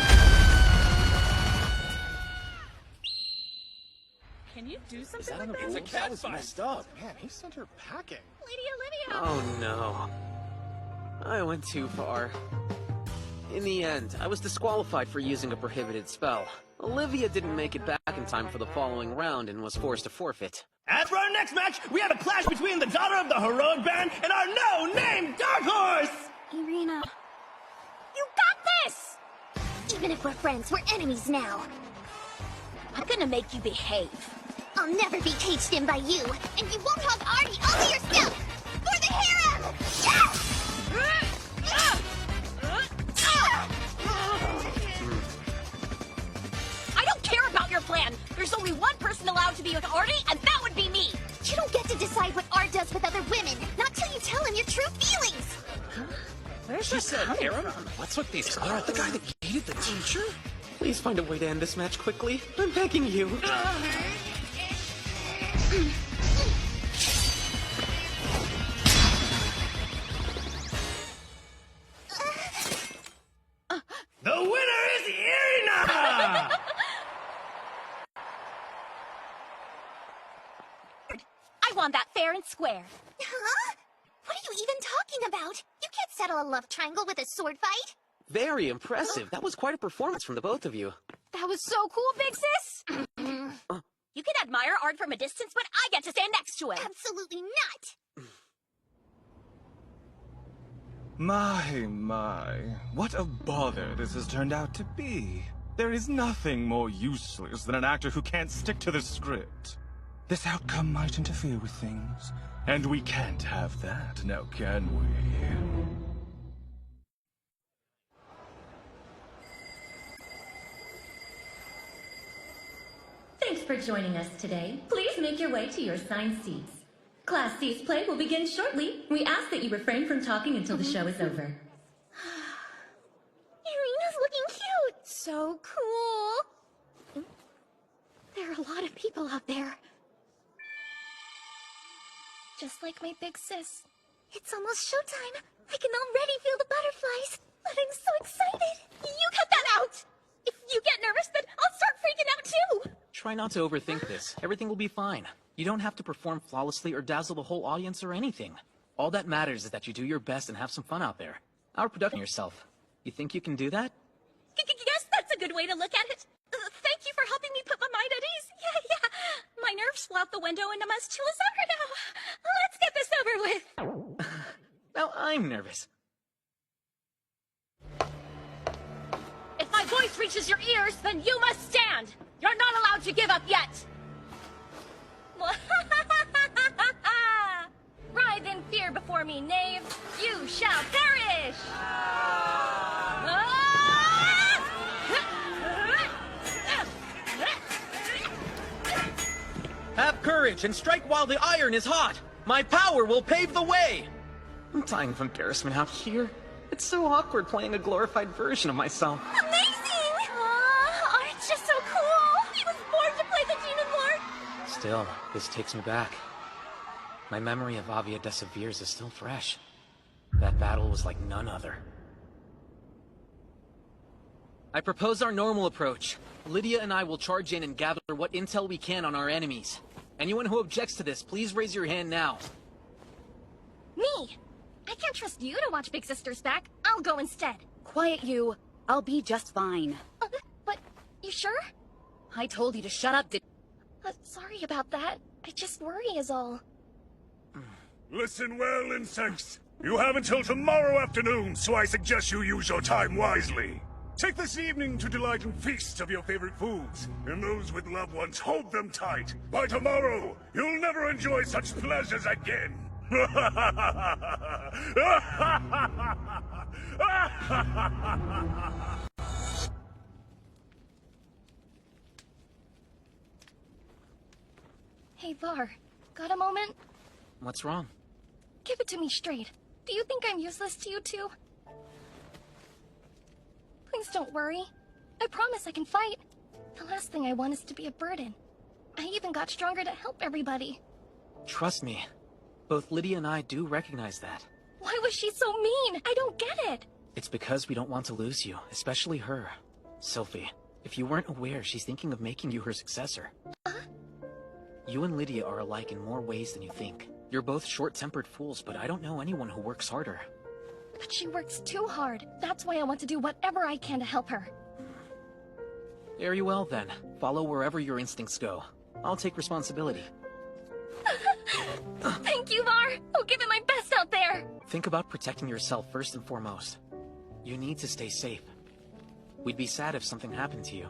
Can you do something That like it's a that? cat fight. Messed up. Man, he sent her packing. Lady Olivia! Oh no. I went too far. In the end, I was disqualified for using a prohibited spell. Olivia didn't make it back in time for the following round and was forced to forfeit. As for our next match, we have a clash between the daughter of the heroic band and our no-name Dark Horse! Irina. You got this! Even if we're friends, we're enemies now. I'm gonna make you behave. I'll never be caged in by you, and you won't have Artie all to yourself! For the harem! Yes! I don't care about your plan! There's only one person allowed to be with Artie, and that would be me! You don't get to decide what Art does with other women, not till you tell him your true feelings! Where's she said harem? What's with these girls? The guy that hated the teacher? Please find a way to end this match quickly. I'm begging you. The winner is Irina! I want that fair and square. Huh? What are you even talking about? You can't settle a love triangle with a sword fight. Very impressive. That was quite a performance from the both of you. That was so cool, Big Sis! You can admire art from a distance, but I get to stand next to it! Absolutely not! My, what a bother this has turned out to be. There is nothing more useless than an actor who can't stick to the script. This outcome might interfere with things, and we can't have that, now can we? for joining us today. Please make your way to your assigned seats. Class C's play will begin shortly. We ask that you refrain from talking until the show is over. Irina's looking cute! So cool! There are a lot of people out there. Just like my big sis. It's almost showtime! I can already feel the butterflies! I'm so excited! You cut that out! If you get nervous, then I'll start freaking out too! Try not to overthink this. Everything will be fine. You don't have to perform flawlessly or dazzle the whole audience or anything. All that matters is that you do your best and have some fun out there. Our production yourself. You think you can do that? Yes, that's a good way to look at it. Thank you for helping me put my mind at ease. Yeah. My nerves flew out the window and I'm as chill as ever now. Let's get this over with. Now I'm nervous. If my voice reaches your ears, then you must stand! You're not allowed to give up yet! Writhe in fear before me, knave! You shall perish! Have courage and strike while the iron is hot! My power will pave the way! I'm dying of embarrassment out here. It's so awkward playing a glorified version of myself. Amazing! Art's just so cool! He was born to play the Demon Lord! Still, this takes me back. My memory of Avia Desavirs is still fresh. That battle was like none other. I propose our normal approach. Lydia and I will charge in and gather what intel we can on our enemies. Anyone who objects to this, please raise your hand now. Me! I can't trust you to watch Big Sister's back. I'll go instead. Quiet, you. I'll be just fine. But, you sure? I told you to shut up, Sorry about that. I just worry is all. Listen well, insects. You have until tomorrow afternoon, so I suggest you use your time wisely. Take this evening to delight in feasts of your favorite foods, and those with loved ones, hold them tight. By tomorrow, you'll never enjoy such pleasures again. Hey, Var. Got a moment? What's wrong? Give it to me straight. Do you think I'm useless to you too? Please don't worry. I promise I can fight. The last thing I want is to be a burden. I even got stronger to help everybody. Trust me. Both Lydia and I do recognize that. Why was she so mean? I don't get it. It's because we don't want to lose you, especially her. Sophie, if you weren't aware, she's thinking of making you her successor. You and Lydia are alike in more ways than you think. You're both short-tempered fools, but I don't know anyone who works harder. But she works too hard. That's why I want to do whatever I can to help her. Very well, then. Follow wherever your instincts go. I'll take responsibility. Thank you, Var. I'll give it my best out there. Think about protecting yourself first and foremost. You need to stay safe. We'd be sad if something happened to you.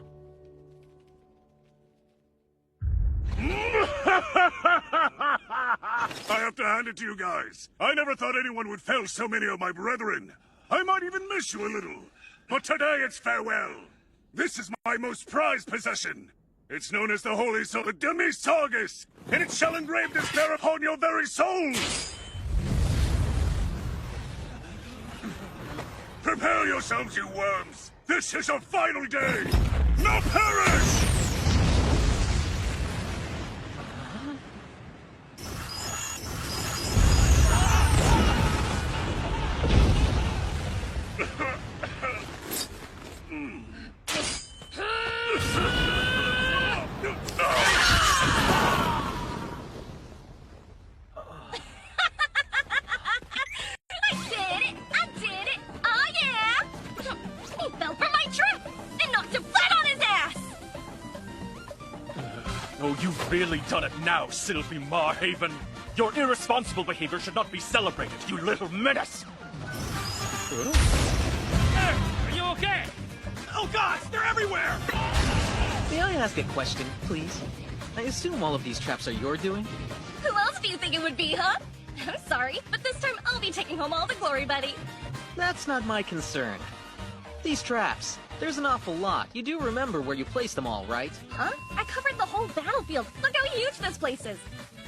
I have to hand it to you guys. I never thought anyone would fell so many of my brethren. I might even miss you a little. But today it's farewell. This is my most prized possession. It's known as the Holy Soul of Demisargus, and it shall engrave despair upon your very souls. Prepare yourselves, you worms. This is your final day. Now perish! Oh, you've really done it now, Sylvie Marhaven. Your irresponsible behavior should not be celebrated, you little menace! Hey, are you okay? Oh gosh, they're everywhere! May I ask a question, please? I assume all of these traps are your doing? Who else do you think it would be, huh? I'm sorry, but this time I'll be taking home all the glory, buddy. That's not my concern. These traps, there's an awful lot. You do remember where you placed them all, right? Huh? I covered the whole whole battlefield. Look how huge this place is.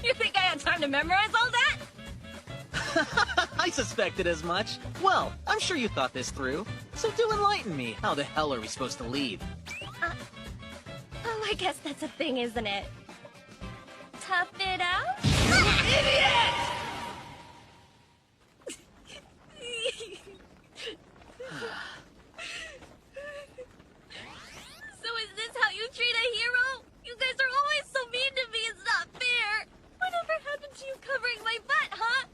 You think I had time to memorize all that? I suspected as much. Well, I'm sure you thought this through. So do enlighten me. How the hell are we supposed to leave? Oh, I guess that's a thing, isn't it? Tough it out? Idiot! So is this how you treat a hero? You guys are always so mean to me, it's not fair. Whatever happened to you covering my butt, huh?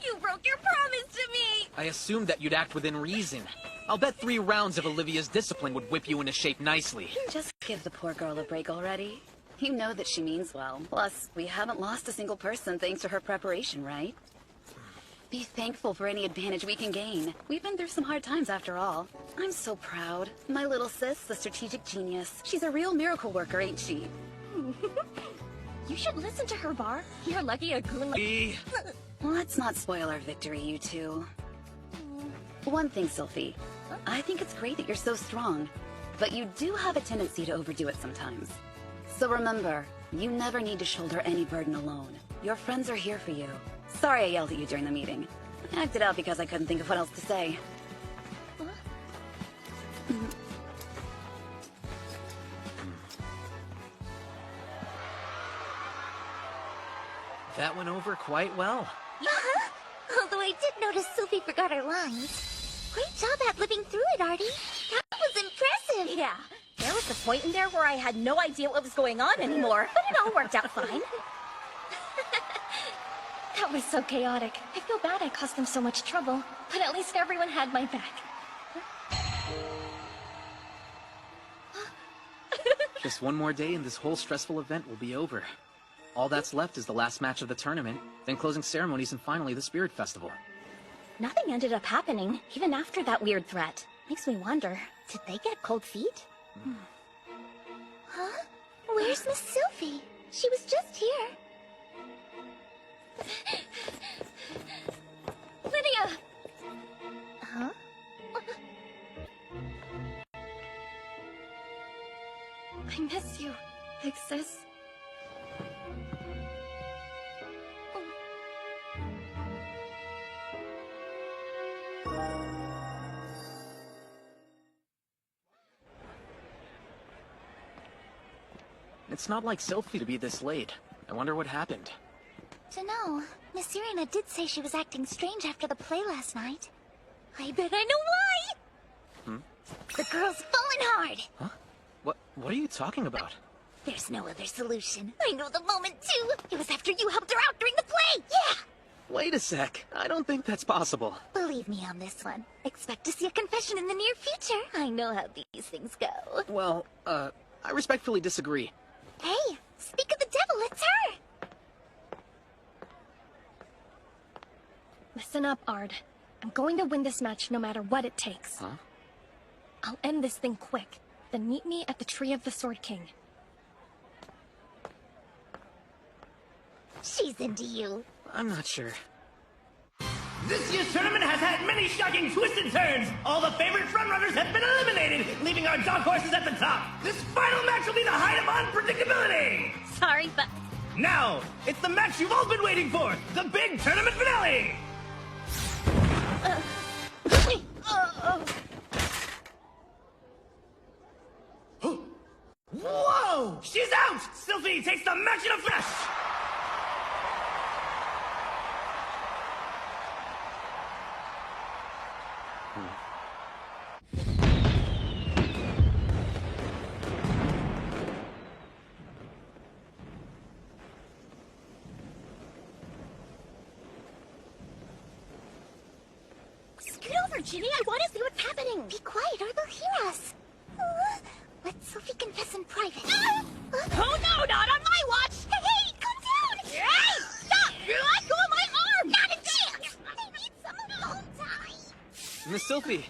You broke your promise to me! I assumed that you'd act within reason. I'll bet 3 rounds of Olivia's discipline would whip you into shape nicely. Just give the poor girl a break already. You know that she means well. Plus, we haven't lost a single person thanks to her preparation, right? Be thankful for any advantage we can gain. We've been through some hard times after all. I'm so proud. My little sis, the strategic genius. She's a real miracle worker, ain't she? You should listen to her, Bar. You're lucky a goon like... Let's not spoil our victory, you two. One thing, Sylphie. I think it's great that you're so strong, but you do have a tendency to overdo it sometimes. So remember, you never need to shoulder any burden alone. Your friends are here for you. Sorry I yelled at you during the meeting. I acted out because I couldn't think of what else to say. That went over quite well. Although I did notice Sylphie forgot her lines. Great job at living through it, Artie. That was impressive. Yeah, there was a point in there where I had no idea what was going on anymore, but it all worked out fine. That was so chaotic. I feel bad I caused them so much trouble, but at least everyone had my back. Just one more day and this whole stressful event will be over. All that's left is the last match of the tournament, then closing ceremonies and finally the Spirit Festival. Nothing ended up happening, even after that weird threat. Makes me wonder, did they get cold feet? Huh? Where's Miss Sylphie? She was just here. Lydia! Huh? I miss you, big sis. It's not like Sylphie to be this late. I wonder what happened. Dunno. Miss Irina did say she was acting strange after the play last night. I bet I know why! The girl's fallen hard! Huh? What are you talking about? There's no other solution. I know the moment, too! It was after you helped her out during the play! Yeah! Wait a sec. I don't think that's possible. Believe me on this one. Expect to see a confession in the near future. I know how these things go. Well, I respectfully disagree. Hey, speak of the devil, it's her! Listen up, Ard. I'm going to win this match no matter what it takes. Huh? I'll end this thing quick. Then meet me at the Tree of the Sword King. She's into you. I'm not sure. This year's tournament has had many shocking twists and turns. All the favorite frontrunners have been eliminated, leaving our dark horses at the top. This final match will be the height of unpredictability. Sorry, but... Now, it's the match you've all been waiting for, the big tournament finale. Whoa! She's out! Sylphie takes the match in a flash! Scoot over, Ginny. I want to see what's happening. Be quiet or they'll hear us. Let Sylphie confess in private. Oh no, not on my watch! Hey, calm down! Hey, stop! You're let go of my arm! Not a chance! I need some alone time. Miss Sylphie!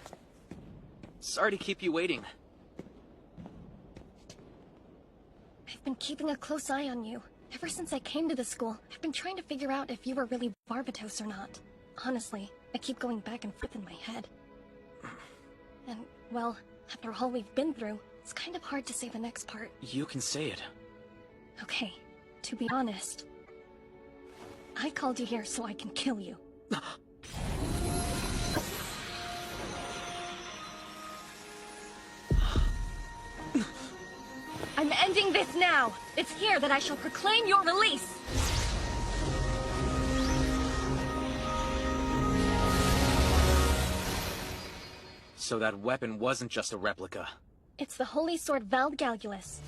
Sorry to keep you waiting. I've been keeping a close eye on you. Ever since I came to the school, I've been trying to figure out if you were really Barbatos or not. Honestly, I keep going back and forth in my head. And, well, after all we've been through, it's kind of hard to say the next part. You can say it. Okay, to be honest, I called you here so I can kill you. I'm ending this now! It's here that I shall proclaim your release! So that weapon wasn't just a replica. It's the holy sword Valgalgulis.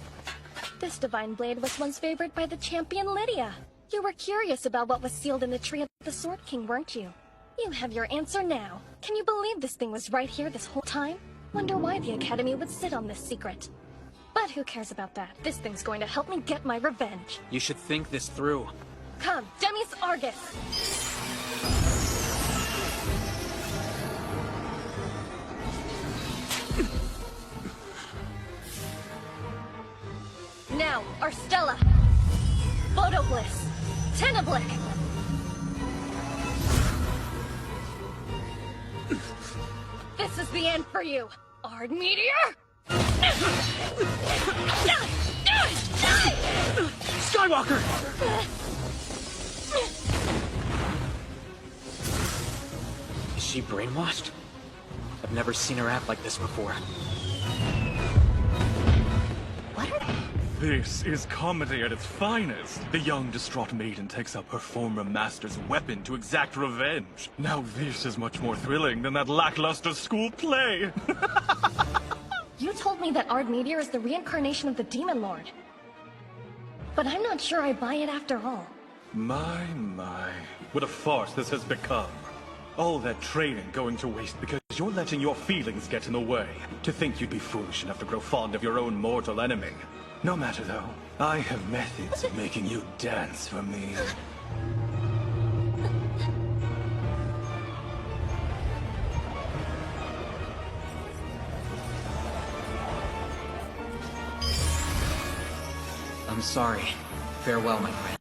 This divine blade was once favored by the champion Lydia. You were curious about what was sealed in the tree of the Sword King, weren't you? You have your answer now. Can you believe this thing was right here this whole time? Wonder why the Academy would sit on this secret. But who cares about that? This thing's going to help me get my revenge. You should think this through. Come, Demis Argus! Now, Arstella! Photobliss! Tenoblick! This is the end for you, Ard Meteor! Skywalker! Is she brainwashed? I've never seen her act like this before. This is comedy at its finest. The young, distraught maiden takes up her former master's weapon to exact revenge. Now this is much more thrilling than that lackluster school play. You told me that Ard Meteor is the reincarnation of the Demon Lord. But I'm not sure I buy it after all. My. What a farce this has become. All that training going to waste because you're letting your feelings get in the way. To think you'd be foolish enough to grow fond of your own mortal enemy. No matter though, I have methods of making you dance for me. I'm sorry. Farewell, my friend.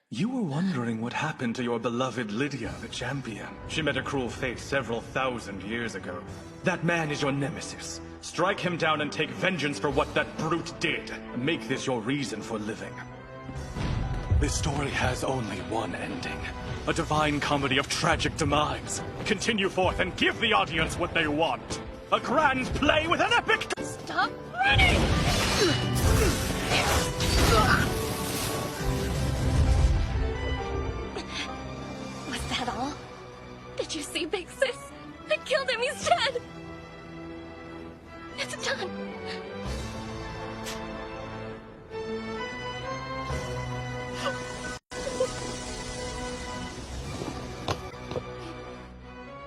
You were wondering what happened to your beloved Lydia, the champion. She met a cruel fate several thousand years ago. That man is your nemesis. Strike him down and take vengeance for what that brute did. Make this your reason for living. This story has only one ending. A divine comedy of tragic demise. Continue forth and give the audience what they want. A grand play with an epic... Stop running! Was that all? Did you see Big Sis? I killed him, he's dead! It's done!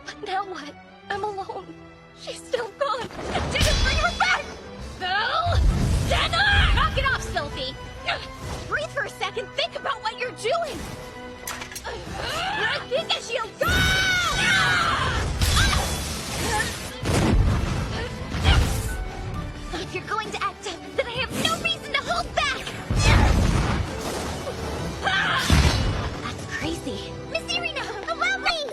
But now what? I'm alone. She's still gone. I didn't bring her back! Phil! Jenna! Knock it off, Sophie! Breathe for a second. Think about what you're doing. Pikachu, go! If you're going to act up, then I have no reason to hold back! That's crazy. Miss Irina, allow me!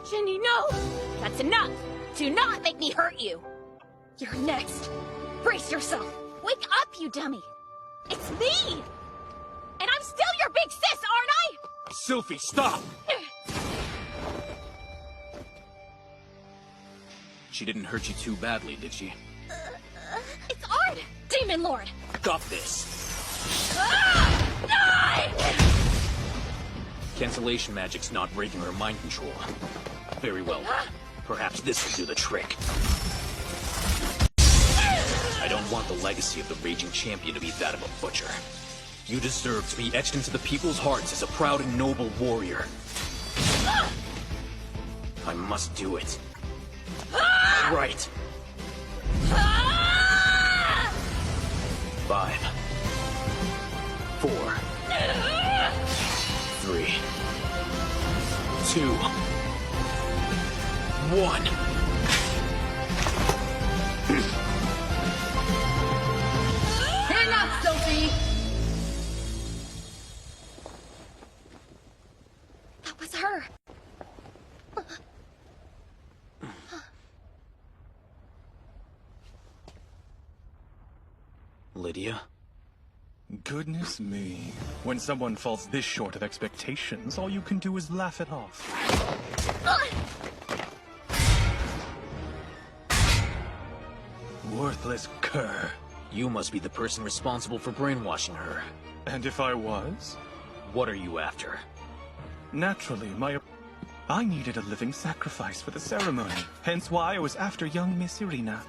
Jenny, no! That's enough! Do not make me hurt you! You're next. Brace yourself. Wake up, you dummy! It's me! And I'm still your big sis, aren't I? Sylphie, stop! She didn't hurt you too badly, did she? It's Ard! Demon Lord! Stop this! Cancellation magic's not breaking her mind control. Very well. Perhaps this will do the trick. I don't want the legacy of the Raging Champion to be that of a butcher. You deserve to be etched into the people's hearts as a proud and noble warrior. I must do it. Right. 5, 4, 3, 2, 1. Hang up, Sophie! Lydia? Goodness me. When someone falls this short of expectations, all you can do is laugh it off. Worthless cur. You must be the person responsible for brainwashing her. And if I was? What are you after? Naturally, I needed a living sacrifice for the ceremony. Hence why I was after young Miss Irina.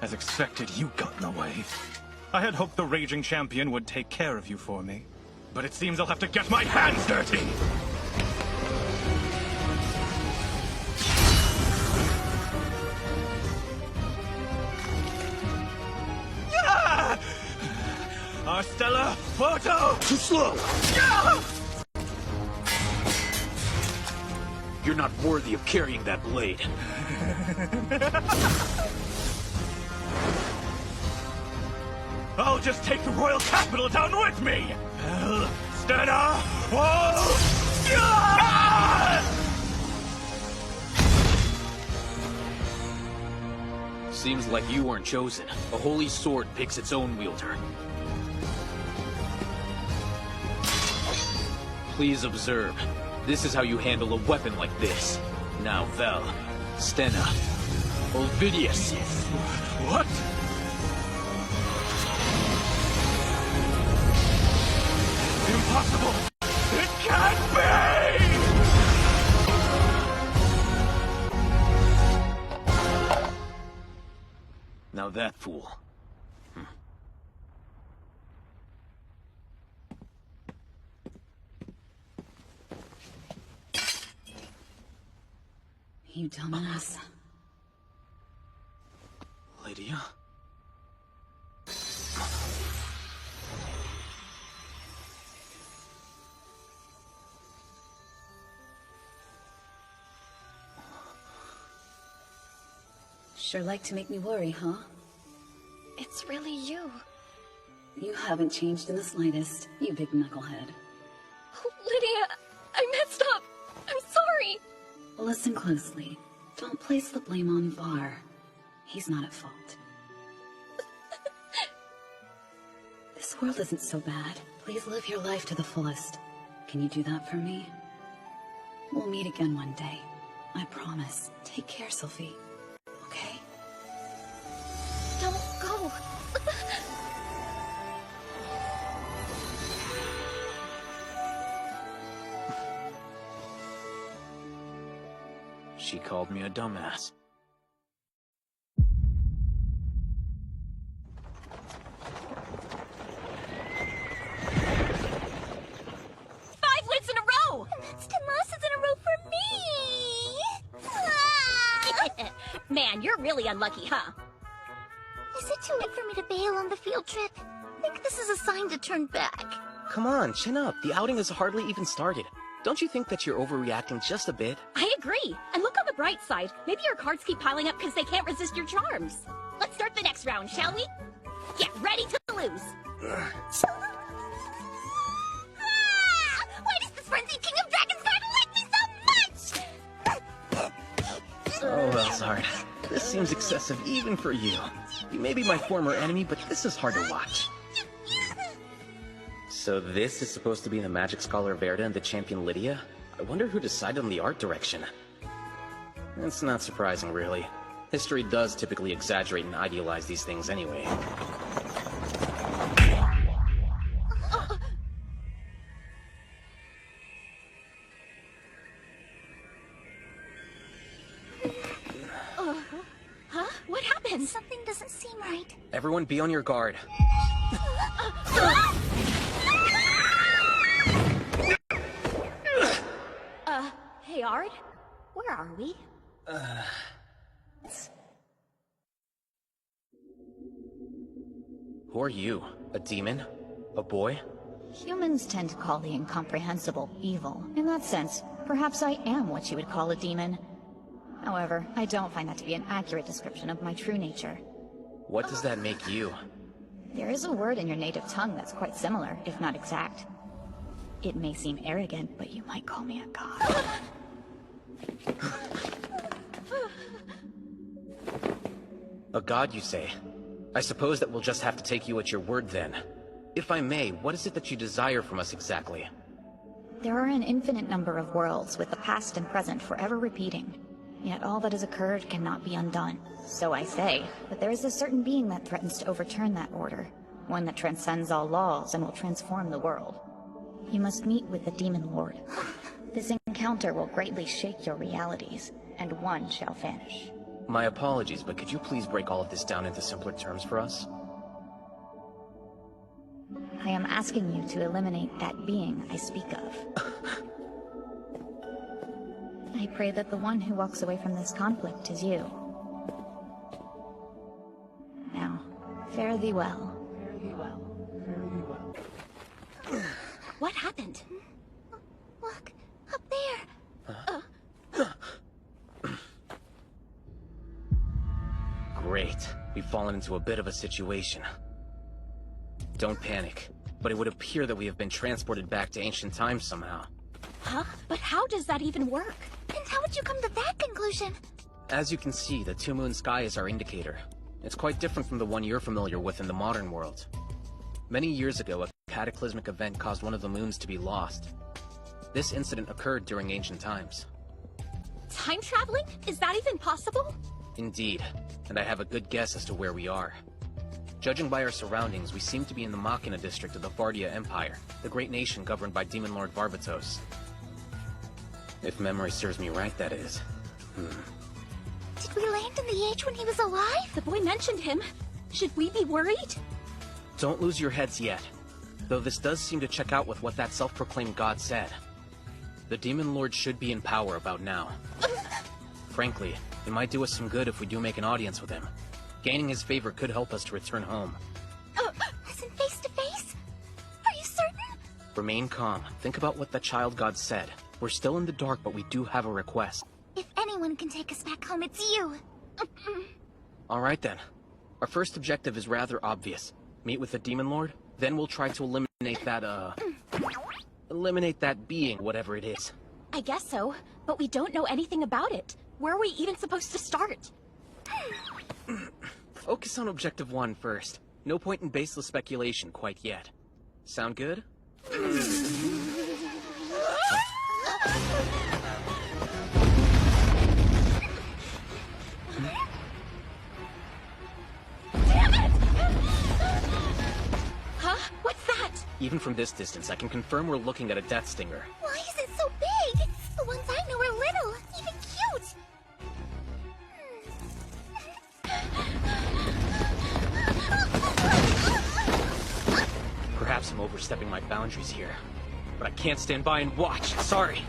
As expected, you got in the way. I had hoped the Raging Champion would take care of you for me. But it seems I'll have to get my hands dirty! Yeah! Arstella, photo! Too slow! Yeah! You're not worthy of carrying that blade. I'll just take the royal capital down with me! Stena! Oh! Yeah! Seems like you weren't chosen. A holy sword picks its own wielder. Please observe. This is how you handle a weapon like this. Now, Vel, Stena, Ovidius. What? Impossible! It can't be! Now that fool. You dumbass. Lydia? Sure like to make me worry, huh? It's really you. You haven't changed in the slightest, you big knucklehead. Oh, Lydia, I messed up. I'm sorry. Listen closely. Don't place the blame on Var. He's not at fault. This world isn't so bad. Please live your life to the fullest. Can you do that for me? We'll meet again one day. I promise. Take care, Sophie. Okay? Don't go. She called me a dumbass. That's 10 losses in a row for me! Man, you're really unlucky, huh? Is it too late for me to bail on the field trip? I think this is a sign to turn back. Come on, chin up. The outing has hardly even started. Don't you think that you're overreacting just a bit? I agree. And look on the bright side. Maybe your cards keep piling up because they can't resist your charms. Let's start the next round, shall we? Get ready to lose. Why does this frenzied King of Dragons card like me so much? Oh, Elzard. This seems excessive even for you. You may be my former enemy, but this is hard to watch. So this is supposed to be the Magic Scholar Verda and the champion Lydia? I wonder who decided on the art direction. It's not surprising, really. History does typically exaggerate and idealize these things anyway. Huh? What happened? Something doesn't seem right. Everyone be on your guard. Hey, Ard? Where are we? Who are you? A demon? A boy? Humans tend to call the incomprehensible evil. In that sense, perhaps I am what you would call a demon. However, I don't find that to be an accurate description of my true nature. What does that make you? There is a word in your native tongue that's quite similar, if not exact. It may seem arrogant, but you might call me a god. A god, you say? I suppose that we'll just have to take you at your word then. If I may, what is it that you desire from us exactly? There are an infinite number of worlds, with the past and present forever repeating. Yet all that has occurred cannot be undone. So I say, but there is a certain being that threatens to overturn that order. One that transcends all laws and will transform the world. You must meet with the Demon Lord. This encounter will greatly shake your realities, and one shall vanish. My apologies, but could you please break all of this down into simpler terms for us? I am asking you to eliminate that being I speak of. I pray that the one who walks away from this conflict is you. Now, fare thee well. Fare thee well. Fare thee well. What happened? Look, up there. Great. We've fallen into a bit of a situation. Don't panic, but it would appear that we have been transported back to ancient times somehow. Huh? But how does that even work? And how would you come to that conclusion? As you can see, the two-moon sky is our indicator. It's quite different from the one you're familiar with in the modern world. Many years ago, a cataclysmic event caused one of the moons to be lost. This incident occurred during ancient times. Time traveling? Is that even possible? Indeed, and I have a good guess as to where we are. Judging by our surroundings, we seem to be in the Machina district of the Vardia Empire, the great nation governed by Demon Lord Varvatos. If memory serves me right, that is. Did we land in the age when he was alive? The boy mentioned him. Should we be worried? Don't lose your heads yet, though this does seem to check out with what that self-proclaimed god said. The Demon Lord should be in power about now. Frankly, it might do us some good if we do make an audience with him. Gaining his favor could help us to return home. As in face to face? Are you certain? Remain calm. Think about what the child god said. We're still in the dark, but we do have a request. If anyone can take us back home, it's you. Alright then. Our first objective is rather obvious. Meet with the Demon Lord, then we'll try to eliminate that, eliminate that being, whatever it is. I guess so, but we don't know anything about it. Where are we even supposed to start? Focus on Objective 1 first. No point in baseless speculation quite yet. Sound good? Huh? What's that? Even from this distance, I can confirm we're looking at a Death Stinger. Why is it so big? The ones I know are little, even cute. Perhaps I'm overstepping my boundaries here, but I can't stand by and watch. Sorry.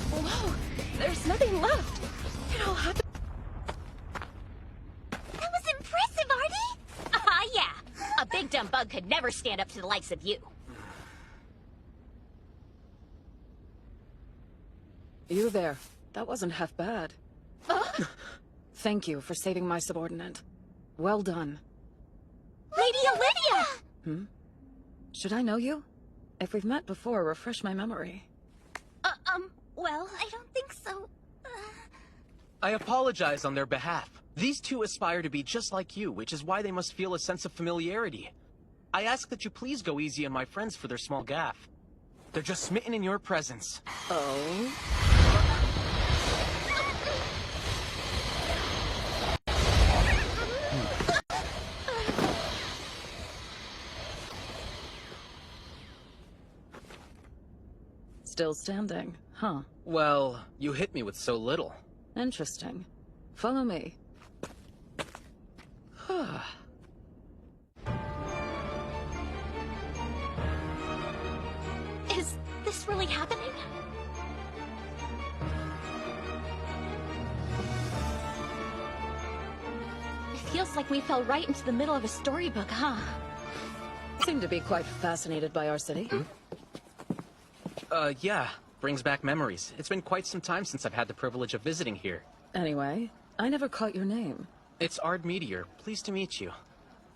Whoa, there's nothing left. It all happened. That was impressive, Artie! Yeah. A big dumb bug could never stand up to the likes of you. You there. That wasn't half bad. Thank you for saving my subordinate. Well done. Lady Olivia! Should I know you? If we've met before, refresh my memory. Well, I don't think so. I apologize on their behalf. These two aspire to be just like you, which is why they must feel a sense of familiarity. I ask that you please go easy on my friends for their small gaffe. They're just smitten in your presence. Oh? Still standing, huh? Well, you hit me with so little. Interesting. Follow me. Is this really happening? It feels like we fell right into the middle of a storybook, huh? Seem to be quite fascinated by our city. Yeah. Brings back memories. It's been quite some time since I've had the privilege of visiting here. Anyway, I never caught your name. It's Ard Meteor. Pleased to meet you.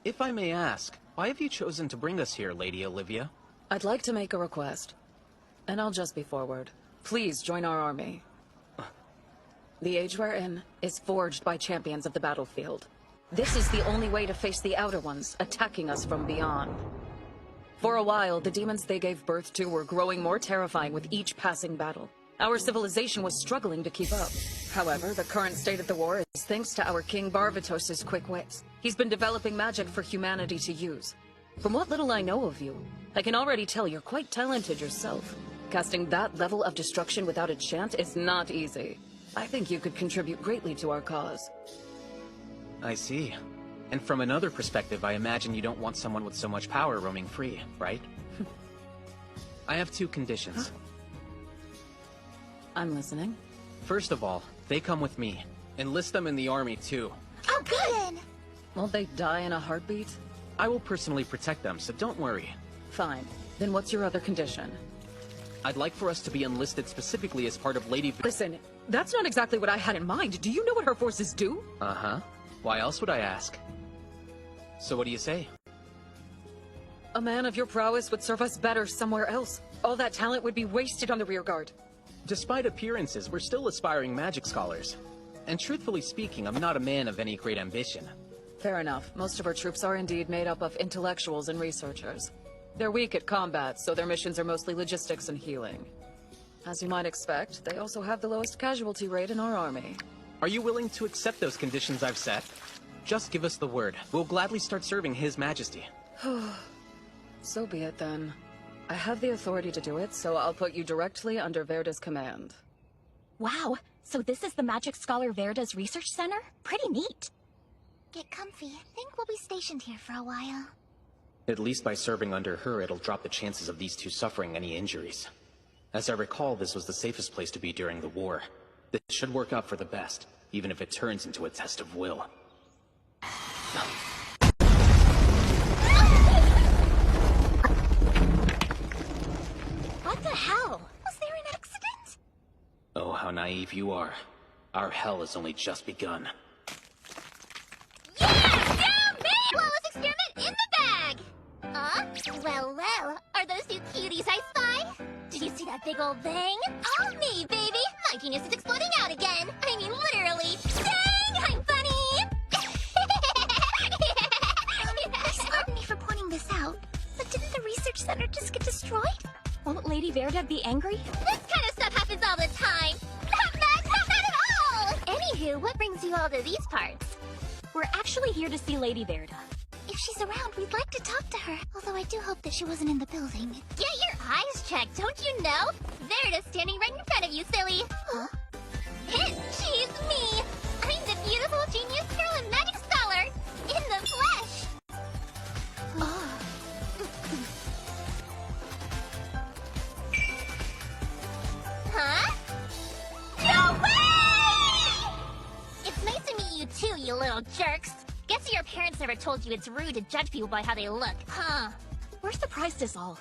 If I may ask, why have you chosen to bring us here, Lady Olivia? I'd like to make a request. And I'll just be forward. Please join our army. The age we're in is forged by champions of the battlefield. This is the only way to face the Outer Ones, attacking us from beyond. For a while, the demons they gave birth to were growing more terrifying with each passing battle. Our civilization was struggling to keep up. However, the current state of the war is thanks to our King Barvatos's quick wits. He's been developing magic for humanity to use. From what little I know of you, I can already tell you're quite talented yourself. Casting that level of destruction without a chant is not easy. I think you could contribute greatly to our cause. I see. And from another perspective, I imagine you don't want someone with so much power roaming free, right? I have 2 conditions. Huh? I'm listening. First of all, they come with me. Enlist them in the army, too. Oh, good! Won't they die in a heartbeat? I will personally protect them, so don't worry. Fine. Then what's your other condition? I'd like for us to be enlisted specifically as part of Lady... Listen, that's not exactly what I had in mind. Do you know what her forces do? Uh-huh. Why else would I ask? So what do you say? A man of your prowess would serve us better somewhere else. All that talent would be wasted on the rearguard. Despite appearances, we're still aspiring magic scholars. And truthfully speaking, I'm not a man of any great ambition. Fair enough. Most of our troops are indeed made up of intellectuals and researchers. They're weak at combat, so their missions are mostly logistics and healing. As you might expect, they also have the lowest casualty rate in our army. Are you willing to accept those conditions I've set? Just give us the word. We'll gladly start serving His Majesty. So be it then. I have the authority to do it, so I'll put you directly under Verda's command. Wow, so this is the Magic Scholar Verda's research center? Pretty neat. Get comfy. I think we'll be stationed here for a while. At least by serving under her, it'll drop the chances of these 2 suffering any injuries. As I recall, this was the safest place to be during the war. This should work out for the best, even if it turns into a test of will. What the hell? Was there an accident? Oh, how naive you are. Our hell has only just begun. Flawless experiment in the bag! Well, are those 2 cuties I spy? Did you see that big old bang? All me, baby! My genius is exploding out again! I mean, literally! Dang! I'm funny! Pardon me for pointing this out, but didn't the research center just get destroyed? Won't Lady Verda be angry? This kind of stuff happens all the time! Not at all! Anywho, what brings you all to these parts? We're actually here to see Lady Verda. If she's around, we'd like to talk to her. Although I do hope that she wasn't in the building. Get your eyes checked, don't you know? Verda's standing right in front of you, silly. Huh? She's me! I'm the beautiful genius girl and magic scholar! In the flesh! Huh? No way! It's nice to meet you too, you little jerks. Guess your parents never told you it's rude to judge people by how they look, huh? We're surprised as all.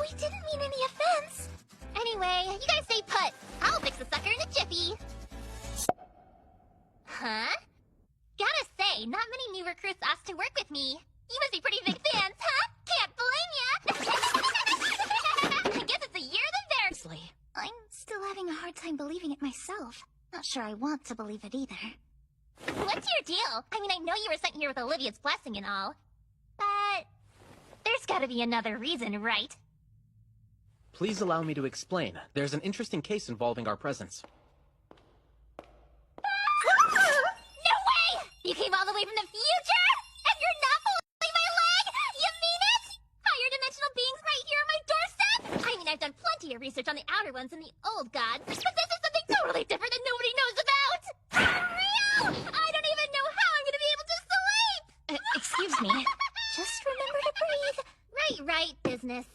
We didn't mean any offense. Anyway, you guys stay put. I'll fix the sucker in a jiffy. Huh? Gotta say, not many new recruits asked to work with me. You must be pretty big fans, huh? Can't blame ya! I guess it's a year of the Versley. I'm still having a hard time believing it myself. Not sure I want to believe it either. What's your deal? I mean, I know you were sent here with Olivia's blessing and all. But there's gotta be another reason, right? Please allow me to explain. There's an interesting case involving our presence. No way! You came all the way from the future? And you're not pulling my leg? You mean it? Higher dimensional beings right here on my doorstep? I mean, I've done plenty of research on the Outer Ones and the Old Gods, but this is something totally different that nobody knows about! Real! I don't even know how I'm gonna be able to sleep! Excuse me. Just remember to breathe. Right, business.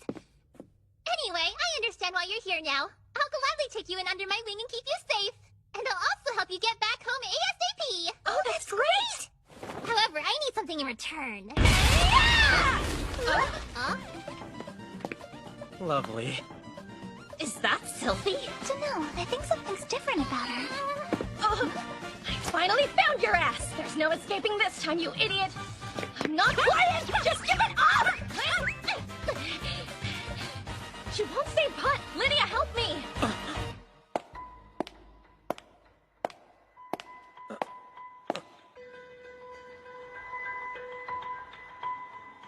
Anyway, I understand why you're here now. I'll gladly take you in under my wing and keep you safe. And I'll also help you get back home ASAP. Oh, that's great! However, I need something in return. Lovely. Is that Sylphie? Dunno, I think something's different about her. I finally found your ass! There's no escaping this time, you idiot! I'm not quiet! Just give it up! She won't stay put! Lydia, help me!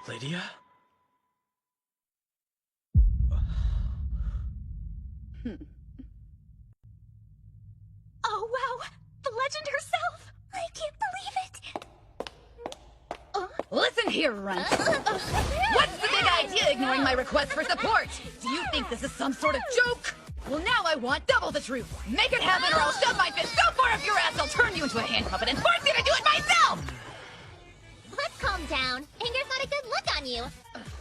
Lydia? Oh, wow! The legend herself! I can't believe it! Listen here, Runt. What's the big idea ignoring my request for support? Do you think this is some sort of joke? Well, now I want double the truth. Make it happen or I'll shove my fist so far up your ass I'll turn you into a hand puppet and force you to do it myself! Let's calm down. Anger's not a good look on you.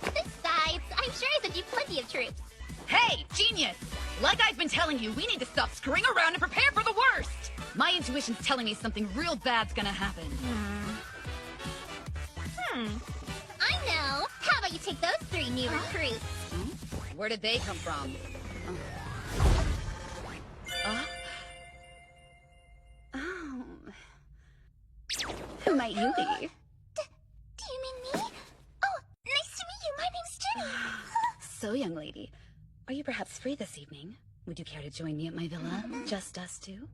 Besides, I'm sure I sent you plenty of troops. Hey, genius! Like I've been telling you, we need to stop screwing around and prepare for the worst! My intuition's telling me something real bad's gonna happen. I know. How about you take those 3 new recruits? Where did they come from? Who might you be? Do you mean me? Oh, nice to meet you. My name's Jenny. So, young lady, are you perhaps free this evening? Would you care to join me at my villa? Just us two?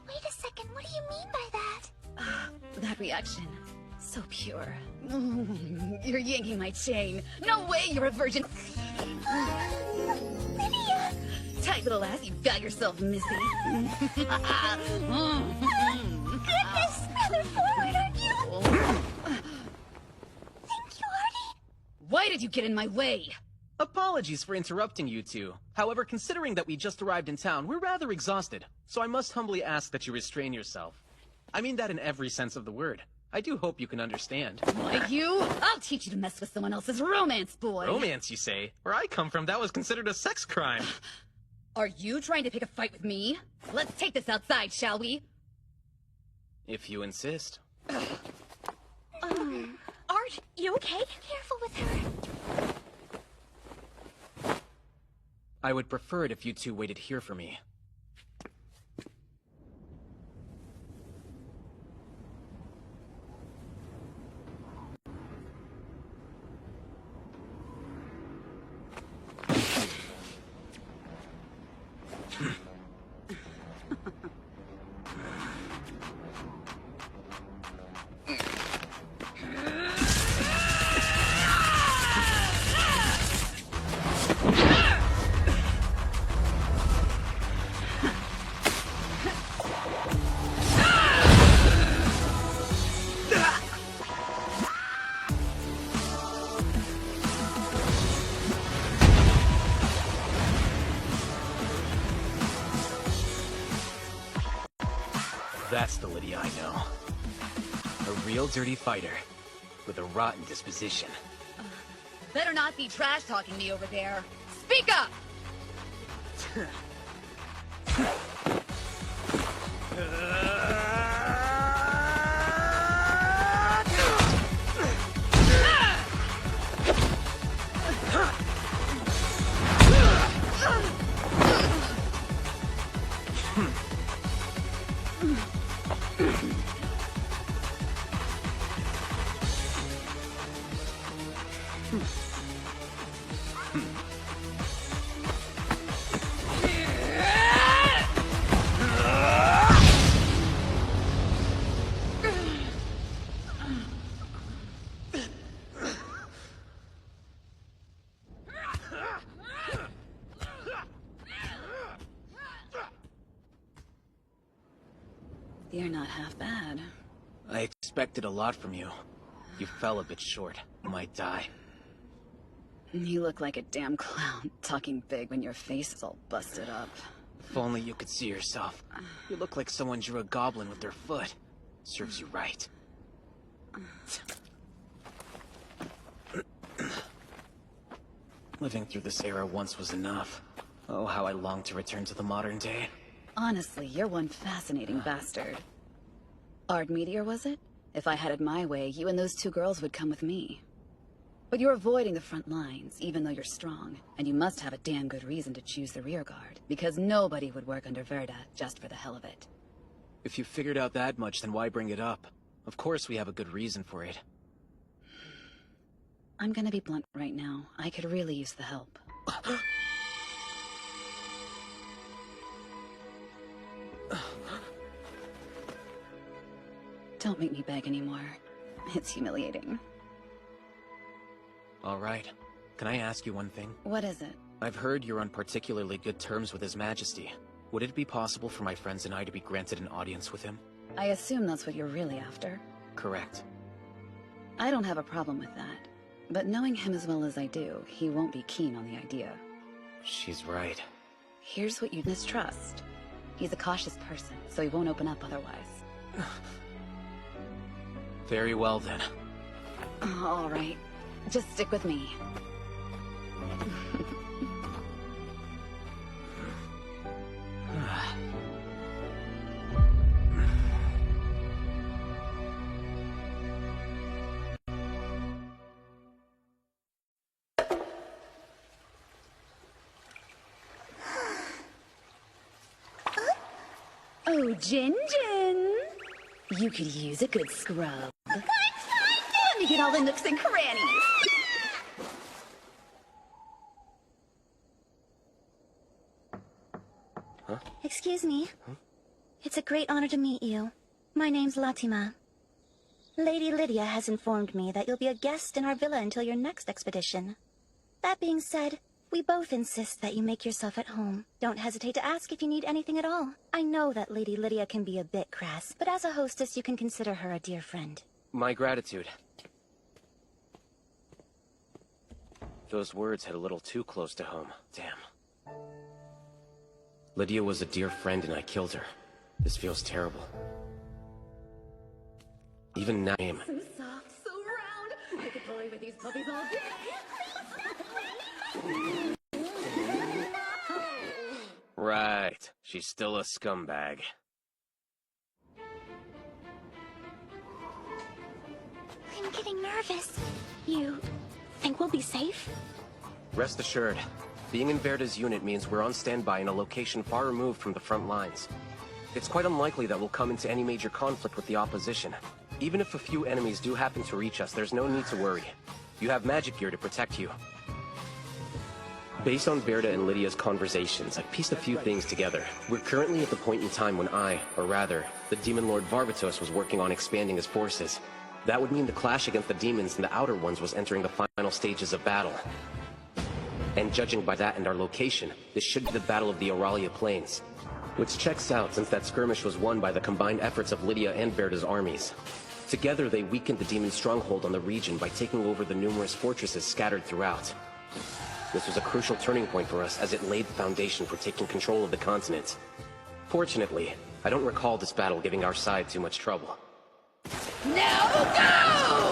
Wait a second. What do you mean by that? That reaction. So pure. You're yanking my chain. No way you're a virgin. Lydia! Tight little ass, you got yourself, Missy. Goodness! Rather forward, aren't you? Thank you, Artie. Why did you get in my way? Apologies for interrupting you two. However, considering that we just arrived in town, we're rather exhausted, so I must humbly ask that you restrain yourself. I mean that in every sense of the word. I do hope you can understand. Why, you? I'll teach you to mess with someone else's romance, boy. Romance, you say? Where I come from, that was considered a sex crime. Are you trying to pick a fight with me? Let's take this outside, shall we? If you insist. Art, you okay? Careful with her. I would prefer it if you two waited here for me. That's the Lydia I know. A real dirty fighter, with a rotten disposition. Better not be trash-talking me over there. Speak up! You're not half bad. I expected a lot from you. You fell a bit short. You might die. You look like a damn clown, talking big when your face is all busted up. If only you could see yourself. You look like someone drew a goblin with their foot. Serves you right. Living through this era once was enough. Oh, how I long to return to the modern day. Honestly, you're one fascinating bastard. Ard Meteor, was it? If I had it my way, you and those two girls would come with me. But you're avoiding the front lines, even though you're strong. And you must have a damn good reason to choose the rear guard, because nobody would work under Verda just for the hell of it. If you figured out that much, then why bring it up? Of course we have a good reason for it. I'm gonna be blunt right now. I could really use the help. Don't make me beg anymore. It's humiliating. All right. Can I ask you one thing? What is it? I've heard you're on particularly good terms with His Majesty. Would it be possible for my friends and I to be granted an audience with him? I assume that's what you're really after. Correct. I don't have a problem with that. But knowing him as well as I do, he won't be keen on the idea. She's right. Here's what you mistrust. He's a cautious person, so he won't open up otherwise. Very well, then. All right. Just stick with me. Oh, Jin Jin. You could use a good scrub. Let me get all the nooks and crannies. Huh? Excuse me. Huh? It's a great honor to meet you. My name's Latima. Lady Lydia has informed me that you'll be a guest in our villa until your next expedition. That being said, we both insist that you make yourself at home. Don't hesitate to ask if you need anything at all. I know that Lady Lydia can be a bit crass, but as a hostess, you can consider her a dear friend. My gratitude. Those words hit a little too close to home. Damn. Lydia was a dear friend and I killed her. This feels terrible. Even now... So soft, so round. I could play with these puppies all day. Right. She's still a scumbag. I'm getting nervous. You think we'll be safe? Rest assured, being in Verda's unit means we're on standby in a location far removed from the front lines. It's quite unlikely that we'll come into any major conflict with the opposition. Even if a few enemies do happen to reach us, there's no need to worry. You have magic gear to protect you. Based on Verda and Lydia's conversations, I've pieced a few things together. We're currently at the point in time when or rather, the Demon Lord Varvatos was working on expanding his forces. That would mean the clash against the demons and the Outer Ones was entering the final stages of battle. And judging by that and our location, this should be the Battle of the Auralia Plains. Which checks out since that skirmish was won by the combined efforts of Lydia and Verda's armies. Together, they weakened the demon stronghold on the region by taking over the numerous fortresses scattered throughout. This was a crucial turning point for us as it laid the foundation for taking control of the continent. Fortunately, I don't recall this battle giving our side too much trouble. Now go!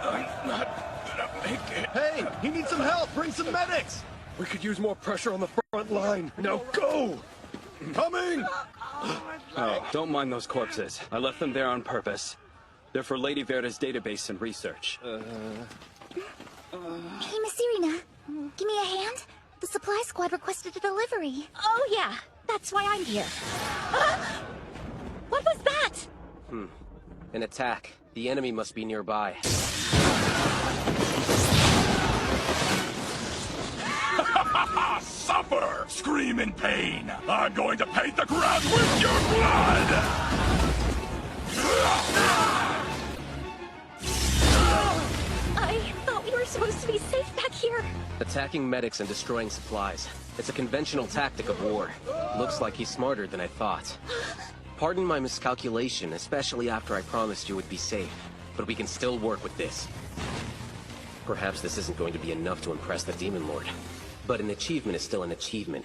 I'm not gonna make it. Hey, he needs some help. Bring some medics. We could use more pressure on the front line. Now go! Coming! Oh, don't mind those corpses. I left them there on purpose. They're for Lady Verda's database and research. Hey, Miss Irina. Give me a hand. The supply squad requested a delivery. Oh, yeah. That's why I'm here. What was that? An attack. The enemy must be nearby. Suffer! Scream in pain! I'm going to paint the ground with your blood! I thought we were supposed to be safe back here. Attacking medics and destroying supplies. It's a conventional tactic of war. Looks like he's smarter than I thought. Pardon my miscalculation, especially after I promised you would be safe. But we can still work with this. Perhaps this isn't going to be enough to impress the Demon Lord. But an achievement is still an achievement.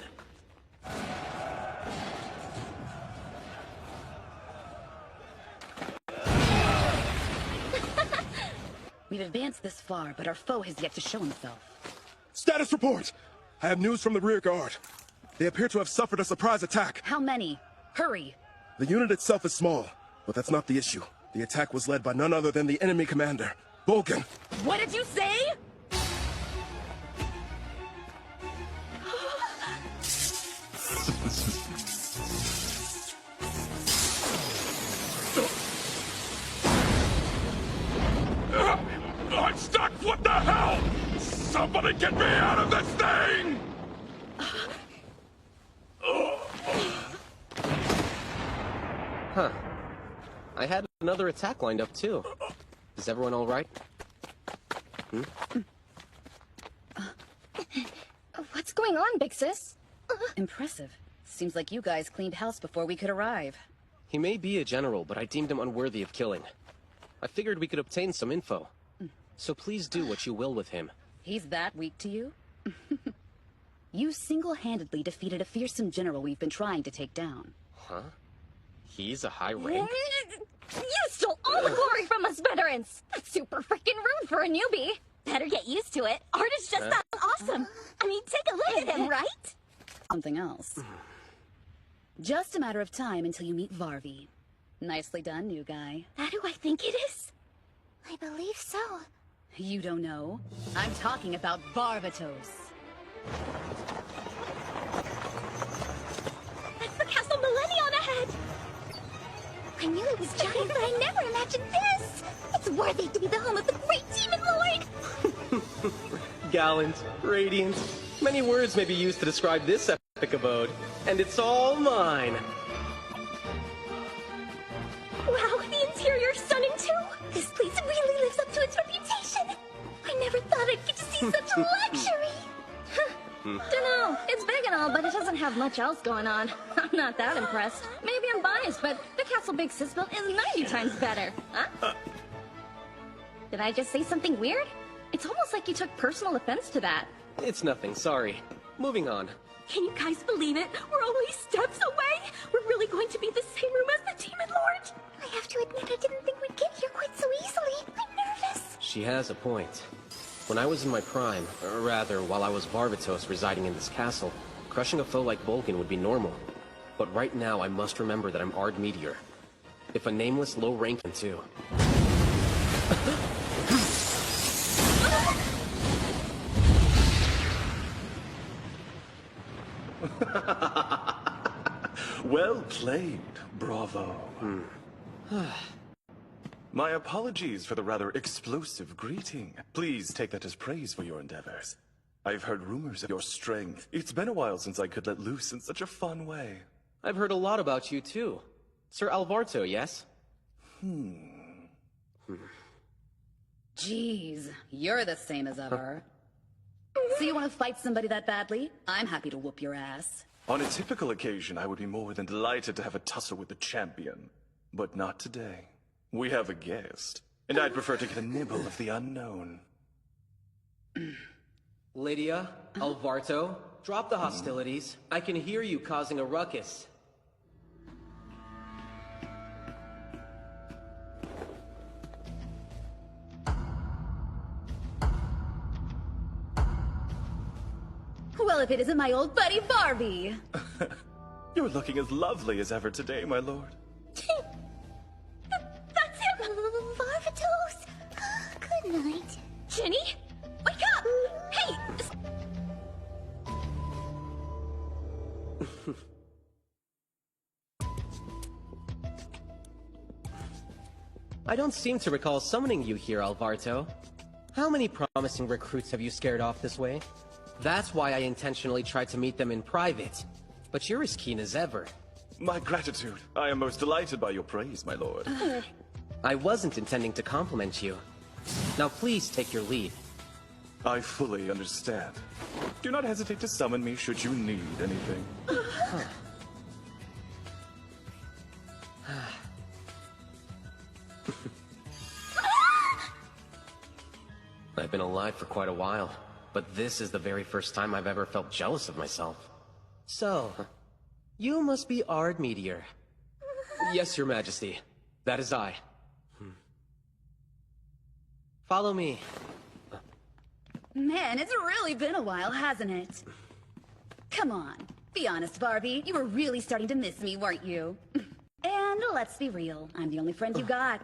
We've advanced this far, but our foe has yet to show himself. Status report! I have news from the rear guard. They appear to have suffered a surprise attack. How many? Hurry! The unit itself is small, but that's not the issue. The attack was led by none other than the enemy commander, Vulcan. What did you say? I'm stuck! What the hell? Somebody get me out of this thing! Huh. I had another attack lined up, too. Is everyone all right? What's going on, big sis? Impressive. Seems like you guys cleaned house before we could arrive. He may be a general, but I deemed him unworthy of killing. I figured we could obtain some info. So please do what you will with him. He's that weak to you? You single-handedly defeated a fearsome general we've been trying to take down. Huh? He's a high rank? You stole all the glory from us veterans! That's super freaking rude for a newbie! Better get used to it. Art is just that awesome! I mean, take a look at him, right? Something else. Just a matter of time until you meet Varvy. Nicely done, new guy. That who I think it is? I believe so. You don't know? I'm talking about Varvatos. That's the Castle Millennium ahead! I knew it was giant, but I never imagined this! It's worthy to be the home of the great Demon Lord! Gallant, radiant. Many words may be used to describe this epic abode, and it's all mine. Wow, the interior's stunning too! This place really lives up to its reputation! I never thought I'd get to see such luxury! Dunno, it's big and all, but it doesn't have much else going on. I'm not that impressed. Maybe I'm biased, but the castle Big Sis built is 90 times better. Huh? Did I just say something weird? It's almost like you took personal offense to that. It's nothing, sorry. Moving on. Can you guys believe it? We're only steps away! We're really going to be in the same room as the Demon Lord! I have to admit I didn't think we'd get here quite so easily. I'm nervous. She has a point. When I was in my prime, or rather, while I was Varvatos residing in this castle, crushing a foe like Vulcan would be normal. But right now, I must remember that I'm Ard Meteor. If a nameless low rank too. Well played, bravo. My apologies for the rather explosive greeting. Please take that as praise for your endeavors. I've heard rumors of your strength. It's been a while since I could let loose in such a fun way. I've heard a lot about you too. Sir Alvarto, yes? Jeez, you're the same as ever. So you want to fight somebody that badly? I'm happy to whoop your ass. On a typical occasion, I would be more than delighted to have a tussle with the champion. But not today. We have a guest, and I'd prefer to get a nibble of the unknown. Lydia, Alvarto, drop the hostilities. I can hear you causing a ruckus. Well, if it isn't my old buddy Barbie! You're looking as lovely as ever today, my lord. That's him! Varvatos! Good night. Jenny? Wake up! Hey! I don't seem to recall summoning you here, Alvarto. How many promising recruits have you scared off this way? That's why I intentionally tried to meet them in private. But you're as keen as ever. My gratitude. I am most delighted by your praise, my lord. I wasn't intending to compliment you. Now please take your leave. I fully understand. Do not hesitate to summon me should you need anything. I've been alive for quite a while, but this is the very first time I've ever felt jealous of myself. So, you must be Ard Meteor. Yes, Your Majesty. That is I. Follow me. Man, it's really been a while, hasn't it? Come on, be honest, Barbie. You were really starting to miss me, weren't you? And let's be real, I'm the only friend you got.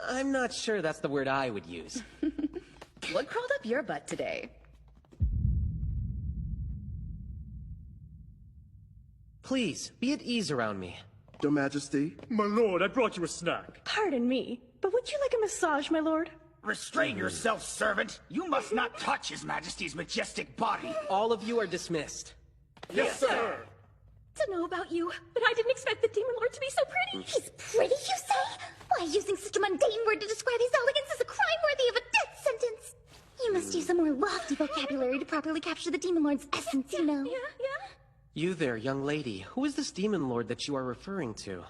I'm not sure that's the word I would use. What crawled up your butt today? Please, be at ease around me. Your Majesty? My lord, I brought you a snack. Pardon me, but would you like a massage, my lord? Restrain yourself, servant. You must not touch His Majesty's majestic body. All of you are dismissed. Yes, sir. Don't know about you, but I didn't expect the Demon Lord to be so pretty. He's pretty, you say? Why, using such a mundane word to describe his elegance is a crime worthy of a death sentence. You must use a more lofty vocabulary to properly capture the Demon Lord's essence, you know. Yeah. You there, young lady. Who is this demon lord that you are referring to? About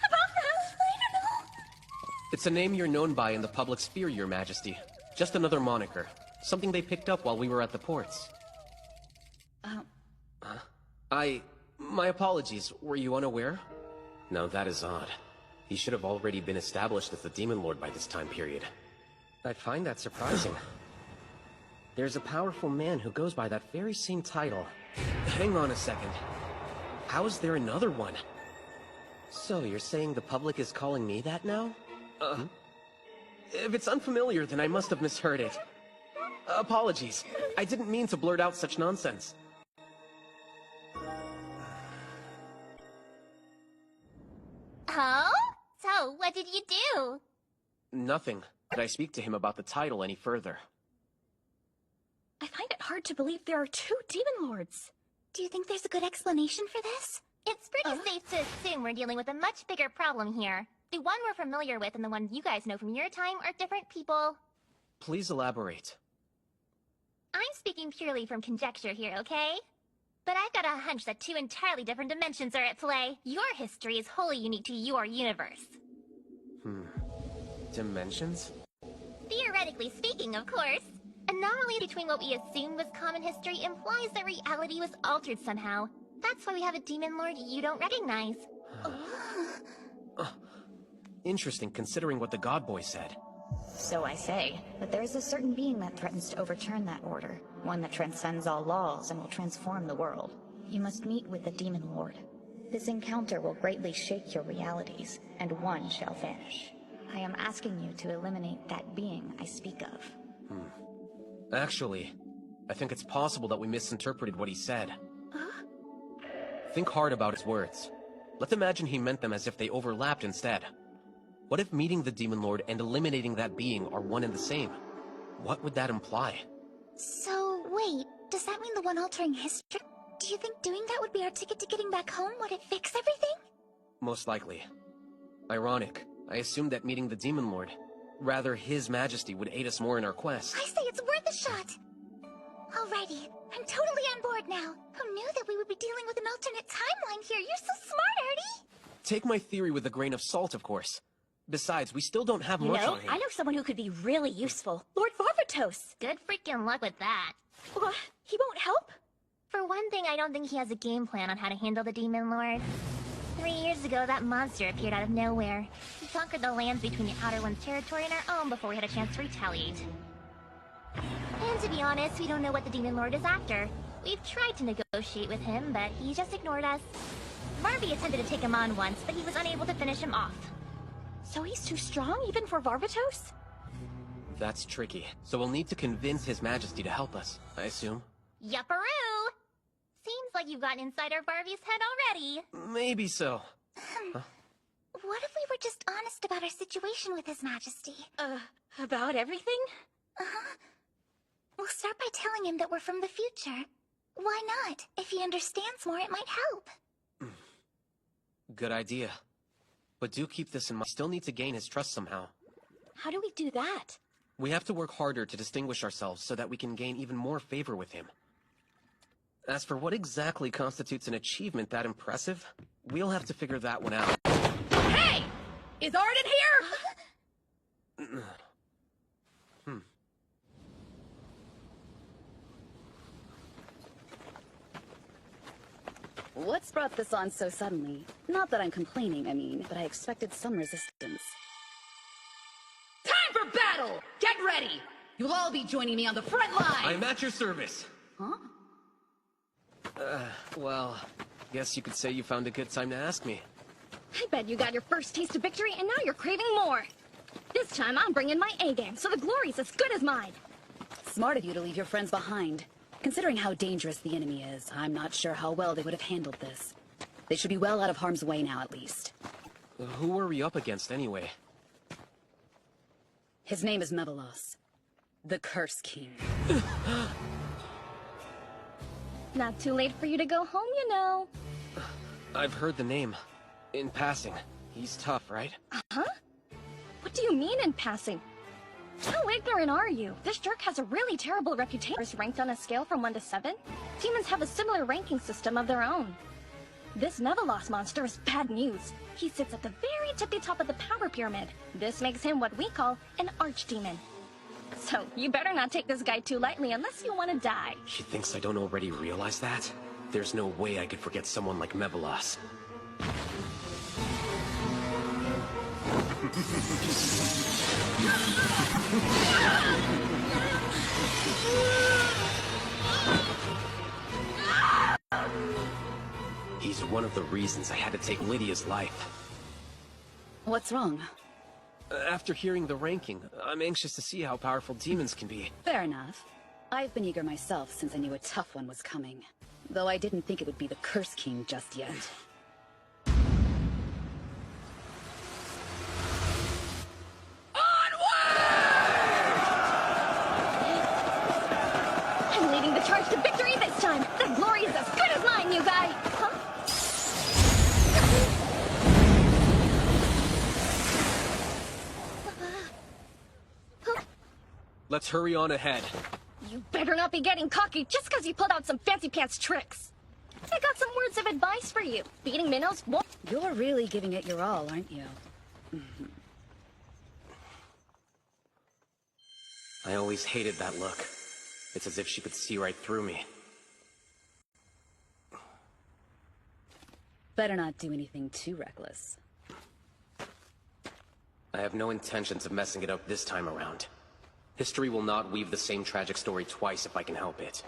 that, I don't know. It's a name you're known by in the public sphere, Your Majesty. Just another moniker. Something they picked up while we were at the ports. My apologies. Were you unaware? Now that is odd. He should have already been established as the Demon Lord by this time period. I find that surprising. There's a powerful man who goes by that very same title. Hang on a second. How is there another one? So, you're saying the public is calling me that now? If it's unfamiliar, then I must have misheard it. Apologies. I didn't mean to blurt out such nonsense. Oh? So, what did you do? Nothing. Did I speak to him about the title any further? I find it hard to believe there are two Demon Lords. Do you think there's a good explanation for this? It's pretty safe to assume we're dealing with a much bigger problem here. The one we're familiar with and the one you guys know from your time are different people. Please elaborate. I'm speaking purely from conjecture here, okay? But I've got a hunch that two entirely different dimensions are at play. Your history is wholly unique to your universe. Dimensions? Theoretically speaking, of course. Anomaly between what we assumed was common history implies that reality was altered somehow. That's why we have a Demon Lord you don't recognize. Interesting, considering what the God Boy said. So I say, but there is a certain being that threatens to overturn that order. One that transcends all laws and will transform the world. You must meet with the Demon Lord. This encounter will greatly shake your realities, and one shall vanish. I am asking you to eliminate that being I speak of. Actually, I think it's possible that we misinterpreted what he said. Think hard about his words. Let's imagine he meant them as if they overlapped instead. What if meeting the Demon Lord and eliminating that being are one and the same? What would that imply? So, wait, does that mean the one altering history? Do you think doing that would be our ticket to getting back home? Would it fix everything? Most likely. Ironic. I assumed that meeting the Demon Lord, rather His Majesty, would aid us more in our quest. I say it's worth a shot! Alrighty, I'm totally on board now. Who knew that we would be dealing with an alternate timeline here? You're so smart, Artie! Take my theory with a grain of salt, of course. Besides, we still don't have much on him. I know someone who could be really useful. Lord Varvatos! Good freaking luck with that. He won't help? For one thing, I don't think he has a game plan on how to handle the Demon Lord. 3 years ago, that monster appeared out of nowhere. He conquered the lands between the Outer One's territory and our own before we had a chance to retaliate. And to be honest, we don't know what the Demon Lord is after. We've tried to negotiate with him, but he just ignored us. Marby attempted to take him on once, but he was unable to finish him off. So he's too strong, even for Varvatos? That's tricky. So we'll need to convince His Majesty to help us, I assume. Yupperoo! Seems like you've gotten inside our Barbie's head already. Maybe so. What if we were just honest about our situation with His Majesty? About everything? We'll start by telling him that we're from the future. Why not? If he understands more, it might help. Good idea. But do keep this in mind. We still need to gain his trust somehow. How do we do that? We have to work harder to distinguish ourselves so that we can gain even more favor with him. As for what exactly constitutes an achievement that impressive, we'll have to figure that one out. Hey! Is Arden here? What's brought this on so suddenly? Not that I'm complaining, I mean, but I expected some resistance. Time for battle! Get ready! You'll all be joining me on the front line! I'm at your service. Huh? Well, guess you could say you found a good time to ask me. I bet you got your first taste of victory, and now you're craving more. This time, I'm bringing my A-game, so the glory's as good as mine. Smart of you to leave your friends behind. Considering how dangerous the enemy is, I'm not sure how well they would have handled this. They should be well out of harm's way now, at least. Who were we up against, anyway? His name is Mevelos, the Curse King. Not too late for you to go home, you know. I've heard the name. In passing. He's tough, right? Huh? What do you mean in passing? How ignorant are you? This jerk has a really terrible reputation. Is ranked on a scale from 1 to 7. Demons have a similar ranking system of their own. This Mevelos monster is bad news. He sits at the very tippy top of the power pyramid. This makes him what we call an archdemon. So, you better not take this guy too lightly unless you want to die. She thinks I don't already realize that? There's no way I could forget someone like Mevelos. He's one of the reasons I had to take Lydia's life. What's wrong? After hearing the ranking, I'm anxious to see how powerful demons can be. Fair enough. I've been eager myself since I knew a tough one was coming. Though I didn't think it would be the Curse King just yet. I'm leading the charge to victory this time! The glory is as good as mine, you guys! Huh? Let's hurry on ahead. You better not be getting cocky just because you pulled out some fancy pants tricks. I got some words of advice for you. Beating minnows won't... You're really giving it your all, aren't you? I always hated that look. It's as if she could see right through me. Better not do anything too reckless. I have no intentions of messing it up this time around. History will not weave the same tragic story twice if I can help it.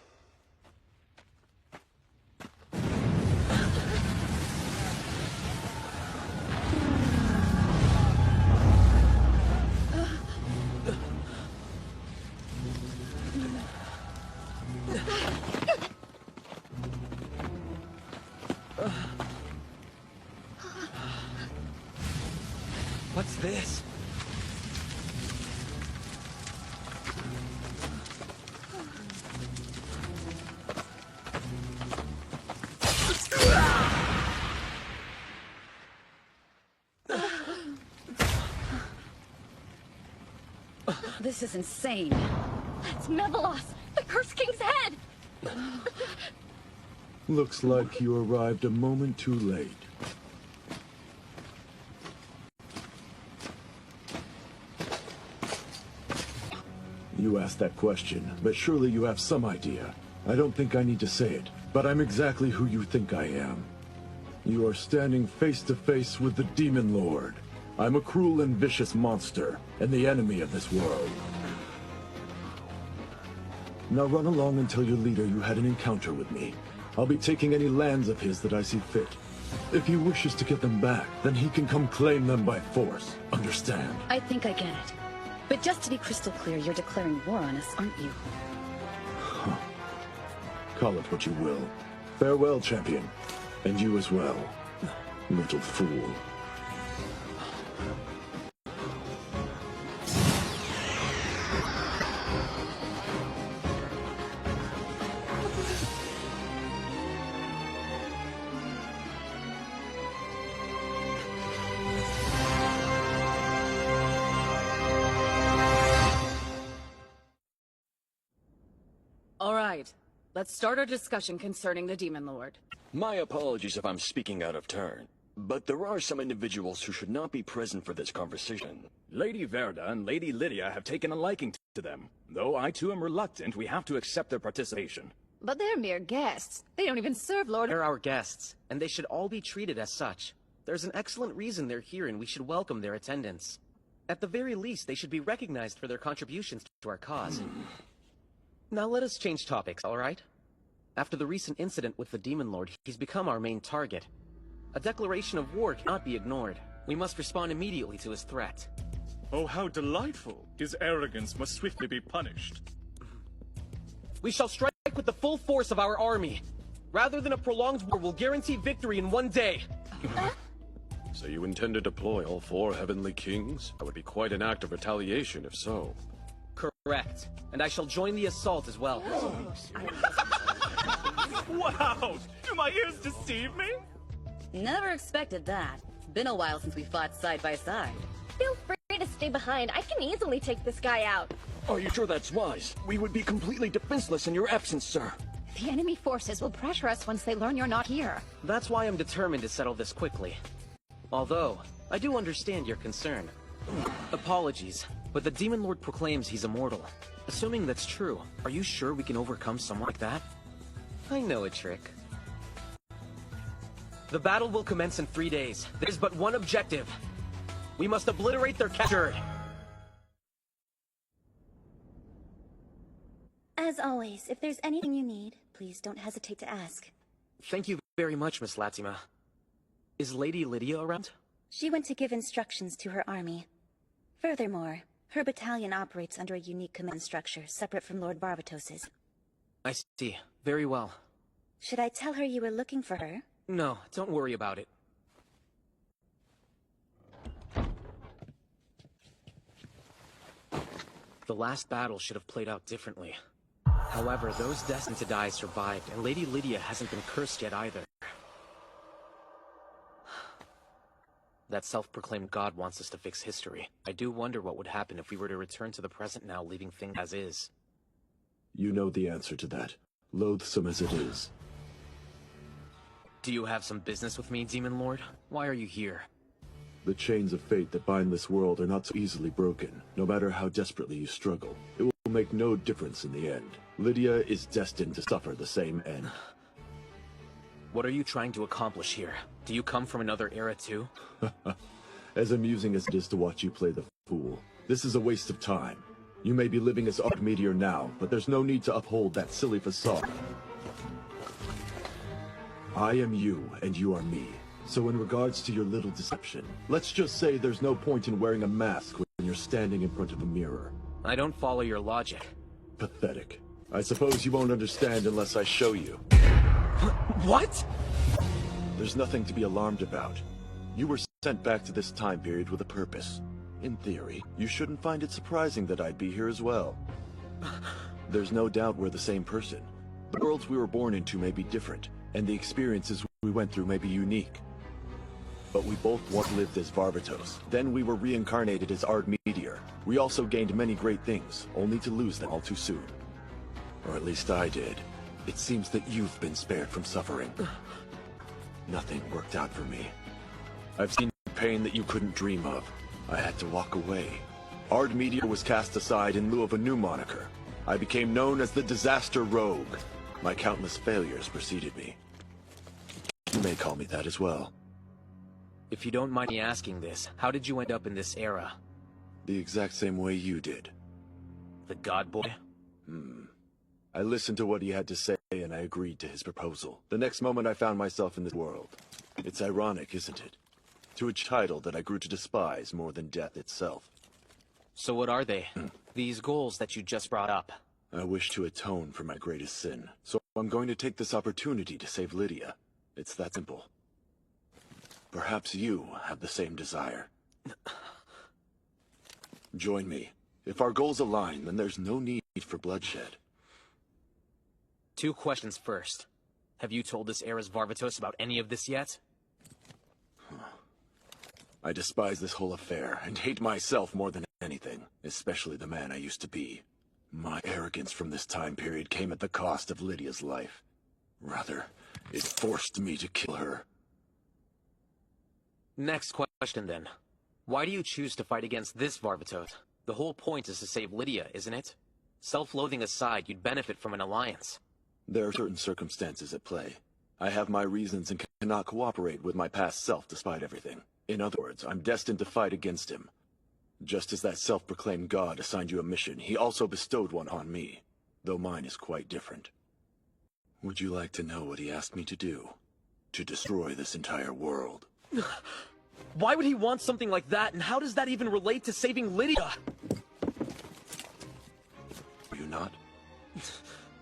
What's this? This is insane. That's Mevelos, the Curse King's head! Looks like you arrived a moment too late. You asked that question, but surely you have some idea. I don't think I need to say it, but I'm exactly who you think I am. You are standing face to face with the Demon Lord. I'm a cruel and vicious monster, and the enemy of this world. Now run along and tell your leader you had an encounter with me. I'll be taking any lands of his that I see fit. If he wishes to get them back, then he can come claim them by force. Understand? I think I get it. But just to be crystal clear, you're declaring war on us, aren't you? Huh. Call it what you will. Farewell, champion. And you as well, little fool. All right, let's start our discussion concerning the Demon Lord. My apologies if I'm speaking out of turn, but there are some individuals who should not be present for this conversation. Lady Verda and Lady Lydia have taken a liking to them. Though I too am reluctant, we have to accept their participation. But they're mere guests. They don't even serve Lord... They're our guests, and they should all be treated as such. There's an excellent reason they're here, and we should welcome their attendance. At the very least, they should be recognized for their contributions to our cause. Now let us change topics, all right? After the recent incident with the Demon Lord, he's become our main target. A declaration of war cannot be ignored. We must respond immediately to his threat. Oh, how delightful. His arrogance must swiftly be punished. We shall strike with the full force of our army. Rather than a prolonged war, we'll guarantee victory in one day. So you intend to deploy all 4 Heavenly Kings? That would be quite an act of retaliation, if so. Correct. And I shall join the assault as well. Wow! Do my ears deceive me? Never expected that. Been a while since we fought side by side. Feel free to stay behind. I can easily take this guy out. Are you sure that's wise? We would be completely defenseless in your absence, sir. The enemy forces will pressure us once they learn you're not here. That's why I'm determined to settle this quickly. Although, I do understand your concern. Apologies, but the Demon Lord proclaims he's immortal. Assuming that's true, are you sure we can overcome someone like that? I know a trick. The battle will commence in 3 days. There's but one objective. We must obliterate their captured. As always, if there's anything you need, please don't hesitate to ask. Thank you very much, Miss Latima. Is Lady Lydia around? She went to give instructions to her army. Furthermore, her battalion operates under a unique command structure, separate from Lord Barbatos's. I see. Very well. Should I tell her you were looking for her? No, don't worry about it. The last battle should have played out differently. However, those destined to die survived, and Lady Lydia hasn't been cursed yet either. That self-proclaimed god wants us to fix history. I do wonder what would happen if we were to return to the present now, leaving things as is. You know the answer to that, loathsome as it is. Do you have some business with me, Demon Lord? Why are you here? The chains of fate that bind this world are not so easily broken, no matter how desperately you struggle. It will make no difference in the end. Lydia is destined to suffer the same end. What are you trying to accomplish here? Do you come from another era too? As amusing as it is to watch you play the fool, this is a waste of time. You may be living as Archmeteor now, but there's no need to uphold that silly facade. I am you, and you are me. So in regards to your little deception, let's just say there's no point in wearing a mask when you're standing in front of a mirror. I don't follow your logic. Pathetic. I suppose you won't understand unless I show you. What? There's nothing to be alarmed about. You were sent back to this time period with a purpose. In theory, you shouldn't find it surprising that I'd be here as well. There's no doubt we're the same person. The worlds we were born into may be different, and the experiences we went through may be unique. But we both once lived as Barbatos. Then we were reincarnated as Ardmeteor. We also gained many great things, only to lose them all too soon. Or at least I did. It seems that you've been spared from suffering. Nothing worked out for me. I've seen pain that you couldn't dream of. I had to walk away. Ardmeteor was cast aside in lieu of a new moniker. I became known as the Disaster Rogue. My countless failures preceded me. You may call me that as well. If you don't mind me asking this, how did you end up in this era? The exact same way you did. The God Boy? I listened to what he had to say, and I agreed to his proposal. The next moment I found myself in this world. It's ironic, isn't it? To a title that I grew to despise more than death itself. So what are they? These goals that you just brought up? I wish to atone for my greatest sin, so I'm going to take this opportunity to save Lydia. It's that simple. Perhaps you have the same desire. Join me. If our goals align, then there's no need for bloodshed. 2 questions first. Have you told this era's Varvatos about any of this yet? I despise this whole affair, and hate myself more than anything, especially the man I used to be. My arrogance from this time period came at the cost of Lydia's life. Rather, it forced me to kill her. Next question then. Why do you choose to fight against this Varvatos? The whole point is to save Lydia, isn't it? Self-loathing aside, you'd benefit from an alliance. There are certain circumstances at play. I have my reasons and cannot cooperate with my past self despite everything. In other words, I'm destined to fight against him. Just as that self-proclaimed god assigned you a mission, he also bestowed one on me, though mine is quite different. Would you like to know what he asked me to do? to destroy this entire world. Why would he want something like that, and how does that even relate to saving Lydia? Are you not?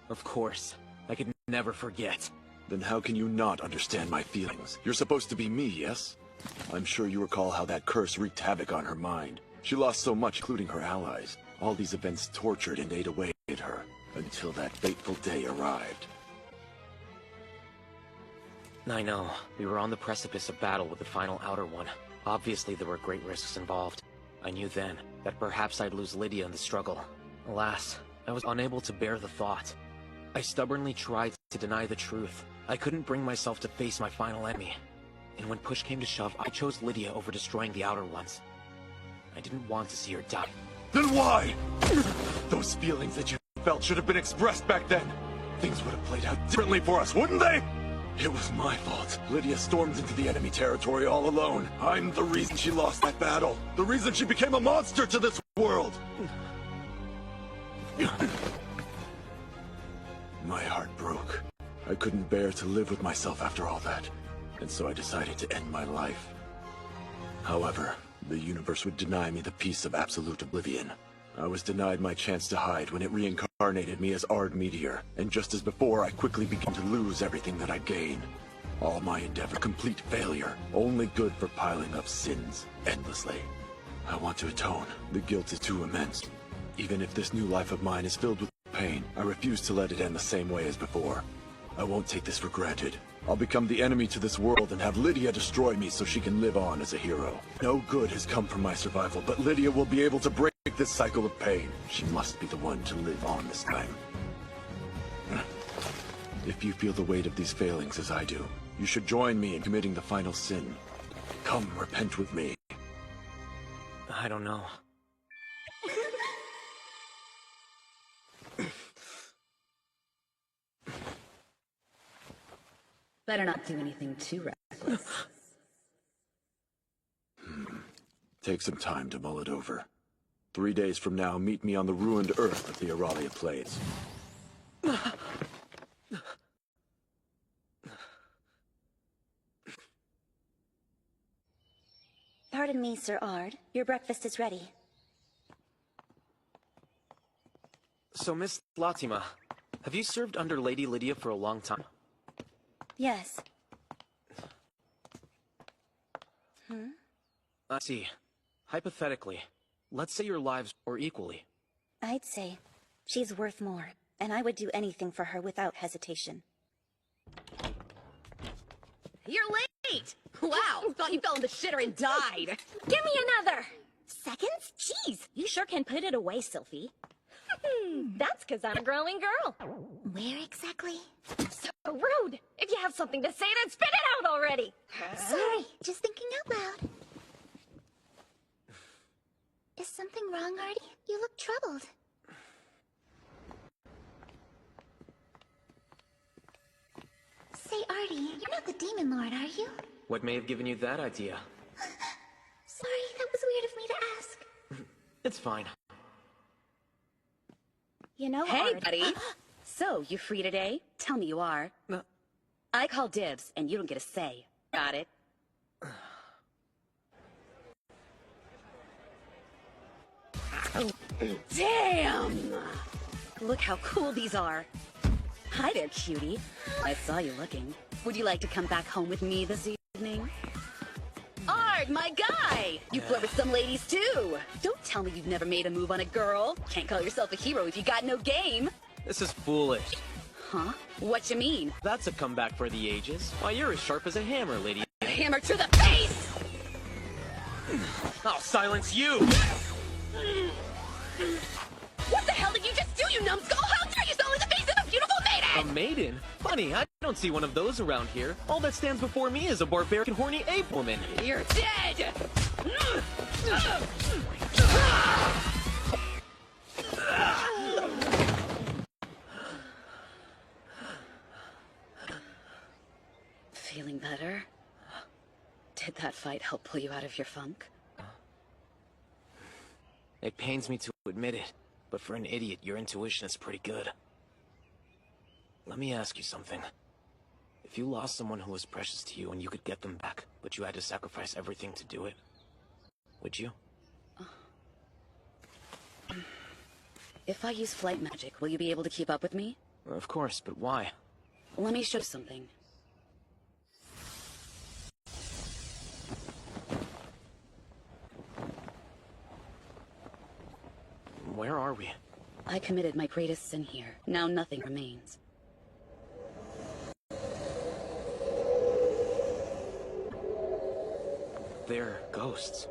Of course. I could never forget. Then how can you not understand my feelings? You're supposed to be me, yes? I'm sure you recall how that curse wreaked havoc on her mind. She lost so much, including her allies. All these events tortured and ate away at her, until that fateful day arrived. I know. We were on the precipice of battle with the final Outer One. Obviously, there were great risks involved. I knew then that perhaps I'd lose Lydia in the struggle. Alas, I was unable to bear the thought. I stubbornly tried to deny the truth. I couldn't bring myself to face my final enemy. And when push came to shove, I chose Lydia over destroying the Outer Ones. I didn't want to see her die. Then why? Those feelings that you felt should have been expressed back then. Things would have played out differently for us, wouldn't they? It was my fault. Lydia stormed into the enemy territory all alone. I'm the reason she lost that battle. The reason she became a monster to this world. My heart broke. I couldn't bear to live with myself after all that. And so I decided to end my life. However, the universe would deny me the peace of absolute oblivion. I was denied my chance to hide when it reincarnated me as Ard Meteor, and just as before, I quickly began to lose everything that I gained. All my endeavor, complete failure, only good for piling up sins, endlessly. I want to atone. The guilt is too immense. Even if this new life of mine is filled with pain, I refuse to let it end the same way as before. I won't take this for granted. I'll become the enemy to this world and have Lydia destroy me so she can live on as a hero. No good has come from my survival, but Lydia will be able to break this cycle of pain. She must be the one to live on this time. If you feel the weight of these failings as I do, you should join me in committing the final sin. Come, repent with me. I don't know. Better not do anything too reckless. Take some time to mull it over. 3 days from now, meet me on the ruined Earth of the Auralia Plains. Pardon me, Sir Ard. Your breakfast is ready. So, Miss Latima, have you served under Lady Lydia for a long time? Yes. I see. Hypothetically, let's say your lives were equally. I'd say she's worth more, and I would do anything for her without hesitation. You're late! Wow, thought you fell in the shitter and died. Give me another! Seconds? Jeez, you sure can put it away, Sylphie. That's because I'm a growing girl. Where exactly? So rude! If you have something to say, then spit it out already! Sorry, just thinking out loud. Is something wrong, Artie? You look troubled. Say, Artie, you're not the Demon Lord, are you? What may have given you that idea? Sorry, that was weird of me to ask. It's fine. You know, Hey, Ard. buddy. So, you free today? Tell me you are. No. I call dibs, and you don't get a say. Got it? Damn! Look how cool these are. Hi there, cutie. I saw you looking. Would you like to come back home with me this evening? Ard, my guy! You flirt with some ladies too. Don't tell me you've never made a move on a girl. Can't call yourself a hero if you got no game. This is foolish. Huh? What you mean? That's a comeback for the ages. Why, you're as sharp as a hammer, lady. A hammer to the face! I'll silence you! What the hell did you just do, you numbskull? How dare you so in the face of a beautiful maiden? A maiden? Funny, I don't see one of those around here. All that stands before me is a barbaric and horny ape woman. You're dead! Feeling better? Did that fight help pull you out of your funk? It pains me to admit it, but for an idiot, your intuition is pretty good. Let me ask you something. If you lost someone who was precious to you and you could get them back, but you had to sacrifice everything to do it, would you? If I use flight magic, will you be able to keep up with me? Of course, but why? Let me show you something. Where are we? I committed my greatest sin here. Now nothing remains. They're ghosts.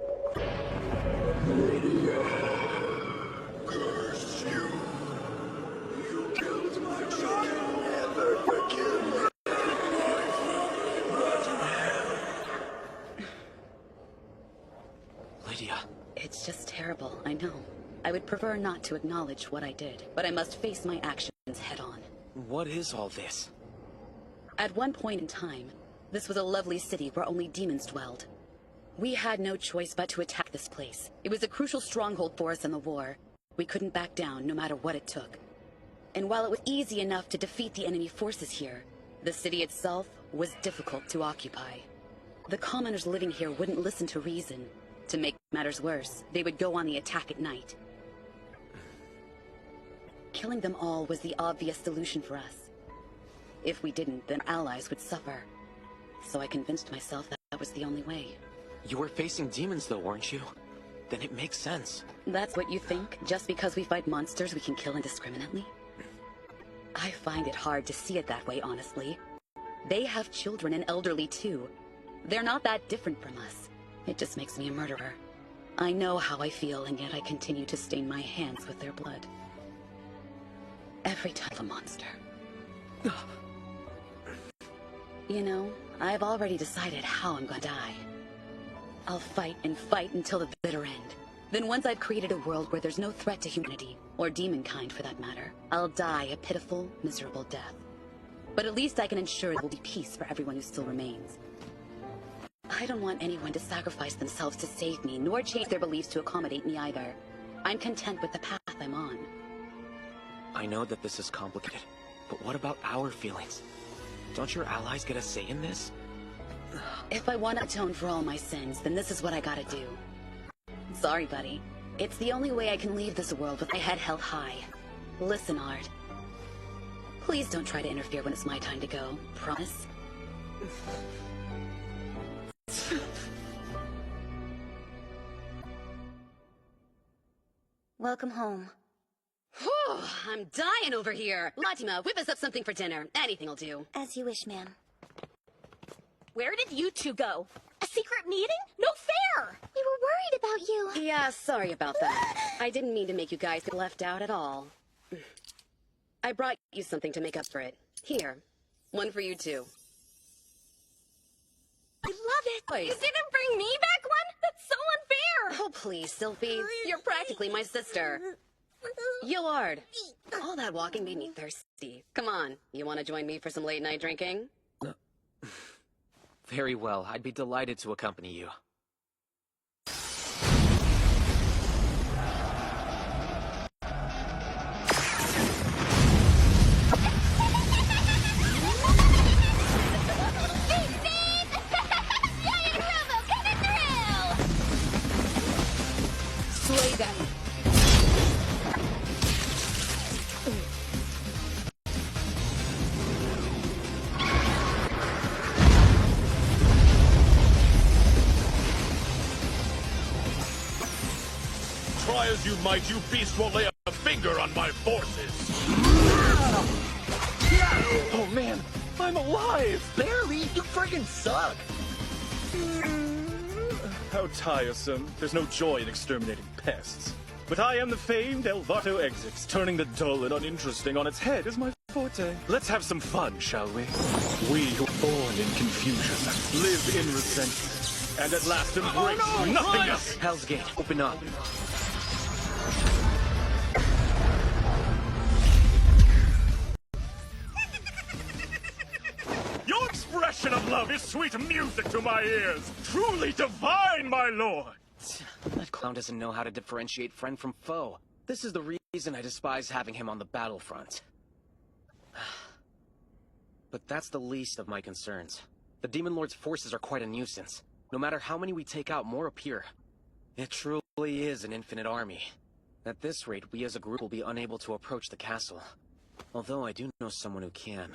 Curse you. You killed my child. Never forgive me. Lydia. It's just terrible, I know. I would prefer not to acknowledge what I did, but I must face my actions head on. What is all this? At one point in time, this was a lovely city where only demons dwelled. We had no choice but to attack this place. It was a crucial stronghold for us in the war. We couldn't back down, no matter what it took. And while it was easy enough to defeat the enemy forces here, the city itself was difficult to occupy. The commoners living here wouldn't listen to reason. To make matters worse, they would go on the attack at night. Killing them all was the obvious solution for us. If we didn't, then our allies would suffer. So I convinced myself that that was the only way. You were facing demons though, weren't you? Then it makes sense. That's what you think? Just because we fight monsters we can kill indiscriminately? I find it hard to see it that way, honestly. They have children and elderly too. They're not that different from us. It just makes me a murderer. I know how I feel, and yet I continue to stain my hands with their blood. Every time a monster. You know, I've already decided how I'm gonna die. I'll fight and fight until the bitter end. Then once I've created a world where there's no threat to humanity, or demonkind for that matter, I'll die a pitiful, miserable death. But at least I can ensure there will be peace for everyone who still remains. I don't want anyone to sacrifice themselves to save me, nor change their beliefs to accommodate me either. I'm content with the path I'm on. I know that this is complicated, but what about our feelings? Don't your allies get a say in this? If I want to atone for all my sins, then this is what I gotta do. Sorry, buddy. It's the only way I can leave this world with my head held high. Listen, Art. Please don't try to interfere when it's my time to go. Promise? Welcome home. Whew, I'm dying over here. Latima, whip us up something for dinner. Anything'll do. As you wish, ma'am. Where did you two go? A secret meeting? No fair! We were worried about you. Yeah, sorry about that. I didn't mean to make you guys feel left out at all. I brought you something to make up for it. Here. One for you too. I love it! Wait. You didn't bring me back one? That's so unfair! Oh, please, Sylphie. You're practically my sister. Yillard. All that walking made me thirsty. Come on, you want to join me for some late-night drinking? Very well, I'd be delighted to accompany you. Slay them. Try as you might, you beast won't lay a finger on my forces. Oh man, I'm alive! Barely! You friggin' suck! How tiresome. There's no joy in exterminating pests. But I am the famed Elvato Exix. Turning the dull and uninteresting on its head is my forte. Let's have some fun, shall we? We who are born in confusion, live in resentment, and at last embrace nothingness! Hell's Gate, open up. Your expression of love is sweet music to my ears. Truly divine, my lord. That clown doesn't know how to differentiate friend from foe. This is the reason I despise having him on the battlefront. But that's the least of my concerns. The Demon Lord's forces are quite a nuisance. No matter how many we take out, more appear. It truly is an infinite army. At this rate, we as a group will be unable to approach the castle. Although I do know someone who can.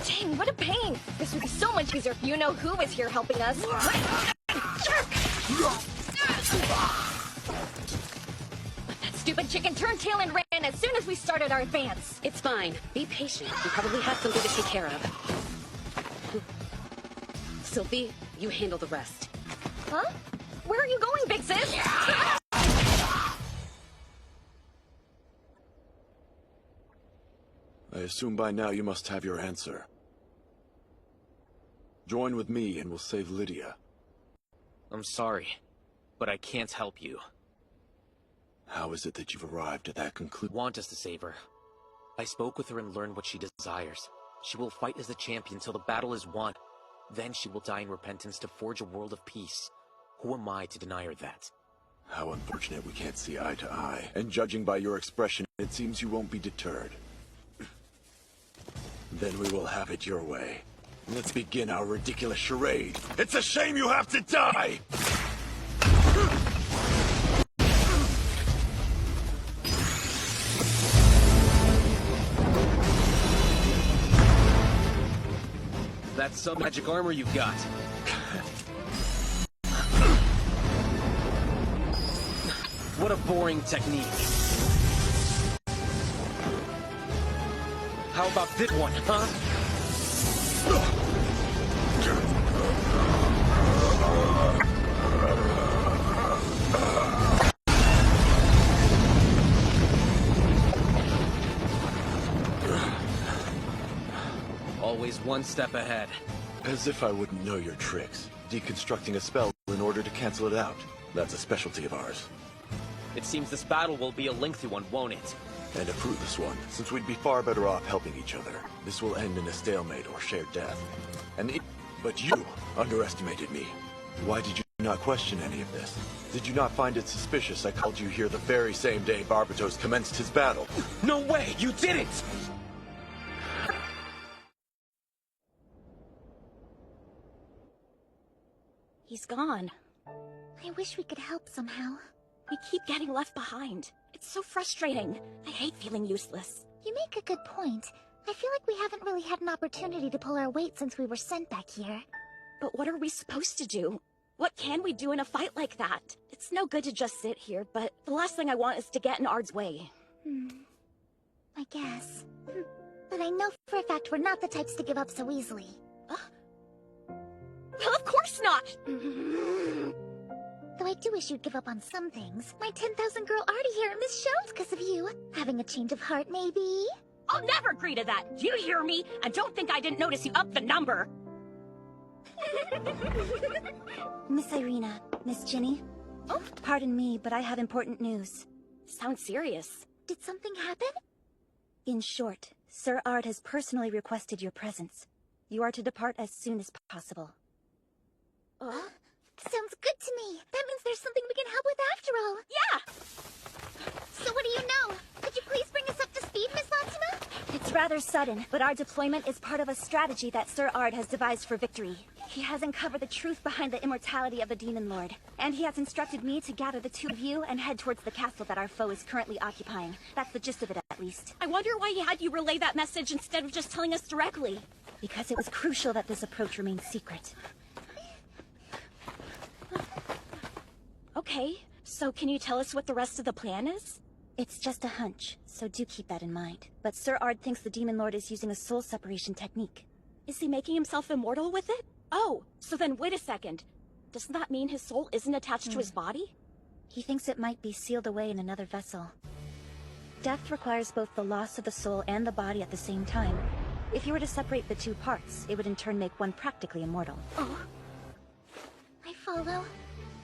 Dang, what a pain! This would be so much easier if you know who was here helping us. But that stupid chicken turned tail and ran as soon as we started our advance. It's fine. Be patient. We probably have something to take care of. Sylphie, you handle the rest. Huh? Where are you going, big sis? I assume by now you must have your answer. Join with me and we'll save Lydia. I'm sorry, but I can't help you. How is it that you've arrived at that conclusion? Want us to save her. I spoke with her and learned what she desires. She will fight as the champion till the battle is won. Then she will die in repentance to forge a world of peace. Who am I to deny her that? How unfortunate we can't see eye to eye. And judging by your expression, it seems you won't be deterred. Then we will have it your way. Let's begin our ridiculous charade. It's a shame you have to die! That's some magic armor you've got. What a boring technique. How about this one, huh? Always one step ahead. As if I wouldn't know your tricks. Deconstructing a spell in order to cancel it out. That's a specialty of ours. It seems this battle will be a lengthy one, won't it? And a fruitless one, since we'd be far better off helping each other. This will end in a stalemate or shared death. But you underestimated me. Why did you not question any of this? Did you not find it suspicious I called you here the very same day Barbatos commenced his battle? No way! You didn't! He's gone. I wish we could help somehow. We keep getting left behind. It's so frustrating. I hate feeling useless. You make a good point. I feel like we haven't really had an opportunity to pull our weight since we were sent back here. But what are we supposed to do? What can we do in a fight like that? It's no good to just sit here, but the last thing I want is to get in Ard's way. I guess. But I know for a fact we're not the types to give up so easily. Well, of course not! Though I do wish you'd give up on some things. My 10,000 girl Artie here Miss Shells because of you. Having a change of heart, maybe? I'll never agree to that! Do you hear me? And don't think I didn't notice you upped the number! Miss Irina, Miss Ginny? Oh? Pardon me, but I have important news. Sounds serious. Did something happen? In short, Sir Ard has personally requested your presence. You are to depart as soon as possible. Sounds good to me. That means there's something we can help with after all. Yeah! So what do you know? Could you please bring us up to speed, Miss Latima? It's rather sudden, but our deployment is part of a strategy that Sir Ard has devised for victory. He has uncovered the truth behind the immortality of the Demon Lord, and he has instructed me to gather the two of you and head towards the castle that our foe is currently occupying. That's the gist of it, at least. I wonder why he had you relay that message instead of just telling us directly. Because it was crucial that this approach remain secret. Okay, so can you tell us what the rest of the plan is? It's just a hunch, so do keep that in mind. But Sir Ard thinks the Demon Lord is using a soul separation technique. Is he making himself immortal with it? Oh, so then wait a second. Doesn't that mean his soul isn't attached to his body? He thinks it might be sealed away in another vessel. Death requires both the loss of the soul and the body at the same time. If you were to separate the two parts, it would in turn make one practically immortal. Oh. I follow.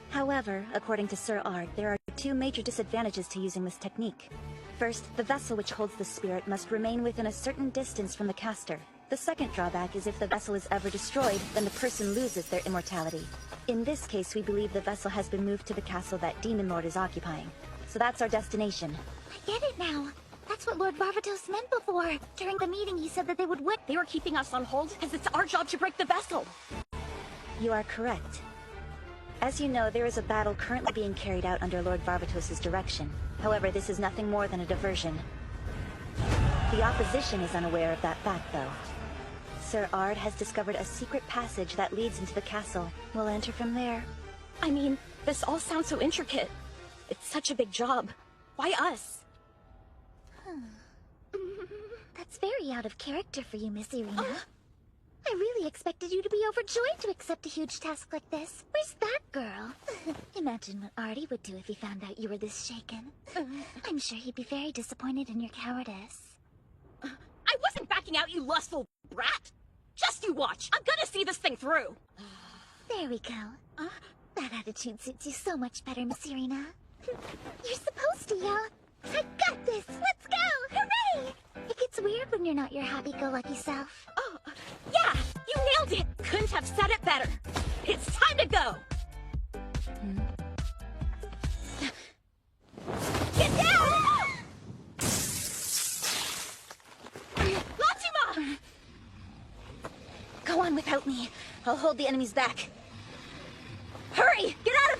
However, according to Sir Ard, there are two major disadvantages to using this technique. First, the vessel which holds the spirit must remain within a certain distance from the caster. The second drawback is if the vessel is ever destroyed, then the person loses their immortality. In this case, we believe the vessel has been moved to the castle that Demon Lord is occupying. so that's our destination. I get it now. That's what Lord Barbatos meant before. During the meeting, he said that they would win. They were keeping us on hold because it's our job to break the vessel. You are correct. As you know, there is a battle currently being carried out under Lord Barbatos' direction. However, this is nothing more than a diversion. The opposition is unaware of that fact, though. Sir Ard has discovered a secret passage that leads into the castle. We'll enter from there. I mean, this all sounds so intricate. It's such a big job. Why us? That's very out of character for you, Miss Irina. I really expected you to be overjoyed to accept a huge task like this. Where's that girl? Imagine what Artie would do if he found out you were this shaken. I'm sure he'd be very disappointed in your cowardice. I wasn't backing out, you lustful brat! Just you watch! I'm gonna see this thing through! There we go. That attitude suits you so much better, Miss Irina. You're supposed to yell, "I got this! Let's go! Hooray!" It gets weird when you're not your happy-go-lucky self. Oh, yeah! You nailed it! Couldn't have said it better! It's time to go! Get down! Latima! Go on without me. I'll hold the enemies back. Hurry! Get out of...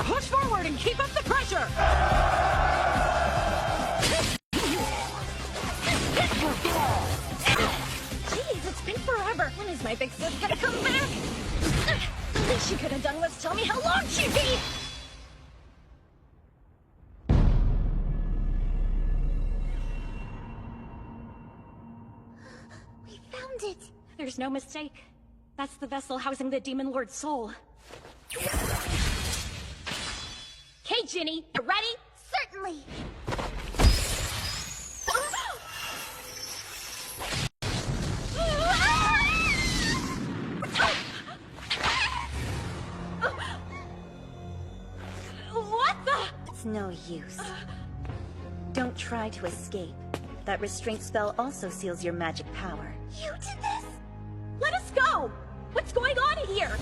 Push forward and keep up the pressure! Jeez, it's been forever. When is my big sis gonna come back? The least she could have done was tell me how long she'd be! We found it! There's no mistake. That's the vessel housing the Demon Lord's soul. Okay, Ginny, you ready? Certainly! What the? It's no use. Don't try to escape. That restraint spell also seals your magic power. You did this? Let us go! What's going on here?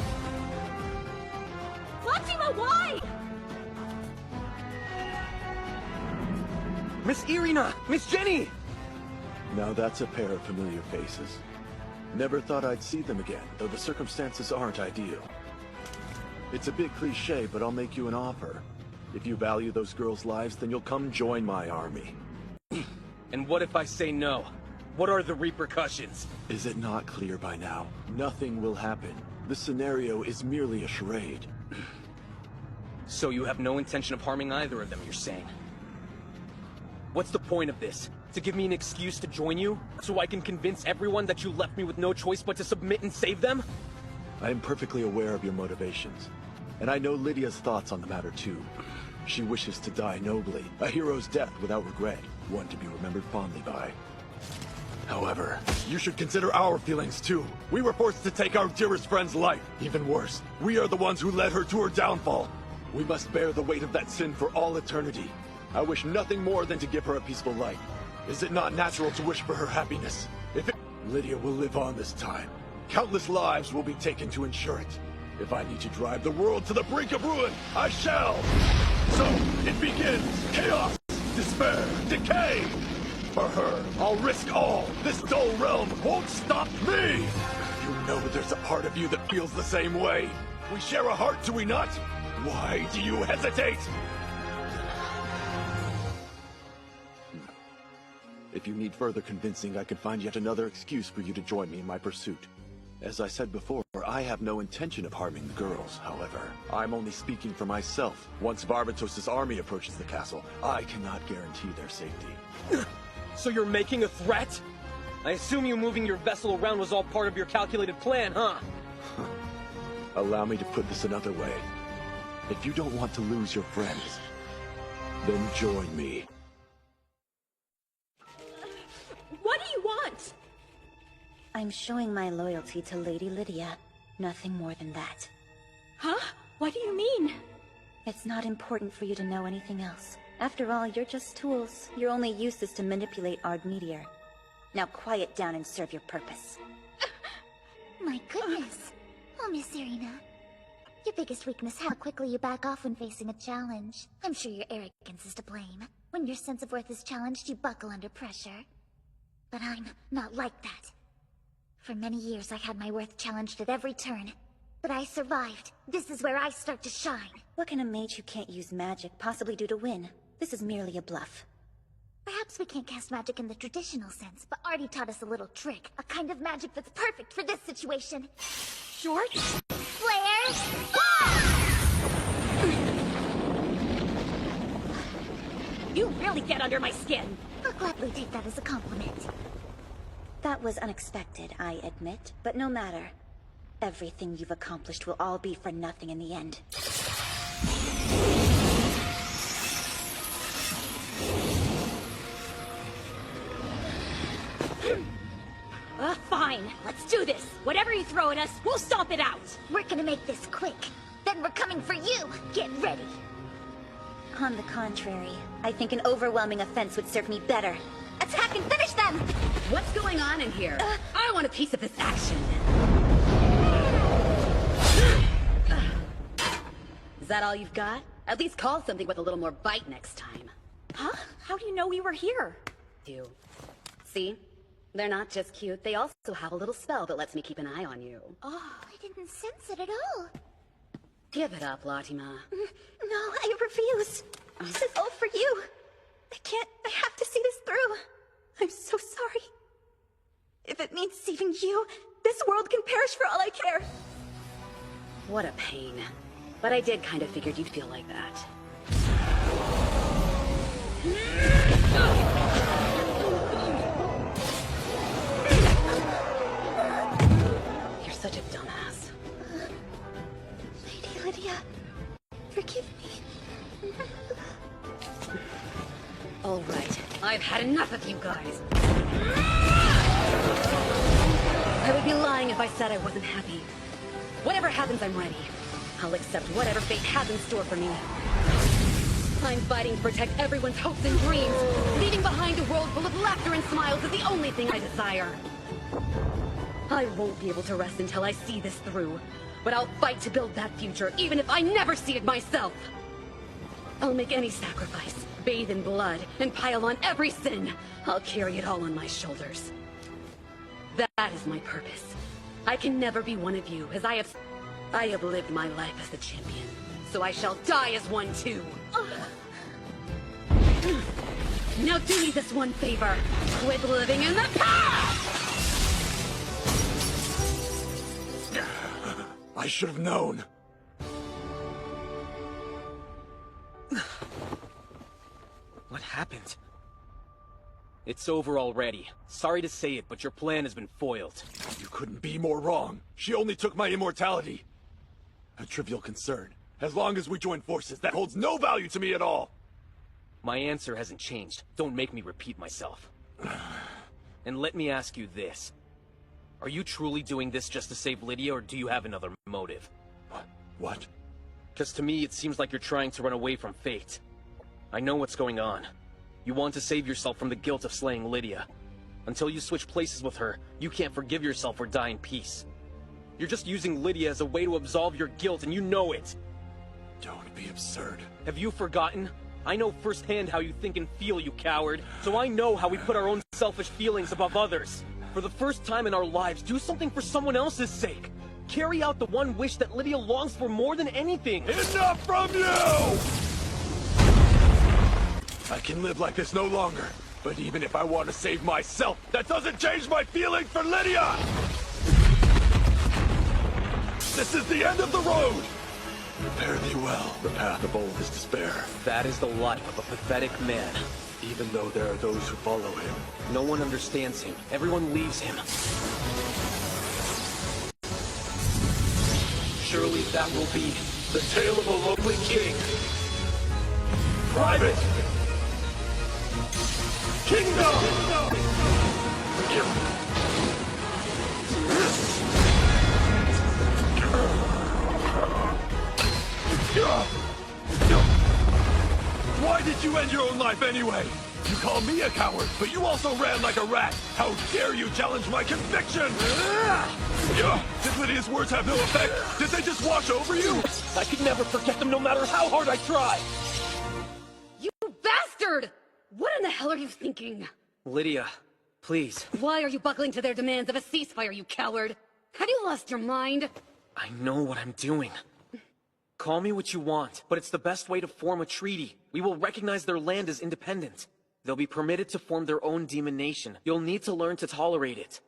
Fatima, why? Miss Irina! Miss Jenny! Now that's a pair of familiar faces. Never thought I'd see them again, though the circumstances aren't ideal. It's a bit cliche, but I'll make you an offer. If you value those girls' lives, then you'll come join my army. And what if I say no? What are the repercussions? Is it not clear by now? Nothing will happen. The scenario is merely a charade. So you have no intention of harming either of them, you're saying? What's the point of this? To give me an excuse to join you? So I can convince everyone that you left me with no choice but to submit and save them? I am perfectly aware of your motivations. And I know Lydia's thoughts on the matter too. She wishes to die nobly, a hero's death without regret, one to be remembered fondly by. However, you should consider our feelings too. We were forced to take our dearest friend's life. Even worse, we are the ones who led her to her downfall. We must bear the weight of that sin for all eternity. I wish nothing more than to give her a peaceful life. Is it not natural to wish for her happiness? Lydia will live on this time. Countless lives will be taken to ensure it. If I need to drive the world to the brink of ruin, I shall! So, it begins! Chaos! Despair! Decay! For her, I'll risk all! This dull realm won't stop me! You know there's a part of you that feels the same way. We share a heart, do we not? Why do you hesitate? If you need further convincing, I can find yet another excuse for you to join me in my pursuit. As I said before, I have no intention of harming the girls, however. I'm only speaking for myself. Once Barbatos' army approaches the castle, I cannot guarantee their safety. So you're making a threat? I assume you moving your vessel around was all part of your calculated plan, huh? Allow me to put this another way. If you don't want to lose your friends, then join me. What do you want? I'm showing my loyalty to Lady Lydia. Nothing more than that. Huh? What do you mean? It's not important for you to know anything else. After all, you're just tools. Your only use is to manipulate Ard Meteor. Now quiet down and serve your purpose. My goodness. Oh, Miss Irina. Your biggest weakness is how quickly you back off when facing a challenge. I'm sure your arrogance is to blame. When your sense of worth is challenged, you buckle under pressure. But I'm not like that. For many years, I had my worth challenged at every turn. But I survived. This is where I start to shine. What can a mage who can't use magic possibly do to win? This is merely a bluff. Perhaps we can't cast magic in the traditional sense, but Artie taught us a little trick. A kind of magic that's perfect for this situation. Short? Flare! You really get under my skin! I'll gladly take that as a compliment. That was unexpected, I admit, but no matter. Everything you've accomplished will all be for nothing in the end. Fine. Let's do this. Whatever you throw at us, we'll stomp it out. We're gonna make this quick. Then we're coming for you. Get ready. On the contrary, I think an overwhelming offense would serve me better. Attack and finish them! What's going on in here? I want a piece of this action. Is that all you've got? At least call something with a little more bite next time. Huh? How do you know we were here? You. See? They're not just cute, they also have a little spell that lets me keep an eye on you. Oh, I didn't sense it at all. Give it up, Latima. No, I refuse. This is all for you. I have to see this through. I'm so sorry. If it means saving you, this world can perish for all I care. What a pain. But I did kind of figured you'd feel like that. You're such a dumbass. Lady Lydia, forgive me. All right, I've had enough of you guys. I would be lying if I said I wasn't happy. Whatever happens, I'm ready. I'll accept whatever fate has in store for me. I'm fighting to protect everyone's hopes and dreams. Leaving behind a world full of laughter and smiles is the only thing I desire. I won't be able to rest until I see this through. But I'll fight to build that future, even if I never see it myself. I'll make any sacrifice, bathe in blood, and pile on every sin. I'll carry it all on my shoulders. That is my purpose. I can never be one of you, as I have lived my life as the champion. So I shall die as one too. Now do me this one favor. Quit living in the past! I should have known. What happened? It's over already. Sorry to say it, but your plan has been foiled. You couldn't be more wrong. She only took my immortality. A trivial concern. As long as we join forces, that holds no value to me at all. My answer hasn't changed. Don't make me repeat myself. And let me ask you this. Are you truly doing this just to save Lydia, or do you have another motive? What? Because to me, it seems like you're trying to run away from fate. I know what's going on. You want to save yourself from the guilt of slaying Lydia. Until you switch places with her, you can't forgive yourself or die in peace. You're just using Lydia as a way to absolve your guilt, and you know it. Don't be absurd. Have you forgotten? I know firsthand how you think and feel, you coward. So I know how we put our own selfish feelings above others. For the first time in our lives, do something for someone else's sake. Carry out the one wish that Lydia longs for more than anything. Enough from you! I can live like this no longer. But even if I want to save myself, that doesn't change my feelings for Lydia! This is the end of the road! Prepare thee well. The path of oldest despair. That is the life of a pathetic man. Even though there are those who follow him. No one understands him. Everyone leaves him. surely that will be the tale of a lonely king. Private Kingdom! Why did you end your own life anyway? You call me a coward, but you also ran like a rat. How dare you challenge my conviction? Did Lydia's words have no effect? Did they just wash over you? I could never forget them no matter how hard I try! You bastard! What in the hell are you thinking? Lydia, please. Why are you buckling to their demands of a ceasefire, you coward? Have you lost your mind? I know what I'm doing. Call me what you want, but it's the best way to form a treaty. We will recognize their land as independent. They'll be permitted to form their own demon nation. You'll need to learn to tolerate it.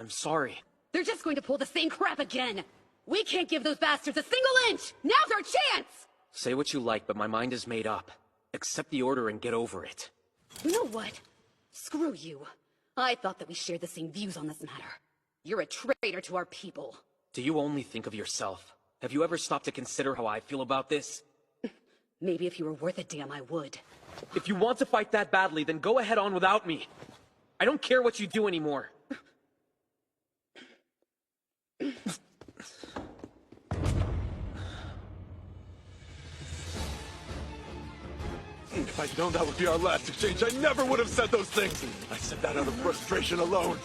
I'm sorry. They're just going to pull the same crap again. We can't give those bastards a single inch! Now's our chance! Say what you like, but my mind is made up. Accept the order and get over it. You know what? Screw you. I thought that we shared the same views on this matter. You're a traitor to our people. Do you only think of yourself? Have you ever stopped to consider how I feel about this? Maybe if you were worth a damn, I would. If you want to fight that badly, then go ahead on without me. I don't care what you do anymore. If I'd known that would be our last exchange, I never would have said those things. I said that out of frustration alone.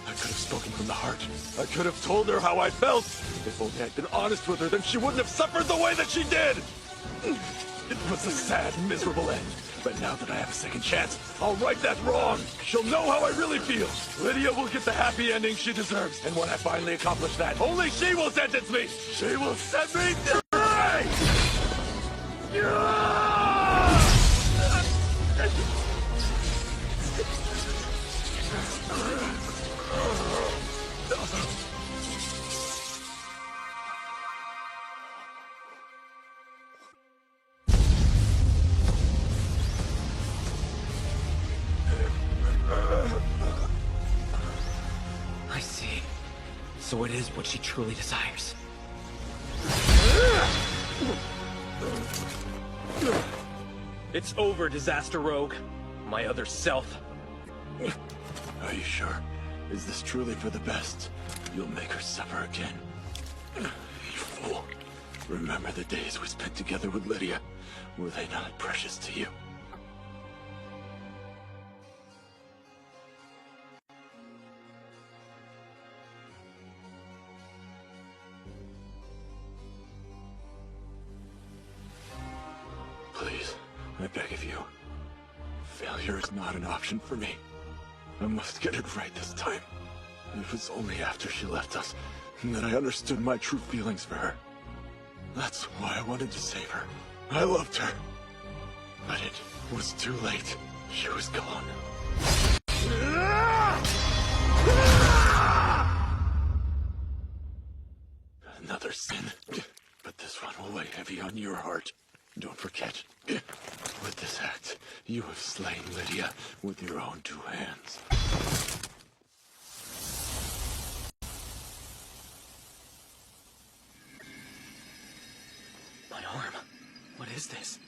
I could have spoken from the heart. I could have told her how I felt. If only I'd been honest with her, then she wouldn't have suffered the way that she did. It was a sad, miserable end. But now that I have a second chance, I'll right that wrong. She'll know how I really feel. Lydia will get the happy ending she deserves. And when I finally accomplish that, only she will sentence me. She will set me free! I see. So it is what she truly desires. It's over, Disaster Rogue. My other self. Are you sure? Is this truly for the best? You'll make her suffer again. You fool. Remember the days we spent together with Lydia. Were they not precious to you? Please, I beg of you. Failure is not an option for me. I must get it right this time. It was only after she left us that I understood my true feelings for her. That's why I wanted to save her. I loved her. But it was too late. She was gone. Another sin. But this one will weigh heavy on your heart. Don't forget, with this act, you have slain Lydia with your own two hands. My arm. What is this?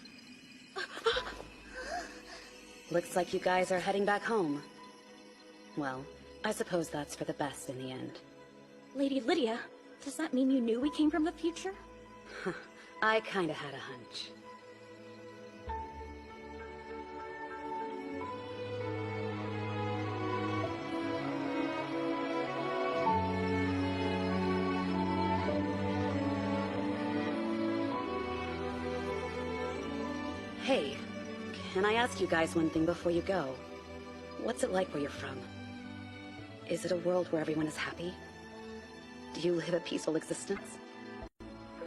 Looks like you guys are heading back home. Well, I suppose that's for the best in the end. Lady Lydia, does that mean you knew we came from the future? I kinda had a hunch. Hey, can I ask you guys one thing before you go? What's it like where you're from? Is it a world where everyone is happy? Do you live a peaceful existence?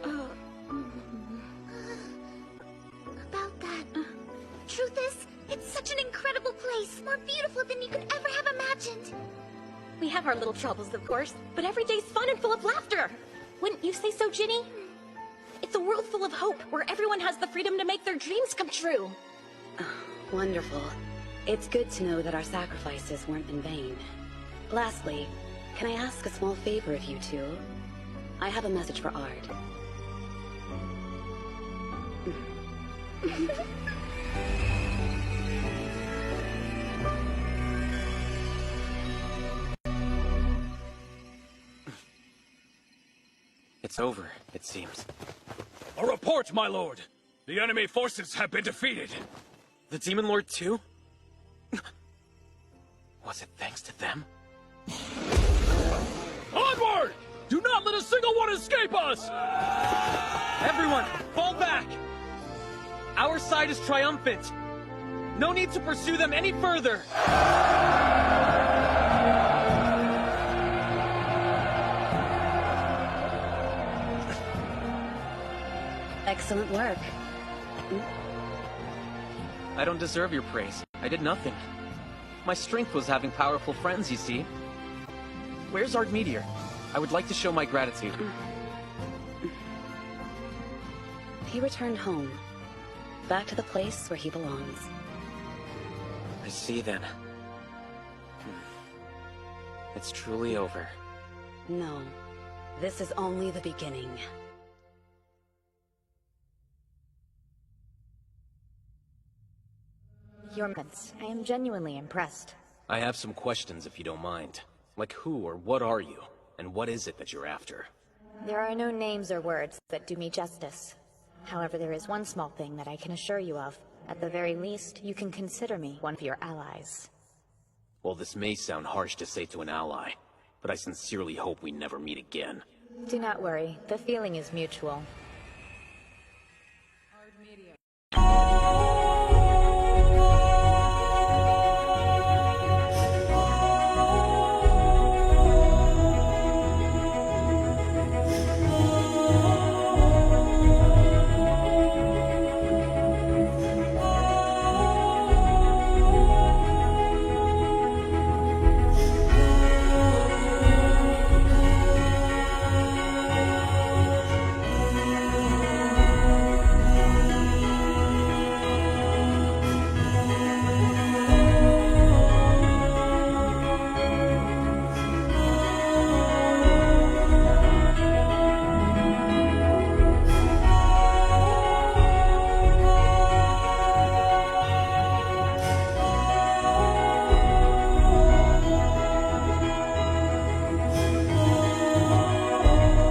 About that. Truth is, it's such an incredible place, more beautiful than you could ever have imagined. We have our little troubles, of course, but every day's fun and full of laughter. Wouldn't you say so, Ginny? It's a world full of hope, where everyone has the freedom to make their dreams come true. Wonderful. It's good to know that our sacrifices weren't in vain. Lastly, can I ask a small favor of you two? I have a message for Ard. It's over, it seems. A report, my lord! The enemy forces have been defeated! The Demon Lord too? Was it thanks to them? Onward! Do not let a single one escape us! Everyone, fall back! Our side is triumphant. No need to pursue them any further! Excellent work. I don't deserve your praise. I did nothing. My strength was having powerful friends, you see. Where's Ard Meteor? I would like to show my gratitude. He returned home. Back to the place where he belongs. I see then. It's truly over. No. This is only the beginning. I am genuinely impressed. I have some questions if you don't mind. Like who or what are you? And what is it that you're after? There are no names or words that do me justice. However, there is one small thing that I can assure you of. At the very least, you can consider me one of your allies. Well, this may sound harsh to say to an ally, but I sincerely hope we never meet again. Do not worry, the feeling is mutual.